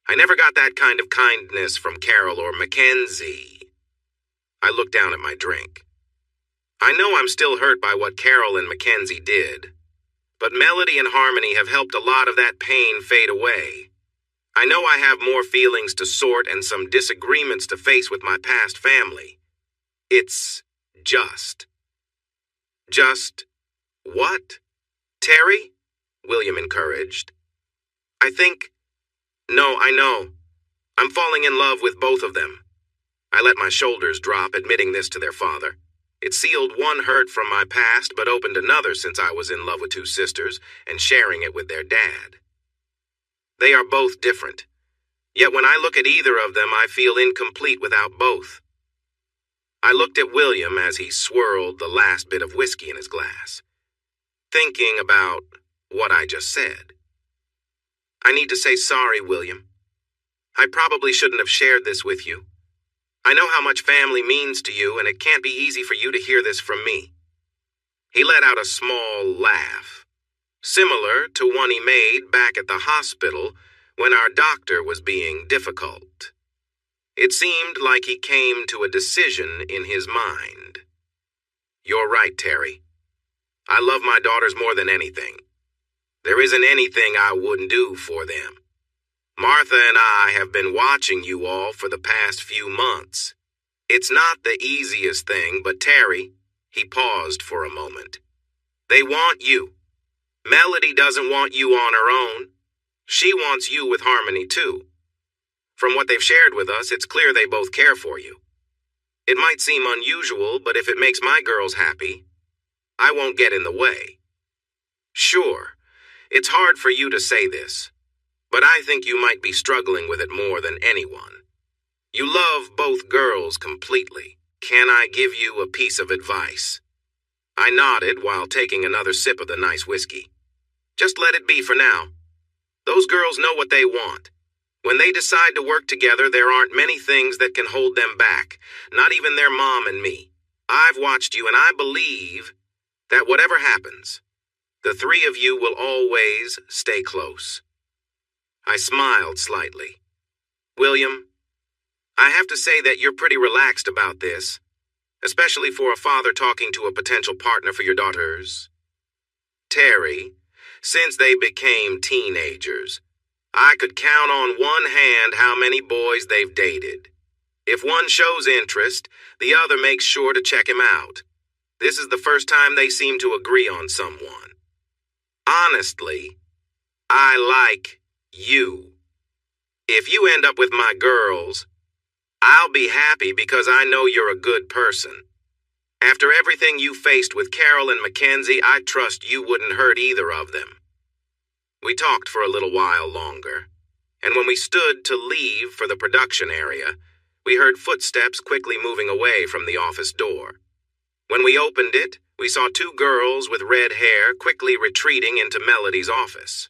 I never got that kind of kindness from Carol or Mackenzie. I looked down at my drink. I know I'm still hurt by what Carol and Mackenzie did, but Melody and Harmony have helped a lot of that pain fade away. I know I have more feelings to sort and some disagreements to face with my past family. It's just. Just what? Terry? William encouraged. No, I know. I'm falling in love with both of them. I let my shoulders drop, admitting this to their father. It sealed one hurt from my past, but opened another since I was in love with two sisters and sharing it with their dad. They are both different. Yet when I look at either of them, I feel incomplete without both. I looked at William as he swirled the last bit of whiskey in his glass, thinking about what I just said. I need to say sorry, William. I probably shouldn't have shared this with you. I know how much family means to you, and it can't be easy for you to hear this from me. He let out a small laugh, similar to one he made back at the hospital when our doctor was being difficult. It seemed like he came to a decision in his mind. You're right, Terry. I love my daughters more than anything. There isn't anything I wouldn't do for them. Martha and I have been watching you all for the past few months. It's not the easiest thing, but Terry, he paused for a moment. They want you. Melody doesn't want you on her own. She wants you with Harmony too. From what they've shared with us, it's clear they both care for you. It might seem unusual, but if it makes my girls happy, I won't get in the way. Sure, it's hard for you to say this, but I think you might be struggling with it more than anyone. You love both girls completely. Can I give you a piece of advice? I nodded while taking another sip of the nice whiskey. Just let it be for now. Those girls know what they want. When they decide to work together, there aren't many things that can hold them back, not even their mom and me. I've watched you, and I believe that whatever happens, the three of you will always stay close. I smiled slightly. William, I have to say that you're pretty relaxed about this, especially for a father talking to a potential partner for your daughters. Terry, since they became teenagers, I could count on one hand how many boys they've dated. If one shows interest, the other makes sure to check him out. This is the first time they seem to agree on someone. Honestly, I like you. If you end up with my girls, I'll be happy because I know you're a good person. After everything you faced with Carol and Mackenzie, I trust you wouldn't hurt either of them. We talked for a little while longer, and when we stood to leave for the production area, we heard footsteps quickly moving away from the office door. When we opened it, we saw two girls with red hair quickly retreating into Melody's office.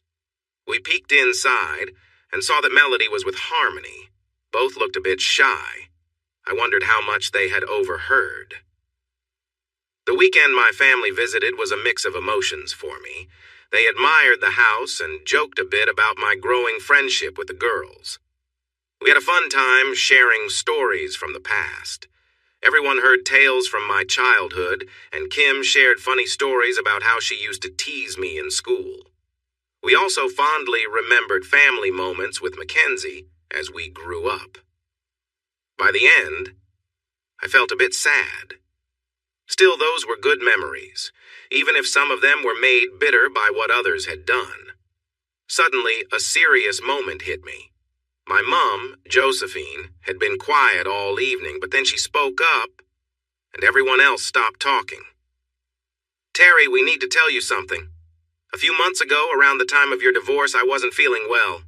We peeked inside and saw that Melody was with Harmony. Both looked a bit shy. I wondered how much they had overheard. The weekend my family visited was a mix of emotions for me. They admired the house and joked a bit about my growing friendship with the girls. We had a fun time sharing stories from the past. Everyone heard tales from my childhood, and Kim shared funny stories about how she used to tease me in school. We also fondly remembered family moments with Mackenzie as we grew up. By the end, I felt a bit sad. Still, those were good memories, even if some of them were made bitter by what others had done. Suddenly, a serious moment hit me. My mom, Josephine, had been quiet all evening, but then she spoke up, and everyone else stopped talking. Terry, we need to tell you something. A few months ago, around the time of your divorce, I wasn't feeling well.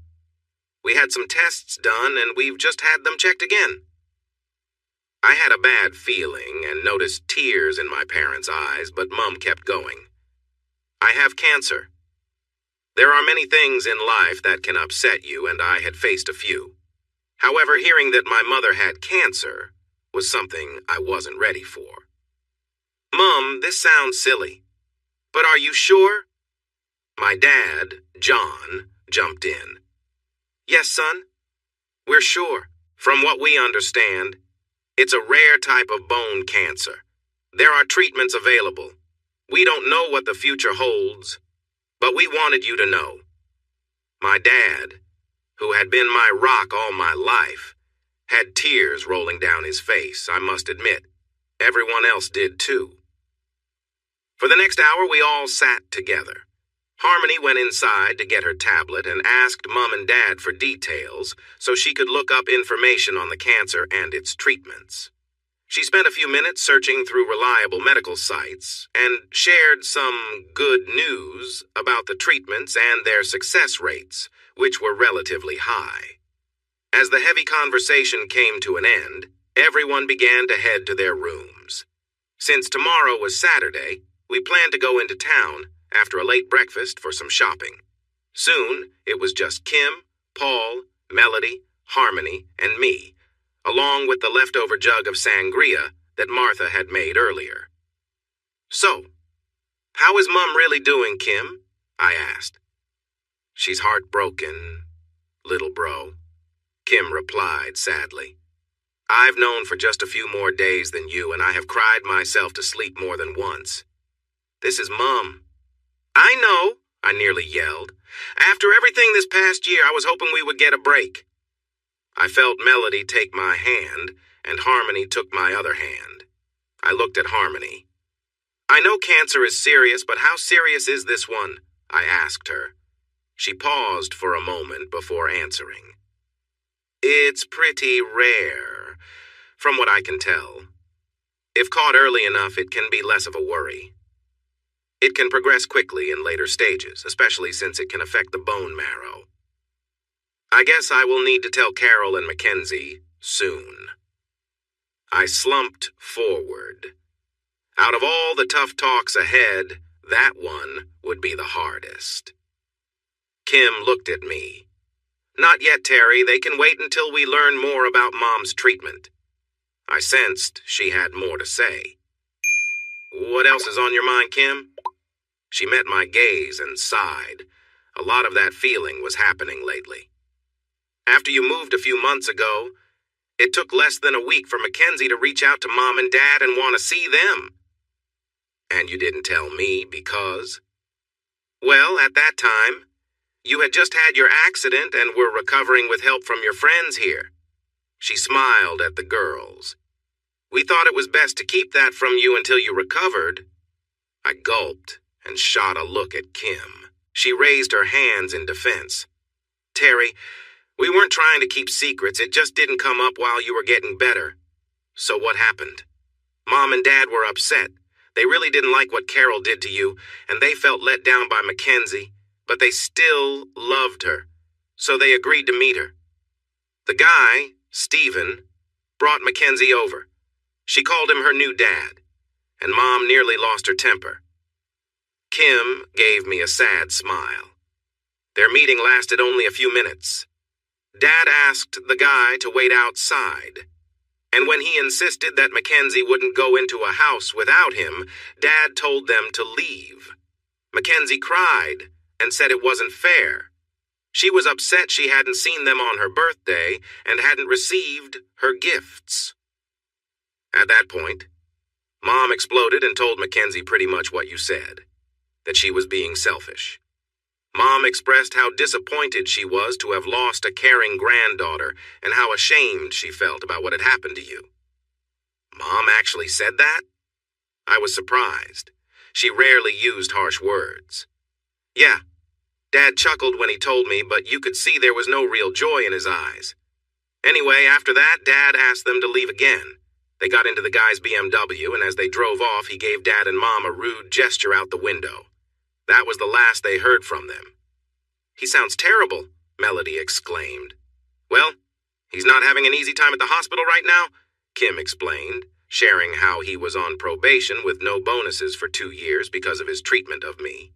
We had some tests done, and we've just had them checked again. I had a bad feeling and noticed tears in my parents' eyes, but Mom kept going. I have cancer. There are many things in life that can upset you, and I had faced a few. However, hearing that my mother had cancer was something I wasn't ready for. Mom, this sounds silly, but are you sure? My dad, John, jumped in. Yes, son, we're sure. From what we understand, it's a rare type of bone cancer. There are treatments available. We don't know what the future holds, but we wanted you to know. My dad, who had been my rock all my life, had tears rolling down his face, I must admit. Everyone else did too. For the next hour, we all sat together. Harmony went inside to get her tablet and asked Mom and Dad for details so she could look up information on the cancer and its treatments. She spent a few minutes searching through reliable medical sites and shared some good news about the treatments and their success rates, which were relatively high. As the heavy conversation came to an end, everyone began to head to their rooms. Since tomorrow was Saturday, we planned to go into town after a late breakfast for some shopping. Soon, it was just Kim, Paul, Melody, Harmony, and me, along with the leftover jug of sangria that Martha had made earlier. So, how is Mom really doing, Kim? I asked. She's heartbroken, little bro, Kim replied sadly. I've known for just a few more days than you, and I have cried myself to sleep more than once. This is Mom. I know, I nearly yelled. After everything this past year, I was hoping we would get a break. I felt Melody take my hand, and Harmony took my other hand. I looked at Harmony. I know cancer is serious, but how serious is this one? I asked her. She paused for a moment before answering. It's pretty rare, from what I can tell. If caught early enough, it can be less of a worry. It can progress quickly in later stages, especially since it can affect the bone marrow. I guess I will need to tell Carol and Mackenzie soon. I slumped forward. Out of all the tough talks ahead, that one would be the hardest. Kim looked at me. Not yet, Terry. They can wait until we learn more about Mom's treatment. I sensed she had more to say. What else is on your mind, Kim? She met my gaze and sighed. A lot of that feeling was happening lately. After you moved a few months ago, it took less than a week for Mackenzie to reach out to Mom and Dad and want to see them. And you didn't tell me because? Well, at that time, you had just had your accident and were recovering with help from your friends here. She smiled at the girls. We thought it was best to keep that from you until you recovered. I gulped and shot a look at Kim. She raised her hands in defense. Terry, we weren't trying to keep secrets. It just didn't come up while you were getting better. So what happened? Mom and Dad were upset. They really didn't like what Carol did to you, and they felt let down by Mackenzie, but they still loved her, so they agreed to meet her. The guy, Stephen, brought Mackenzie over. She called him her new dad, and Mom nearly lost her temper. Kim gave me a sad smile. Their meeting lasted only a few minutes. Dad asked the guy to wait outside, and when he insisted that Mackenzie wouldn't go into a house without him, Dad told them to leave. Mackenzie cried and said it wasn't fair. She was upset she hadn't seen them on her birthday and hadn't received her gifts. At that point, Mom exploded and told Mackenzie pretty much what you said, that she was being selfish. Mom expressed how disappointed she was to have lost a caring granddaughter and how ashamed she felt about what had happened to you. Mom actually said that? I was surprised. She rarely used harsh words. Yeah, Dad chuckled when he told me, but you could see there was no real joy in his eyes. Anyway, after that, Dad asked them to leave again. They got into the guy's BMW, and as they drove off, he gave Dad and Mom a rude gesture out the window. That was the last they heard from them. He sounds terrible, Melody exclaimed. Well, he's not having an easy time at the hospital right now. Kim explained, sharing how he was on probation with no bonuses for 2 years because of his treatment of me.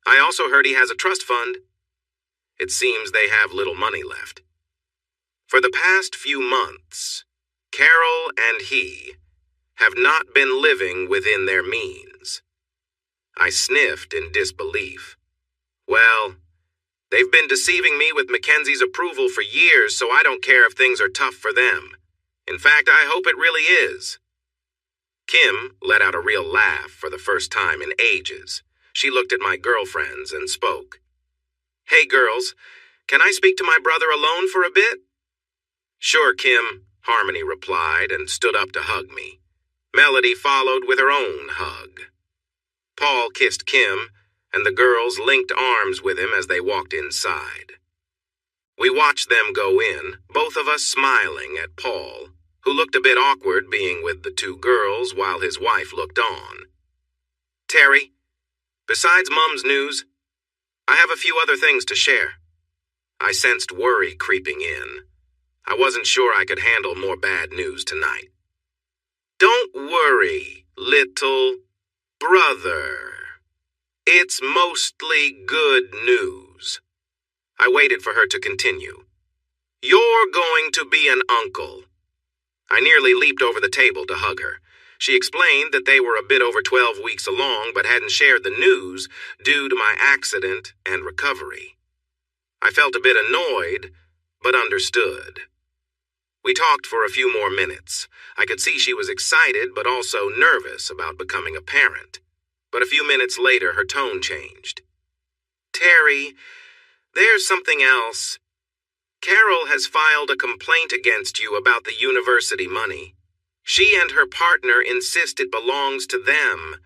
I also heard he has a trust fund. It seems they have little money left. For the past few months, Carol and he have not been living within their means. I sniffed in disbelief. Well, they've been deceiving me with Mackenzie's approval for years, so I don't care if things are tough for them. In fact, I hope it really is. Kim let out a real laugh for the first time in ages. She looked at my girlfriends and spoke. "Hey, girls, can I speak to my brother alone for a bit?" "Sure, Kim," Harmony replied and stood up to hug me. Melody followed with her own hug. Paul kissed Kim, and the girls linked arms with him as they walked inside. We watched them go in, both of us smiling at Paul, who looked a bit awkward being with the 2 girls while his wife looked on. "Terry, besides Mum's news, I have a few other things to share." I sensed worry creeping in. I wasn't sure I could handle more bad news tonight. "Don't worry, little brother. It's mostly good news." I waited for her to continue. "You're going to be an uncle." I nearly leaped over the table to hug her. She explained that they were a bit over 12 weeks along but hadn't shared the news due to my accident and recovery. I felt a bit annoyed, but understood. We talked for a few more minutes. I could see she was excited but also nervous about becoming a parent. But a few minutes later, her tone changed. "Terry, there's something else. Carol has filed a complaint against you about the university money. She and her partner insist it belongs to them.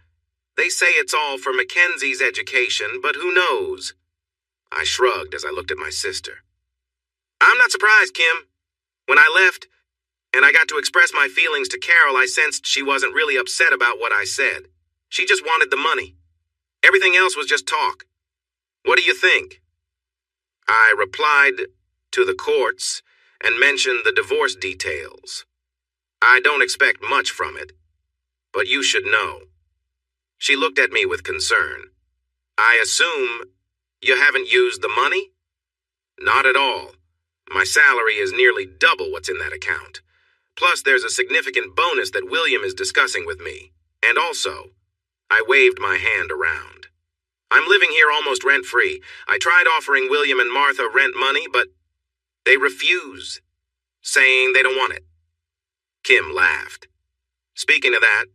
They say it's all for Mackenzie's education, but who knows?" I shrugged as I looked at my sister. "I'm not surprised, Kim. When I left, and I got to express my feelings to Carol, I sensed she wasn't really upset about what I said. She just wanted the money. Everything else was just talk. What do you think?" I replied to the courts and mentioned the divorce details. "I don't expect much from it, but you should know." She looked at me with concern. "I assume you haven't used the money?" "Not at all. My salary is nearly double what's in that account. Plus, there's a significant bonus that William is discussing with me. And also, I waved my hand around. I'm living here almost rent-free. I tried offering William and Martha rent money, but they refuse, saying they don't want it." Kim laughed. "Speaking of that,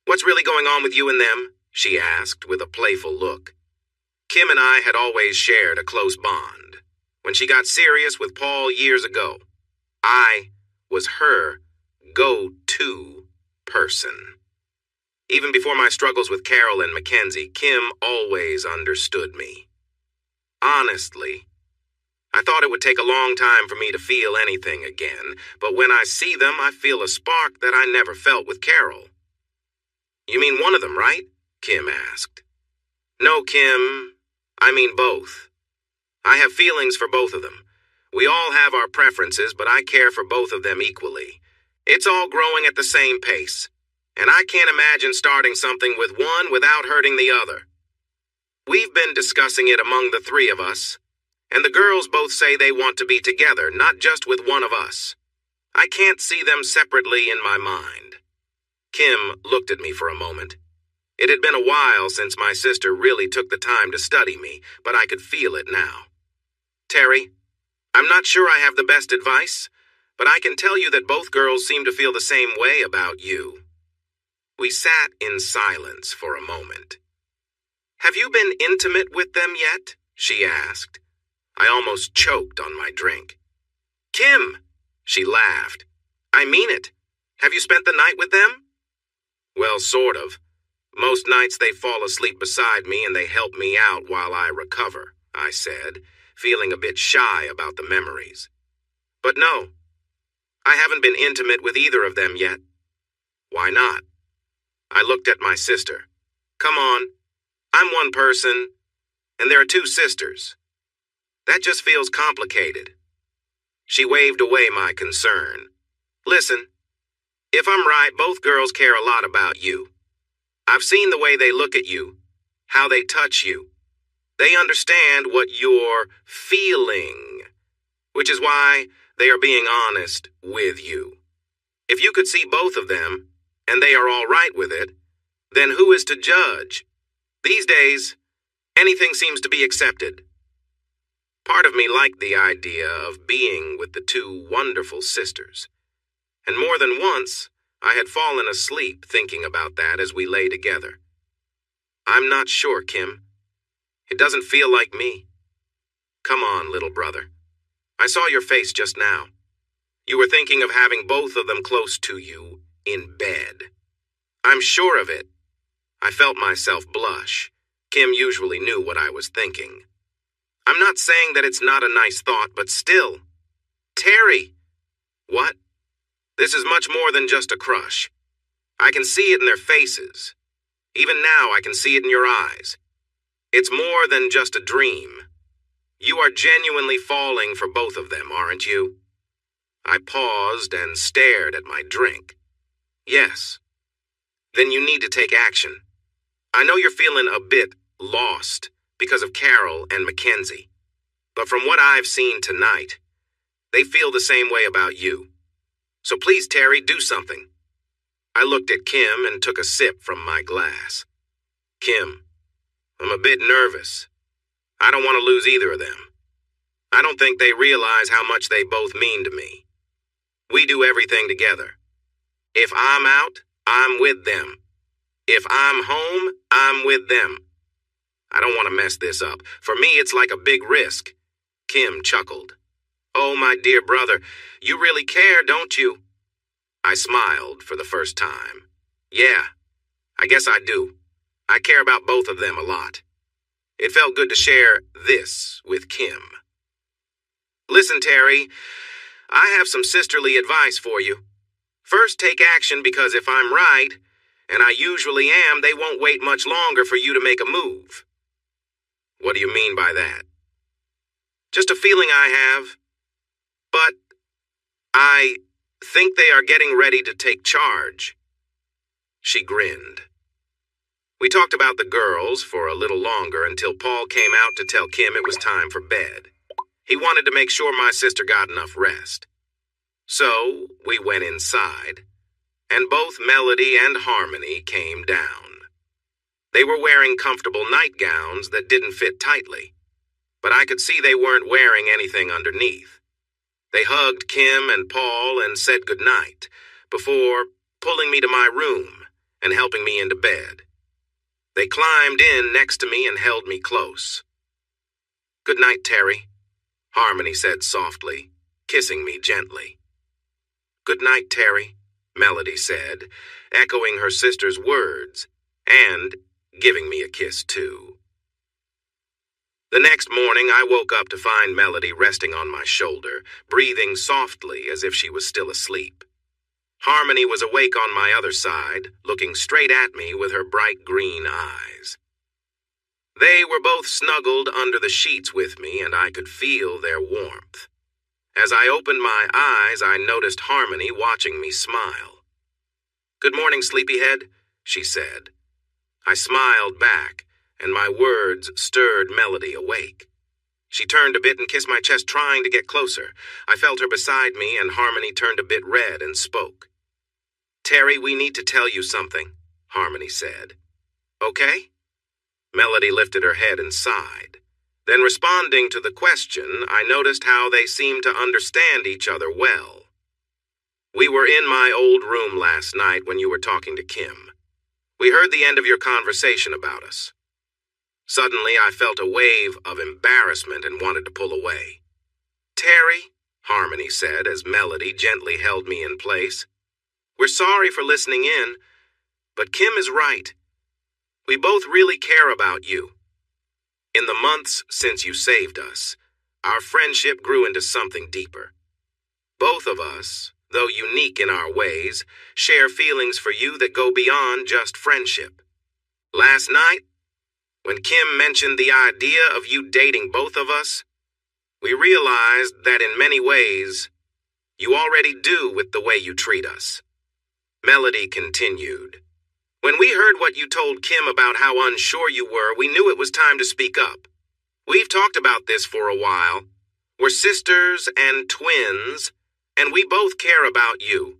what's really going on with you and them?" she asked with a playful look. Kim and I had always shared a close bond. When she got serious with Paul years ago, I was her go-to person. Even before my struggles with Carol and Mackenzie, Kim always understood me. Honestly, I thought it would take a long time for me to feel anything again, but when I see them, I feel a spark that I never felt with Carol. "You mean one of them, right?" Kim asked. "No, Kim. I mean both. I have feelings for both of them. We all have our preferences, but I care for both of them equally. It's all growing at the same pace, and I can't imagine starting something with one without hurting the other. We've been discussing it among the 3 of us, and the girls both say they want to be together, not just with one of us. I can't see them separately in my mind." Kim looked at me for a moment. It had been a while since my sister really took the time to study me, but I could feel it now. "Terry, I'm not sure I have the best advice, but I can tell you that both girls seem to feel the same way about you." We sat in silence for a moment. "Have you been intimate with them yet?" she asked. I almost choked on my drink. "Kim," she laughed. "I mean it. Have you spent the night with them?" "Well, sort of. Most nights they fall asleep beside me and they help me out while I recover," I said, feeling a bit shy about the memories. "But no, I haven't been intimate with either of them yet." "Why not?" I looked at my sister. "Come on, I'm one person, and there are 2 sisters. That just feels complicated." She waved away my concern. "Listen, If I'm right, both girls care a lot about you. I've seen the way they look at you, how they touch you. They understand what you're feeling, which is why they are being honest with you. If you could see both of them, and they are all right with it, then who is to judge? These days, anything seems to be accepted. Part of me liked the idea of being with the two wonderful sisters, and more than once, I had fallen asleep thinking about that as we lay together. I'm not sure, Kim. It doesn't feel like me. Come on, little brother. I saw your face just now. You were thinking of having both of them close to you in bed. I'm sure of it. I felt myself blush. Kim usually knew what I was thinking. I'm not saying that it's not a nice thought, but still. Terry! What? This is much more than just a crush. I can see it in their faces. Even now, I can see it in your eyes. It's more than just a dream. You are genuinely falling for both of them, aren't you? I paused and stared at my drink. Yes. Then you need to take action. I know you're feeling a bit lost because of Carol and Mackenzie. But from what I've seen tonight, they feel the same way about you. So please, Terry, do something. I looked at Kim and took a sip from my glass. Kim, I'm a bit nervous. I don't want to lose either of them. I don't think they realize how much they both mean to me. We do everything together. If I'm out, I'm with them. If I'm home, I'm with them. I don't want to mess this up. For me, it's like a big risk. Kim chuckled. Oh, my dear brother, you really care, don't you? I smiled for the first time. Yeah, I guess I do. I care about both of them a lot. It felt good to share this with Kim. Listen, Terry, I have some sisterly advice for you. First, take action because if I'm right, and I usually am, they won't wait much longer for you to make a move. What do you mean by that? Just a feeling I have. But I think they are getting ready to take charge. She grinned. We talked about the girls for a little longer until Paul came out to tell Kim it was time for bed. He wanted to make sure my sister got enough rest. So we went inside, and both Melody and Harmony came down. They were wearing comfortable nightgowns that didn't fit tightly, but I could see they weren't wearing anything underneath. They hugged Kim and Paul and said goodnight before pulling me to my room and helping me into bed. They climbed in next to me and held me close. Good night, Terry, Harmony said softly, kissing me gently. Good night, Terry, Melody said, echoing her sister's words and giving me a kiss too. The next morning, I woke up to find Melody resting on my shoulder, breathing softly as if she was still asleep. Harmony was awake on my other side, looking straight at me with her bright green eyes. They were both snuggled under the sheets with me, and I could feel their warmth. As I opened my eyes, I noticed Harmony watching me smile. Good morning, sleepyhead, she said. I smiled back, and my words stirred Melody awake. She turned a bit and kissed my chest, trying to get closer. I felt her beside me, and Harmony turned a bit red and spoke. Terry, we need to tell you something, Harmony said. Okay? Melody lifted her head and sighed. Then, responding to the question, I noticed how they seemed to understand each other well. We were in my old room last night when you were talking to Kim. We heard the end of your conversation about us. Suddenly, I felt a wave of embarrassment and wanted to pull away. Terry, Harmony said as Melody gently held me in place, we're sorry for listening in, but Kim is right. We both really care about you. In the months since you saved us, our friendship grew into something deeper. Both of us, though unique in our ways, share feelings for you that go beyond just friendship. Last night, when Kim mentioned the idea of you dating both of us, we realized that in many ways, you already do with the way you treat us. Melody continued. When we heard what you told Kim about how unsure you were, we knew it was time to speak up. We've talked about this for a while. We're sisters and twins, and we both care about you.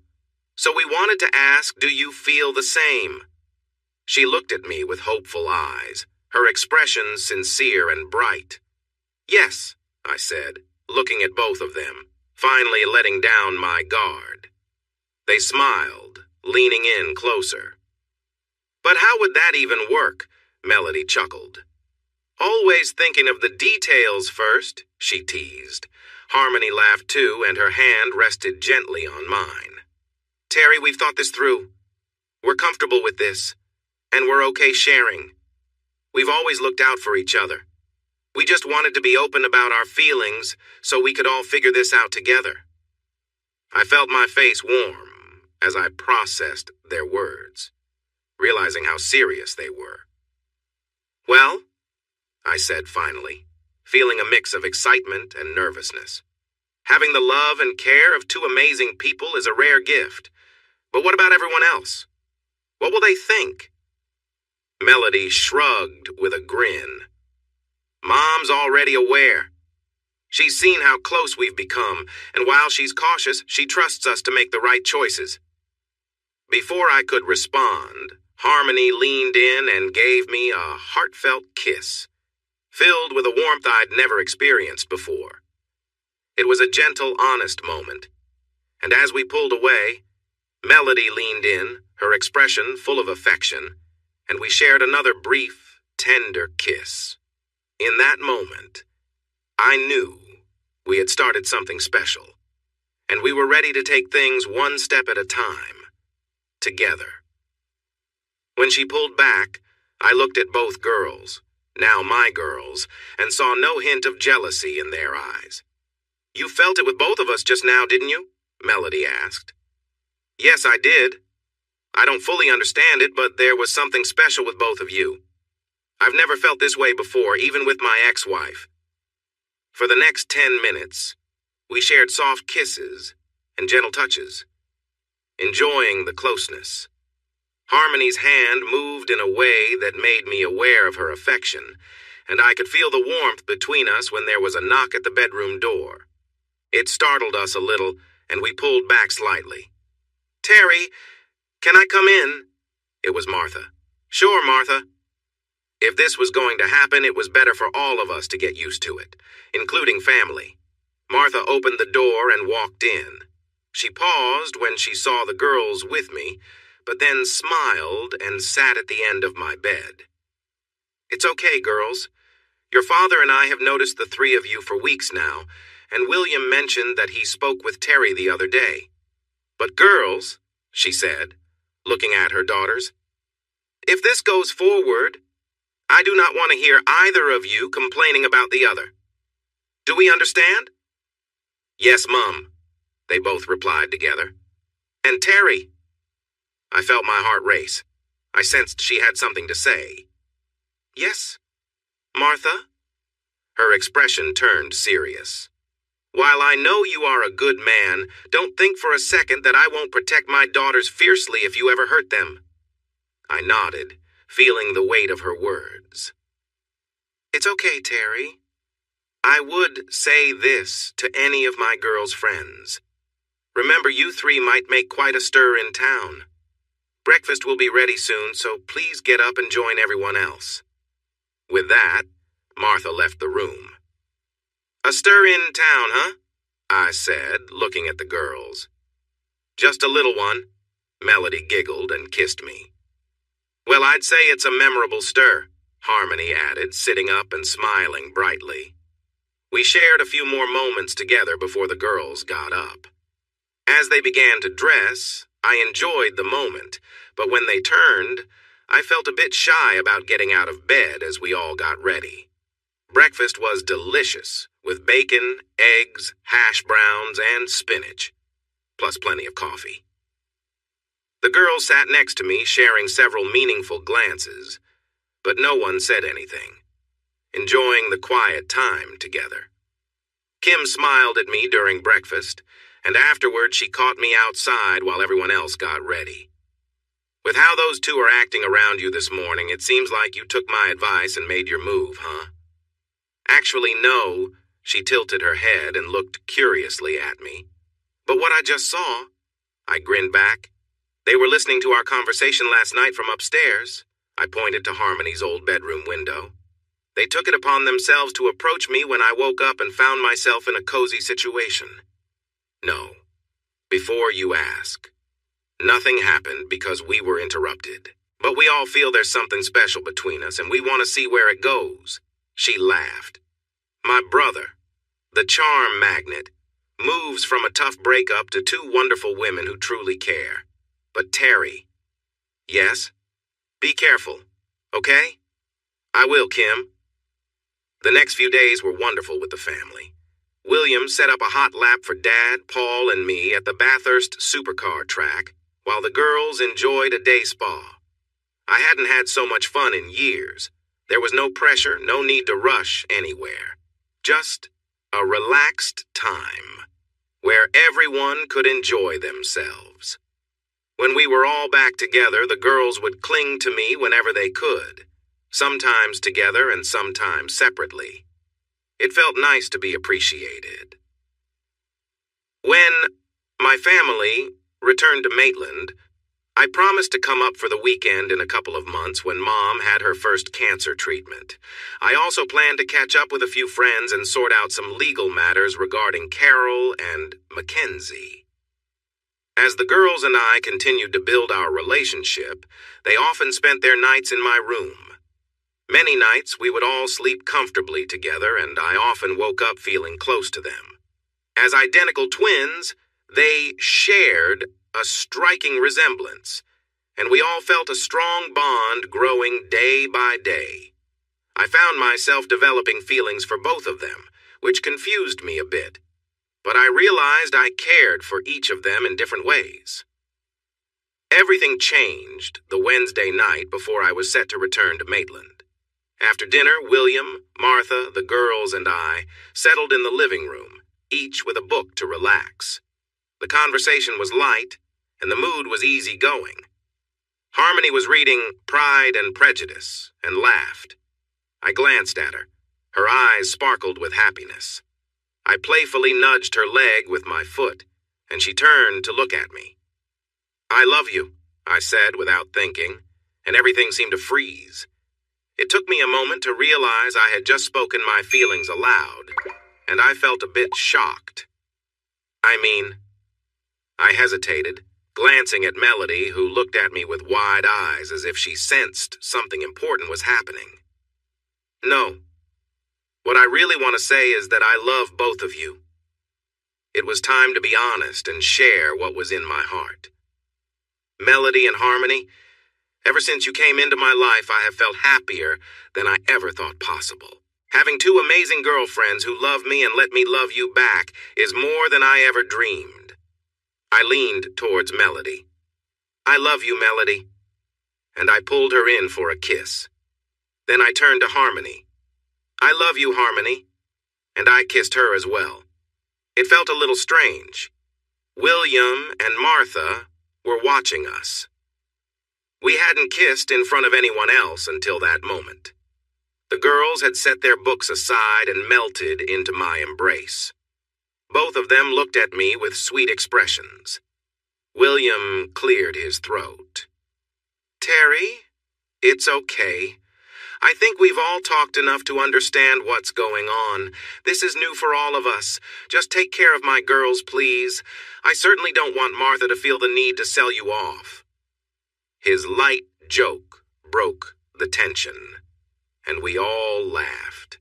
So we wanted to ask, do you feel the same? She looked at me with hopeful eyes, her expression sincere and bright. Yes, I said, looking at both of them, finally letting down my guard. They smiled, leaning in closer. But how would that even work? Melody chuckled. Always thinking of the details first, she teased. Harmony laughed too, and her hand rested gently on mine. Terry, we've thought this through. We're comfortable with this, and we're okay sharing. We've always looked out for each other. We just wanted to be open about our feelings so we could all figure this out together. I felt my face warm as I processed their words, realizing how serious they were. Well, I said finally, feeling a mix of excitement and nervousness. Having the love and care of two amazing people is a rare gift. But what about everyone else? What will they think? Melody shrugged with a grin. Mom's already aware. She's seen how close we've become, and while she's cautious, she trusts us to make the right choices. Before I could respond, Harmony leaned in and gave me a heartfelt kiss, filled with a warmth I'd never experienced before. It was a gentle, honest moment, and as we pulled away, Melody leaned in, her expression full of affection, and we shared another brief, tender kiss. In that moment, I knew we had started something special, and we were ready to take things one step at a time, together. When she pulled back, I looked at both girls, now my girls, and saw no hint of jealousy in their eyes. You felt it with both of us just now, didn't you? Melody asked. Yes, I did. I don't fully understand it, but there was something special with both of you. I've never felt this way before, even with my ex-wife. For the next 10 minutes, we shared soft kisses and gentle touches, enjoying the closeness. Harmony's hand moved in a way that made me aware of her affection, and I could feel the warmth between us when there was a knock at the bedroom door. It startled us a little, and we pulled back slightly. Terry, can I come in? It was Martha. Sure, Martha. If this was going to happen, it was better for all of us to get used to it, including family. Martha opened the door and walked in. She paused when she saw the girls with me, but then smiled and sat at the end of my bed. It's okay, girls. Your father and I have noticed the three of you for weeks now, and William mentioned that he spoke with Terry the other day. But girls, she said, looking at her daughters, if this goes forward, I do not want to hear either of you complaining about the other. Do we understand? Yes, Mum, they both replied together. And Terry? I felt my heart race. I sensed she had something to say. Yes, Martha? Her expression turned serious. While I know you are a good man, don't think for a second that I won't protect my daughters fiercely if you ever hurt them. I nodded, feeling the weight of her words. It's okay, Terry. I would say this to any of my girls' friends. Remember, you three might make quite a stir in town. Breakfast will be ready soon, so please get up and join everyone else. With that, Martha left the room. A stir in town, huh? I said, looking at the girls. Just a little one. Melody giggled and kissed me. Well, I'd say it's a memorable stir, Harmony added, sitting up and smiling brightly. We shared a few more moments together before the girls got up. As they began to dress, I enjoyed the moment, but when they turned, I felt a bit shy about getting out of bed as we all got ready. Breakfast was delicious, with bacon, eggs, hash browns, and spinach, plus plenty of coffee. The girls sat next to me, sharing several meaningful glances, but no one said anything, enjoying the quiet time together. Kim smiled at me during breakfast, and afterward she caught me outside while everyone else got ready. With how those two are acting around you this morning, it seems like you took my advice and made your move, huh? Actually, no, she tilted her head and looked curiously at me. But what I just saw, I grinned back. They were listening to our conversation last night from upstairs. I pointed to Harmony's old bedroom window. They took it upon themselves to approach me when I woke up and found myself in a cozy situation. No. Before you ask. Nothing happened because we were interrupted. But we all feel there's something special between us and we want to see where it goes. She laughed. My brother, the charm magnet, moves from a tough breakup to two wonderful women who truly care. But Terry. Yes? Be careful, okay? I will, Kim. The next few days were wonderful with the family. William set up a hot lap for Dad, Paul, and me at the Bathurst supercar track, while the girls enjoyed a day spa. I hadn't had so much fun in years. There was no pressure, no need to rush anywhere. Just a relaxed time, where everyone could enjoy themselves. When we were all back together, the girls would cling to me whenever they could, sometimes together and sometimes separately. It felt nice to be appreciated. When my family returned to Maitland, I promised to come up for the weekend in a couple of months when Mom had her first cancer treatment. I also planned to catch up with a few friends and sort out some legal matters regarding Carol and Mackenzie. As the girls and I continued to build our relationship, they often spent their nights in my room. Many nights we would all sleep comfortably together, and I often woke up feeling close to them. As identical twins, they shared a striking resemblance, and we all felt a strong bond growing day by day. I found myself developing feelings for both of them, which confused me a bit, but I realized I cared for each of them in different ways. Everything changed the Wednesday night before I was set to return to Maitland. After dinner, William, Martha, the girls, and I settled in the living room, each with a book to relax. The conversation was light, and the mood was easygoing. Harmony was reading Pride and Prejudice and laughed. I glanced at her. Her eyes sparkled with happiness. I playfully nudged her leg with my foot, and she turned to look at me. I love you, I said without thinking, and everything seemed to freeze. It took me a moment to realize I had just spoken my feelings aloud, and I felt a bit shocked. I hesitated, glancing at Melody, who looked at me with wide eyes as if she sensed something important was happening. No. What I really want to say is that I love both of you. It was time to be honest and share what was in my heart. Melody and Harmony, ever since you came into my life, I have felt happier than I ever thought possible. Having two amazing girlfriends who love me and let me love you back is more than I ever dreamed. I leaned towards Melody. I love you, Melody. And I pulled her in for a kiss. Then I turned to Harmony. I love you, Harmony. And I kissed her as well. It felt a little strange. William and Martha were watching us. We hadn't kissed in front of anyone else until that moment. The girls had set their books aside and melted into my embrace. Both of them looked at me with sweet expressions. William cleared his throat. Terry, it's okay. I think we've all talked enough to understand what's going on. This is new for all of us. Just take care of my girls, please. I certainly don't want Martha to feel the need to sell you off. His light joke broke the tension, and we all laughed.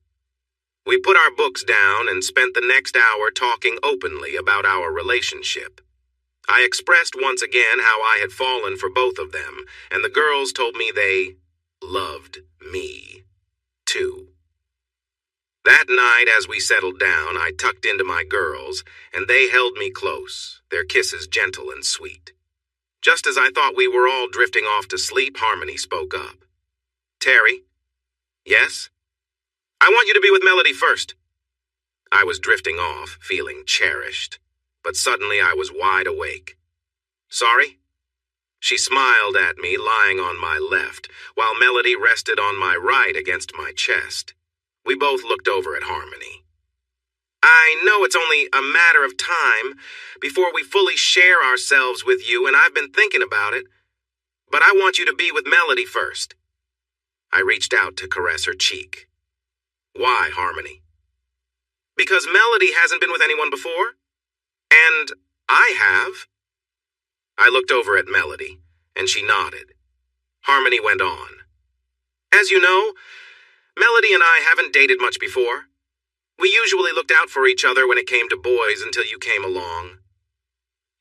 We put our books down and spent the next hour talking openly about our relationship. I expressed once again how I had fallen for both of them, and the girls told me they loved me, too. That night, as we settled down, I tucked into my girls, and they held me close, their kisses gentle and sweet. Just as I thought we were all drifting off to sleep, Harmony spoke up. Terry? Yes? I want you to be with Melody first. I was drifting off, feeling cherished, but suddenly I was wide awake. Sorry? She smiled at me, lying on my left, while Melody rested on my right against my chest. We both looked over at Harmony. I know it's only a matter of time before we fully share ourselves with you, and I've been thinking about it, but I want you to be with Melody first. I reached out to caress her cheek. Why, Harmony? Because Melody hasn't been with anyone before, and I have. I looked over at Melody, and she nodded. Harmony went on. As you know, Melody and I haven't dated much before. We usually looked out for each other when it came to boys until you came along.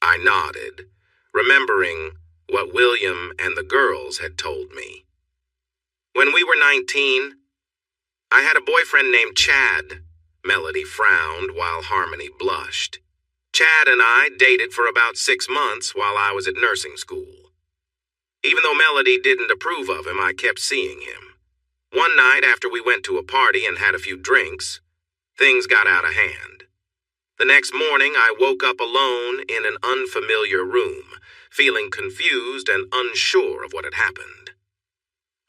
I nodded, remembering what William and the girls had told me. When we were 19, I had a boyfriend named Chad. Melody frowned while Harmony blushed. Chad and I dated for about 6 months while I was at nursing school. Even though Melody didn't approve of him, I kept seeing him. One night after we went to a party and had a few drinks, things got out of hand. The next morning, I woke up alone in an unfamiliar room, feeling confused and unsure of what had happened.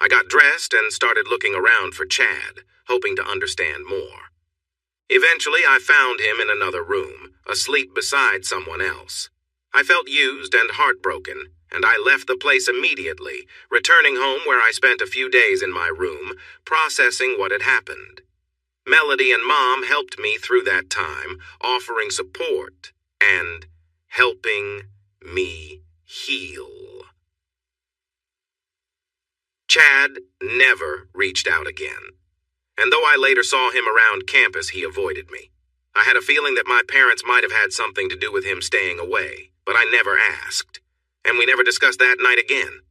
I got dressed and started looking around for Chad, hoping to understand more. Eventually, I found him in another room, asleep beside someone else. I felt used and heartbroken, and I left the place immediately, returning home where I spent a few days in my room, processing what had happened. Melody and Mom helped me through that time, offering support and helping me heal. Chad never reached out again, and though I later saw him around campus, he avoided me. I had a feeling that my parents might have had something to do with him staying away, but I never asked, and we never discussed that night again.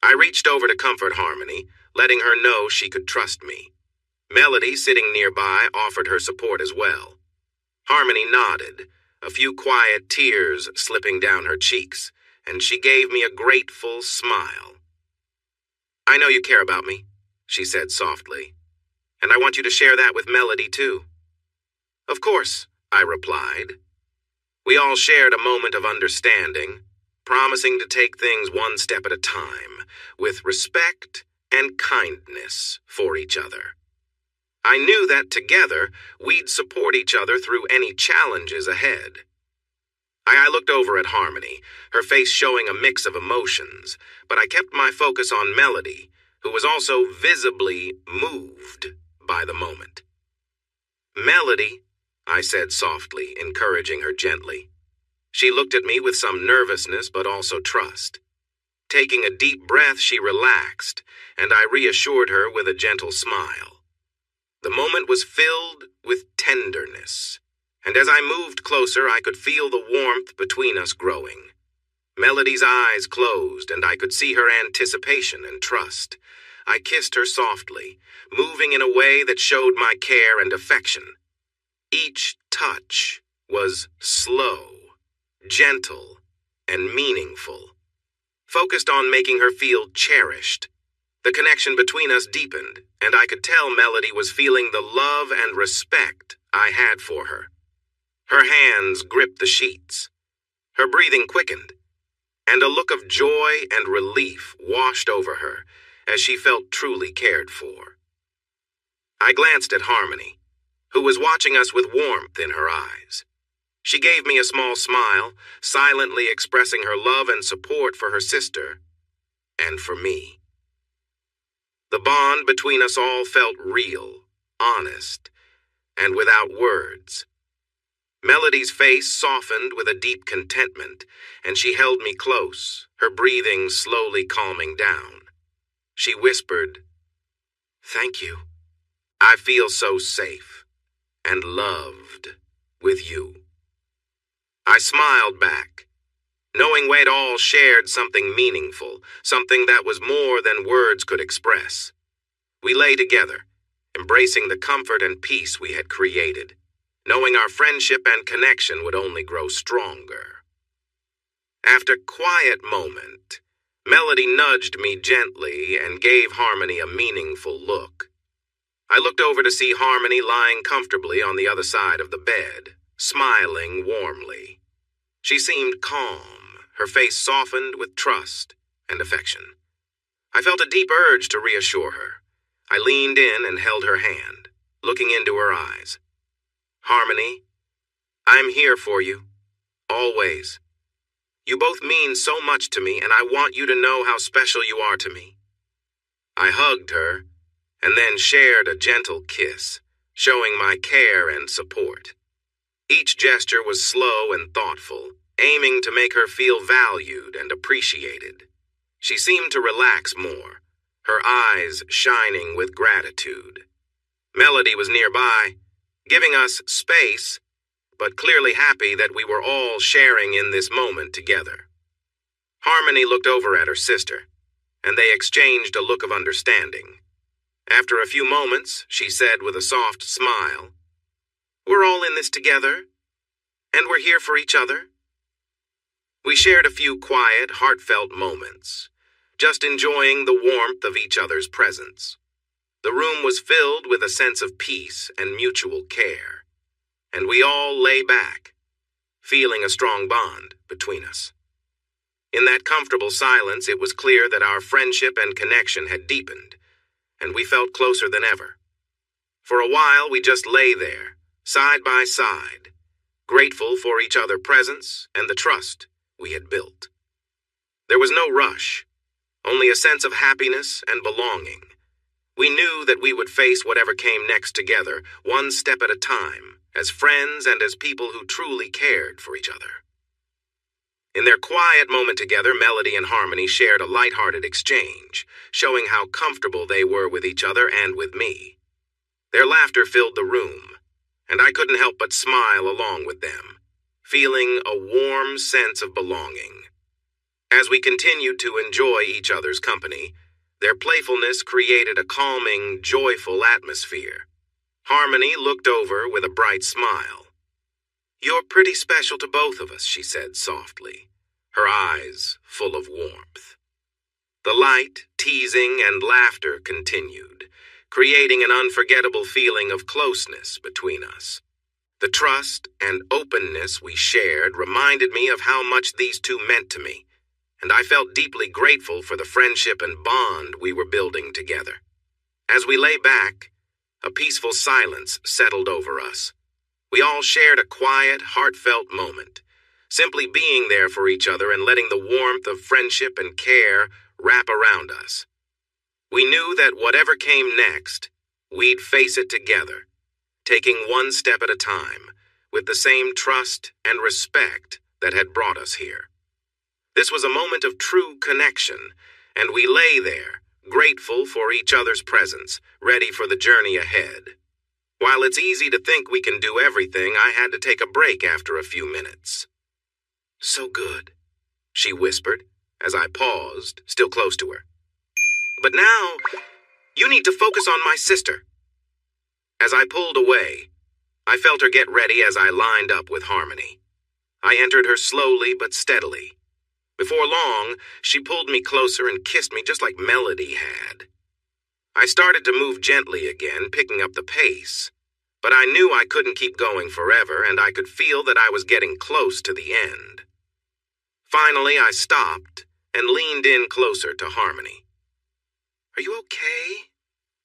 I reached over to comfort Harmony, letting her know she could trust me. Melody, sitting nearby, offered her support as well. Harmony nodded, a few quiet tears slipping down her cheeks, and she gave me a grateful smile. I know you care about me, she said softly, and I want you to share that with Melody too. Of course, I replied. We all shared a moment of understanding, promising to take things one step at a time, with respect and kindness for each other. I knew that together, we'd support each other through any challenges ahead. I looked over at Harmony, her face showing a mix of emotions, but I kept my focus on Melody, who was also visibly moved by the moment. Melody, I said softly, encouraging her gently. She looked at me with some nervousness but also trust. Taking a deep breath, she relaxed, and I reassured her with a gentle smile. The moment was filled with tenderness, and as I moved closer, I could feel the warmth between us growing. Melody's eyes closed, and I could see her anticipation and trust. I kissed her softly, moving in a way that showed my care and affection. Each touch was slow, gentle, and meaningful, focused on making her feel cherished. The connection between us deepened, and I could tell Melody was feeling the love and respect I had for her. Her hands gripped the sheets. Her breathing quickened, and a look of joy and relief washed over her as she felt truly cared for. I glanced at Harmony, who was watching us with warmth in her eyes. She gave me a small smile, silently expressing her love and support for her sister and for me. The bond between us all felt real, honest, and without words. Melody's face softened with a deep contentment, and she held me close, her breathing slowly calming down. She whispered, "Thank you. I feel so safe and loved with you." I smiled back, knowing we'd all shared something meaningful, something that was more than words could express. We lay together, embracing the comfort and peace we had created, knowing our friendship and connection would only grow stronger. After a quiet moment, Melody nudged me gently and gave Harmony a meaningful look. I looked over to see Harmony lying comfortably on the other side of the bed, smiling warmly. She seemed calm her face softened with trust and affection. I felt a deep urge to reassure her. I leaned in and held her hand, looking into her eyes. Harmony, I'm here for you, always. You both mean so much to me, and I want you to know how special you are to me. I hugged her, and then shared a gentle kiss, showing my care and support. Each gesture was slow and thoughtful, aiming to make her feel valued and appreciated. She seemed to relax more, her eyes shining with gratitude. Melody was nearby, giving us space, but clearly happy that we were all sharing in this moment together. Harmony looked over at her sister, and they exchanged a look of understanding. After a few moments, she said with a soft smile, "We're all in this together, and we're here for each other." We shared a few quiet, heartfelt moments, just enjoying the warmth of each other's presence. The room was filled with a sense of peace and mutual care, and we all lay back, feeling a strong bond between us. In that comfortable silence, it was clear that our friendship and connection had deepened, and we felt closer than ever. For a while, we just lay there, side by side, grateful for each other's presence and the trust we had built. There was no rush, only a sense of happiness and belonging. We knew that we would face whatever came next together, one step at a time, as friends and as people who truly cared for each other. In their quiet moment together, Melody and Harmony shared a lighthearted exchange, showing how comfortable they were with each other and with me. Their laughter filled the room, and I couldn't help but smile along with them, feeling a warm sense of belonging. As we continued to enjoy each other's company, their playfulness created a calming, joyful atmosphere. Harmony looked over with a bright smile. "You're pretty special to both of us," she said softly, her eyes full of warmth. The light, teasing, and laughter continued, creating an unforgettable feeling of closeness between us. The trust and openness we shared reminded me of how much these two meant to me, and I felt deeply grateful for the friendship and bond we were building together. As we lay back, a peaceful silence settled over us. We all shared a quiet, heartfelt moment, simply being there for each other and letting the warmth of friendship and care wrap around us. We knew that whatever came next, we'd face it together, taking one step at a time, with the same trust and respect that had brought us here. This was a moment of true connection, and we lay there, grateful for each other's presence, ready for the journey ahead. While it's easy to think we can do everything, I had to take a break after a few minutes. "So good," she whispered, as I paused, still close to her. "But now, you need to focus on my sister." As I pulled away, I felt her get ready as I lined up with Harmony. I entered her slowly but steadily. Before long, she pulled me closer and kissed me just like Melody had. I started to move gently again, picking up the pace. But I knew I couldn't keep going forever, and I could feel that I was getting close to the end. Finally, I stopped and leaned in closer to Harmony. "Are you okay?"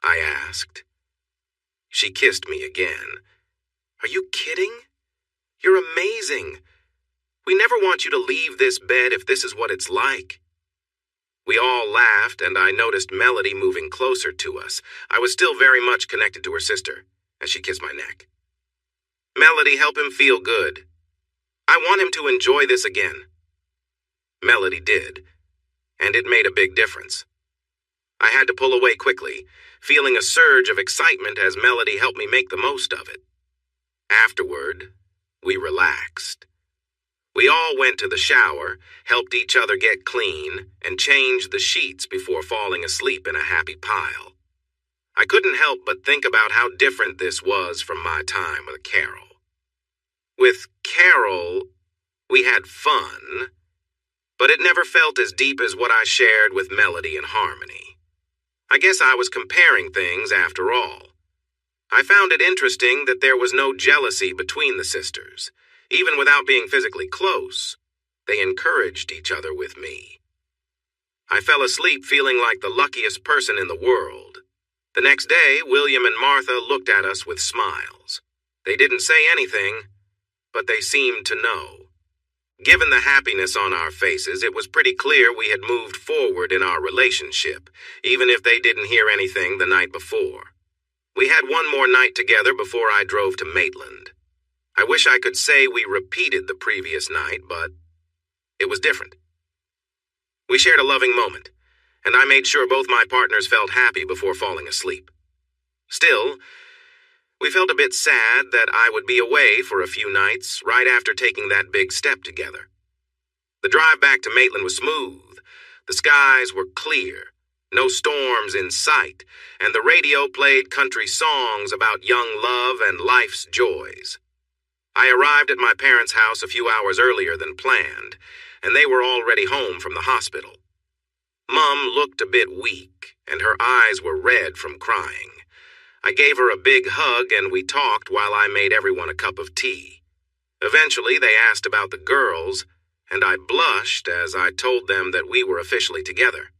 I asked. She kissed me again. "Are you kidding? You're amazing. We never want you to leave this bed if this is what it's like." We all laughed, and I noticed Melody moving closer to us. I was still very much connected to her sister, as she kissed my neck. "Melody, help him feel good. I want him to enjoy this again." Melody did, and it made a big difference. I had to pull away quickly, feeling a surge of excitement as Melody helped me make the most of it. Afterward, we relaxed. We all went to the shower, helped each other get clean, and changed the sheets before falling asleep in a happy pile. I couldn't help but think about how different this was from my time with Carol. With Carol, we had fun, but it never felt as deep as what I shared with Melody and Harmony. I guess I was comparing things after all. I found it interesting that there was no jealousy between the sisters. Even without being physically close, They encouraged each other with me. I fell asleep feeling like the luckiest person in the world. The next day, William and Martha looked at us with smiles. They didn't say anything, but they seemed to know. Given the happiness on our faces, it was pretty clear we had moved forward in our relationship, even if they didn't hear anything the night before. We had one more night together before I drove to Maitland. I wish I could say we repeated the previous night, but it was different. We shared a loving moment, and I made sure both my partners felt happy before falling asleep. Still, we felt a bit sad that I would be away for a few nights right after taking that big step together. The drive back to Maitland was smooth. The skies were clear, no storms in sight, and the radio played country songs about young love and life's joys. I arrived at my parents' house a few hours earlier than planned, and they were already home from the hospital. Mom looked a bit weak, and her eyes were red from crying. I gave her a big hug, and we talked while I made everyone a cup of tea. Eventually, they asked about the girls, and I blushed as I told them that we were officially together.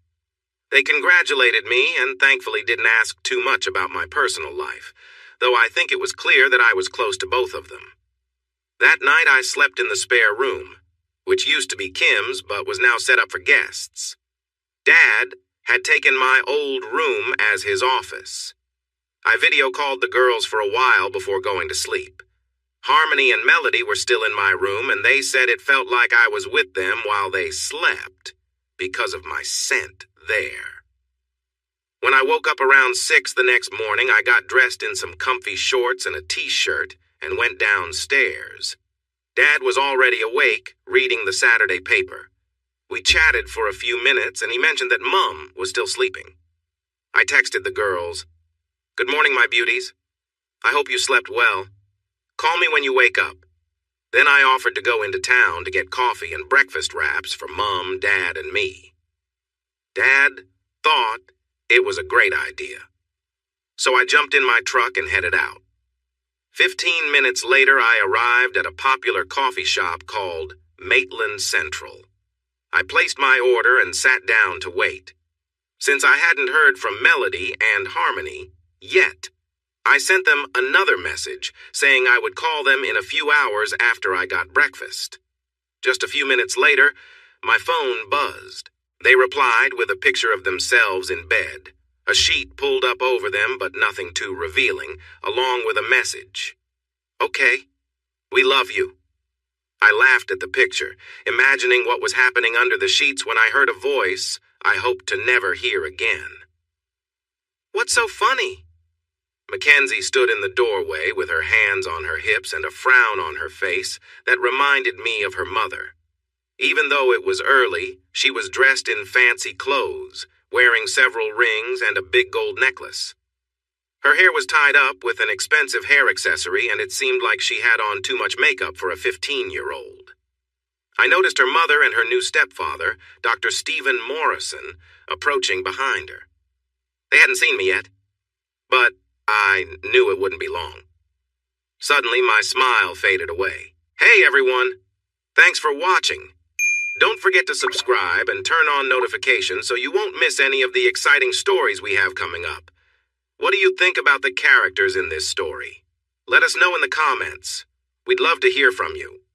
They congratulated me and thankfully didn't ask too much about my personal life, though I think it was clear that I was close to both of them. That night, I slept in the spare room, which used to be Kim's but was now set up for guests. Dad had taken my old room as his office. I video called the girls for a while before going to sleep. Harmony and Melody were still in my room, and they said it felt like I was with them while they slept because of my scent there. When I woke up around 6 the next morning, I got dressed in some comfy shorts and a t-shirt and went downstairs. Dad was already awake, reading the Saturday paper. We chatted for a few minutes, and he mentioned that Mom was still sleeping. I texted the girls, "Good morning, my beauties. I hope you slept well. Call me when you wake up." Then I offered to go into town to get coffee and breakfast wraps for Mom, Dad, and me. Dad thought it was a great idea. So I jumped in my truck and headed out. 15 minutes later, I arrived at a popular coffee shop called Maitland Central. I placed my order and sat down to wait. Since I hadn't heard from Melody and Harmony yet, I sent them another message saying I would call them in a few hours after I got breakfast. Just a few minutes later, my phone buzzed. They replied with a picture of themselves in bed, a sheet pulled up over them but nothing too revealing, along with a message. "Okay, we love you." I laughed at the picture, imagining what was happening under the sheets when I heard a voice I hoped to never hear again. "What's so funny?" Mackenzie stood in the doorway with her hands on her hips and a frown on her face that reminded me of her mother. Even though it was early, she was dressed in fancy clothes, wearing several rings and a big gold necklace. Her hair was tied up with an expensive hair accessory, and it seemed like she had on too much makeup for a 15-year-old. I noticed her mother and her new stepfather, Dr. Stephen Morrison, approaching behind her. They hadn't seen me yet, but I knew it wouldn't be long. Suddenly, my smile faded away. "Hey, everyone! Thanks for watching. Don't forget to subscribe and turn on notifications so you won't miss any of the exciting stories we have coming up. What do you think about the characters in this story? Let us know in the comments. We'd love to hear from you.